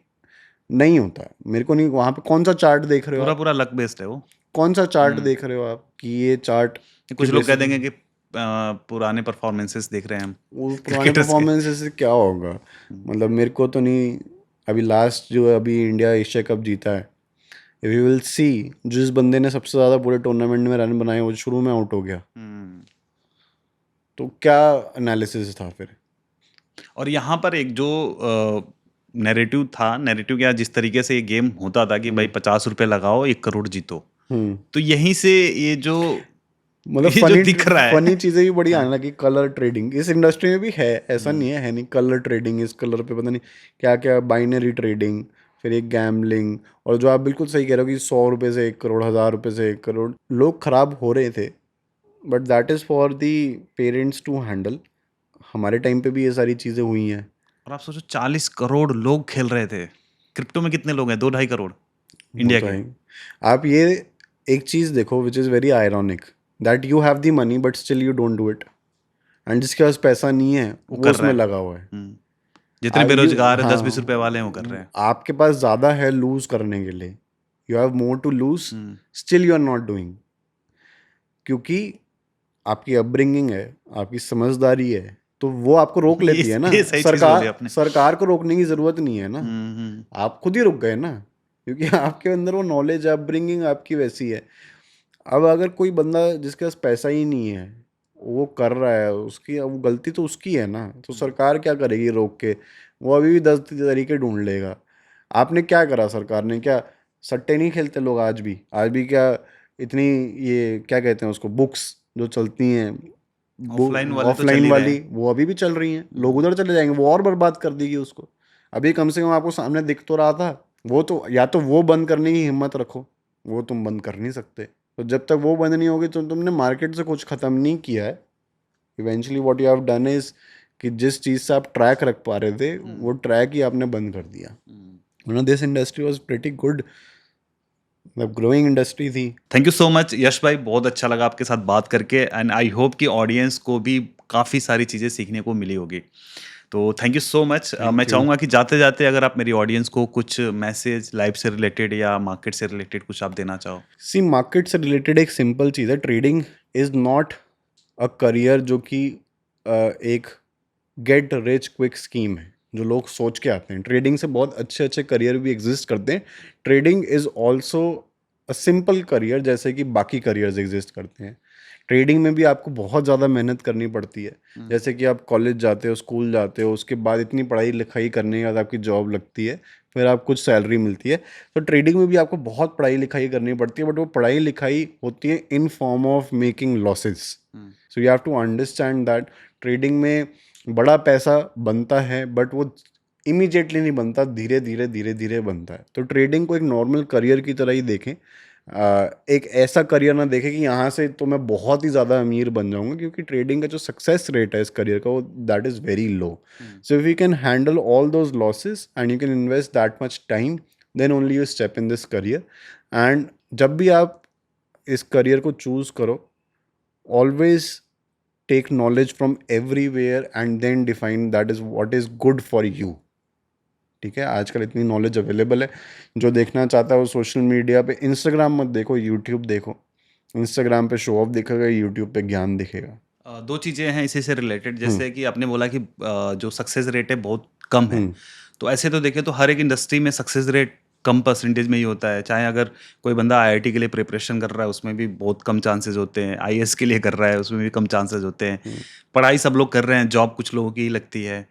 नहीं होता है. मेरे को नहीं, वहाँ पे कौन सा चार्ट देख रहे हो पूरा आप? पूरा लक बेस्ड है वो. कौन सा चार्ट देख रहे हो आप कि ये चार्ट? कुछ लोग कह देंगे कि पुराने परफॉर्मेंसेस देख रहे हैं हम वो पुराने क्रिकेटर्स के. परफॉर्मेंस से क्या होगा? मतलब मेरे को तो नहीं. अभी लास्ट जो अभी इंडिया एशिया कप जीता है, इफ यू विल सी, जिस बंदे ने सबसे ज़्यादा पूरे टूर्नामेंट में रन बनाए वो शुरू में आउट हो गया. तो क्या एनालिसिस था फिर? और यहाँ पर एक जो नैरेटिव था, नैरेटिव क्या, जिस तरीके से ये गेम होता था कि भाई 50 रुपए लगाओ 1 करोड़ जीतो, तो यहीं से ये जो मतलब ये जो दिख रहा है. फनी चीजें भी बड़ी आने लगी. कलर ट्रेडिंग इस इंडस्ट्री में भी है, ऐसा नहीं है नहीं. कलर ट्रेडिंग, इस कलर पे पता नहीं क्या क्या, बाइनरी ट्रेडिंग, फिर एक गैम्बलिंग. और जो आप बिल्कुल सही कह रहे हो कि 100 रुपये से 1 करोड़, 1000 रुपये से 1 करोड़, लोग खराब हो रहे थे. But that is for the parents to handle. हमारे टाइम पे भी ये सारी चीज़ें हुई हैं. और आप सोचो 40 करोड़ लोग खेल रहे थे. क्रिप्टो में कितने लोग हैं? 2-2.5 करोड़ इंडिया होता के. है. आप ये एक चीज़ देखो विच is very ironic, that you have the money but still you don't do it. And जिसके पास पैसा नहीं है वो कर रहा उसमें है. लगा हुआ है. जितने बेरोजगार है 10-20 हाँ, रुपए वाले हैं वो कर रहे हैं. आपके पास ज़्यादा है लूज करने के लिए, you have more to lose, still you are not doing. क्योंकि आपकी अपब्रिंगिंग है, आपकी समझदारी है, तो वो आपको रोक लेती है ना. ये सही चीज बोली आपने. सरकार को रोकने की ज़रूरत नहीं है ना. आप खुद ही रुक गए ना, क्योंकि आपके अंदर वो नॉलेज है, अपब्रिंगिंग आपकी वैसी है. अब अगर कोई बंदा जिसके पास पैसा ही नहीं है वो कर रहा है, उसकी अब गलती तो उसकी है ना. तो सरकार क्या करेगी रोक के? वो अभी भी 10 तरीके ढूंढ लेगा. आपने क्या करा? सरकार ने क्या, सट्टे नहीं खेलते लोग आज भी? क्या इतनी, ये क्या कहते हैं उसको, बुक्स जो चलती हैं ऑफलाइन वाले तो चल ऑफलाइन ही रहे वाली, हैं. वो अभी भी चल रही हैं. लोग उधर चले जाएंगे, वो और बर्बाद कर देगी उसको. अभी कम से कम आपको सामने दिख तो रहा था. वो तो या तो वो बंद करने की हिम्मत रखो, वो तुम बंद कर नहीं सकते. तो जब तक वो बंद नहीं होगी तो तुमने मार्केट से कुछ ख़त्म नहीं किया है. Eventually what you have done is कि जिस चीज़ से आप ट्रैक रख पा रहे थे वो ट्रैक ही आपने बंद कर दिया. This industry was pretty good, मतलब ग्रोइंग इंडस्ट्री थी. थैंक यू सो मच यश भाई, बहुत अच्छा लगा आपके साथ बात करके. एंड आई होप कि ऑडियंस को भी काफ़ी सारी चीज़ें सीखने को मिली होगी. तो थैंक यू सो मच. मैं चाहूँगा कि जाते जाते अगर आप मेरी ऑडियंस को कुछ मैसेज लाइफ से रिलेटेड या मार्केट से रिलेटेड कुछ आप देना चाहो. सी, मार्केट से रिलेटेड एक सिंपल चीज़ है, trading is not a career जो कि एक गेट रिच क्विक स्कीम है जो लोग सोच के आते हैं. ट्रेडिंग से बहुत अच्छे अच्छे करियर भी एग्जिस्ट करते हैं. Trading is also a simple career जैसे कि बाकी करियर्स एग्जिस्ट करते हैं. ट्रेडिंग में भी आपको बहुत ज़्यादा मेहनत करनी पड़ती है. जैसे कि आप कॉलेज जाते हो, स्कूल जाते हो, उसके बाद इतनी पढ़ाई लिखाई करने के बाद आपकी जॉब लगती है, फिर आप कुछ सैलरी मिलती है. तो ट्रेडिंग में भी आपको बहुत पढ़ाई लिखाई करनी पड़ती है, बट वो पढ़ाई लिखाई होती है in form of making losses. So you have to understand that trading में बड़ा पैसा बनता है बट वो इमीडिएटली नहीं बनता, धीरे धीरे धीरे धीरे बनता है. तो ट्रेडिंग को एक नॉर्मल करियर की तरह ही देखें. एक ऐसा करियर ना देखें कि यहाँ से तो मैं बहुत ही ज़्यादा अमीर बन जाऊँगा, क्योंकि ट्रेडिंग का जो सक्सेस रेट है इस करियर का वो that is very low. So if you can handle all those losses and you can invest that much time, then only you step in this career. And जब भी आप इस करियर को choose करो, always take knowledge from everywhere and then define that is what is good for you. ठीक है, आजकल इतनी नॉलेज अवेलेबल है. जो देखना चाहता है वो सोशल मीडिया पे, इंस्टाग्राम मत देखो, यूट्यूब देखो. इंस्टाग्राम पे शो ऑफ दिखेगा, यूट्यूब पे ज्ञान दिखेगा. दो चीज़ें हैं इसी से रिलेटेड. जैसे कि आपने बोला कि जो सक्सेस रेट है बहुत कम है. तो ऐसे तो देखें तो हर एक इंडस्ट्री में सक्सेस रेट कम परसेंटेज में ही होता है. चाहे अगर कोई बंदा आईआईटी के लिए प्रिपरेशन कर रहा है उसमें भी बहुत कम चांसेस होते हैं. आईएएस के लिए कर रहा है उसमें भी कम चांसेस होते हैं. पढ़ाई सब लोग कर रहे हैं, जॉब कुछ लोगों की ही लगती है.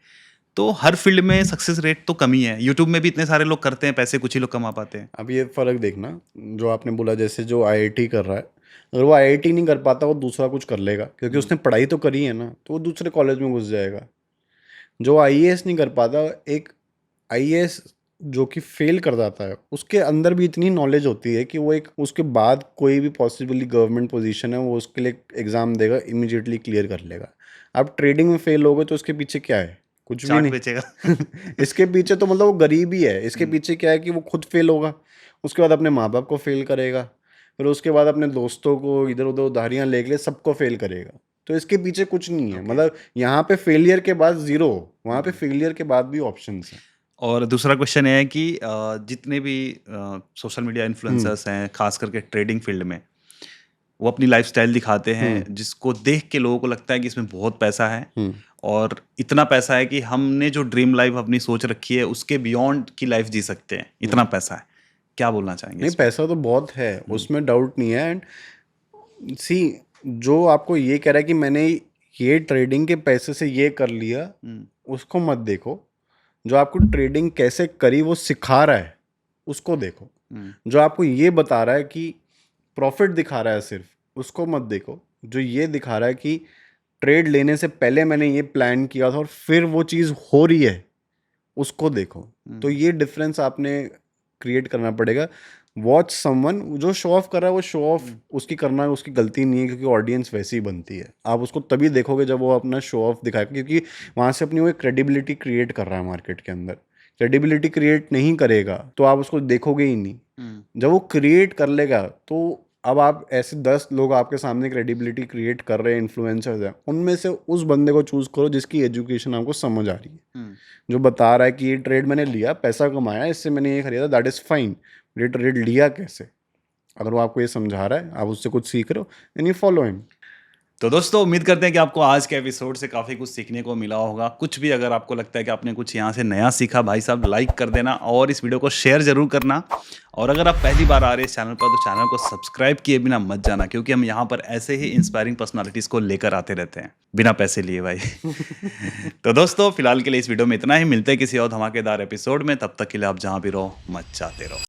तो हर फील्ड में सक्सेस रेट तो कम ही है। यूट्यूब में भी इतने सारे लोग करते हैं, पैसे कुछ ही लोग कमा पाते हैं। अब ये फ़र्क देखना, जो आपने बोला जैसे जो आईआईटी कर रहा है, अगर वो आईआईटी नहीं कर पाता वो दूसरा कुछ कर लेगा, क्योंकि उसने पढ़ाई तो करी है ना, तो वो दूसरे कॉलेज में घुस जाएगा। जो आईएएस नहीं कर पाता, एक आईएएस जो कि फेल कर जाता है, उसके अंदर भी इतनी नॉलेज होती है कि वो एक उसके बाद कोई भी पॉसिबली गवर्नमेंट पोजीशन है, वो उसके लिए एग्ज़ाम देगा, इमीडिएटली क्लियर कर लेगा। आप ट्रेडिंग में फेल हो गए तो उसके पीछे क्या है? कुछ भी चाट नहीं। बेचेगा। इसके पीछे तो मतलब वो गरीब ही है। इसके पीछे क्या है कि वो खुद फेल होगा, उसके बाद अपने माँ बाप को फेल करेगा, फिर उसके बाद अपने दोस्तों को इधर उधर उधारियाँ लेके सबको फेल करेगा। तो इसके पीछे कुछ नहीं है। मतलब यहाँ पे फेलियर के बाद ज़ीरो, वहाँ पे फेलियर के बाद भी ऑप्शंस हैं। और दूसरा क्वेश्चन है कि जितने भी सोशल मीडिया इन्फ्लुएंसर्स हैं, खास करके ट्रेडिंग फील्ड में, वो अपनी लाइफस्टाइल दिखाते हैं जिसको देख के लोगों को लगता है कि इसमें बहुत पैसा है, और इतना पैसा है कि हमने जो ड्रीम लाइफ अपनी सोच रखी है उसके बियॉन्ड की लाइफ जी सकते हैं, इतना पैसा है। क्या बोलना चाहेंगे नहीं, इस पे? पैसा तो बहुत है, उसमें डाउट नहीं है। एंड सी, जो आपको ये कह रहा है कि मैंने ये ट्रेडिंग के पैसे से ये कर लिया, उसको मत देखो। जो आपको ट्रेडिंग कैसे करी वो सिखा रहा है, उसको देखो। जो आपको ये बता रहा है कि प्रॉफिट दिखा रहा है सिर्फ, उसको मत देखो। जो ये दिखा रहा है कि ट्रेड लेने से पहले मैंने ये प्लान किया था और फिर वो चीज़ हो रही है, उसको देखो। तो ये डिफरेंस आपने क्रिएट करना पड़ेगा। वॉच समवन, जो शो ऑफ कर रहा है वो शो ऑफ उसकी करना उसकी गलती नहीं है, क्योंकि ऑडियंस वैसी ही बनती है। आप उसको तभी देखोगे जब वो अपना शो ऑफ दिखाएगा, क्योंकि वहाँ से अपनी वो एक क्रेडिबिलिटी क्रिएट कर रहा है मार्केट के अंदर। क्रेडिबिलिटी क्रिएट नहीं करेगा तो आप उसको देखोगे ही नहीं। जब वो क्रिएट कर लेगा तो अब आप ऐसे 10 लोग आपके सामने क्रेडिबिलिटी क्रिएट कर रहे हैं, इन्फ्लुएंसर्स हैं, उनमें से उस बंदे को चूज करो जिसकी एजुकेशन आपको समझ आ रही है, जो बता रहा है कि ये ट्रेड मैंने लिया, पैसा कमाया, इससे मैंने ये खरीदा, दैट इज़ फाइन। ये ट्रेड लिया कैसे? अगर वो आपको ये समझा रहा है, आप उससे कुछ सीख रहे हो, देन यू फॉलो हिम। तो दोस्तों, उम्मीद करते हैं कि आपको आज के एपिसोड से काफ़ी कुछ सीखने को मिला होगा। कुछ भी अगर आपको लगता है कि आपने कुछ यहाँ से नया सीखा, भाई साहब लाइक कर देना और इस वीडियो को शेयर जरूर करना। और अगर आप पहली बार आ रहे हैं इस चैनल पर, तो चैनल को सब्सक्राइब किए बिना मत जाना, क्योंकि हम यहाँ पर ऐसे ही इंस्पायरिंग पर्सनालिटीज़ को लेकर आते रहते हैं, बिना पैसे लिए भाई। तो दोस्तों, फिलहाल के लिए इस वीडियो में इतना ही। मिलते हैं किसी और धमाकेदार एपिसोड में। तब तक के लिए आप जहाँ भी रहो, मत जाते रहो।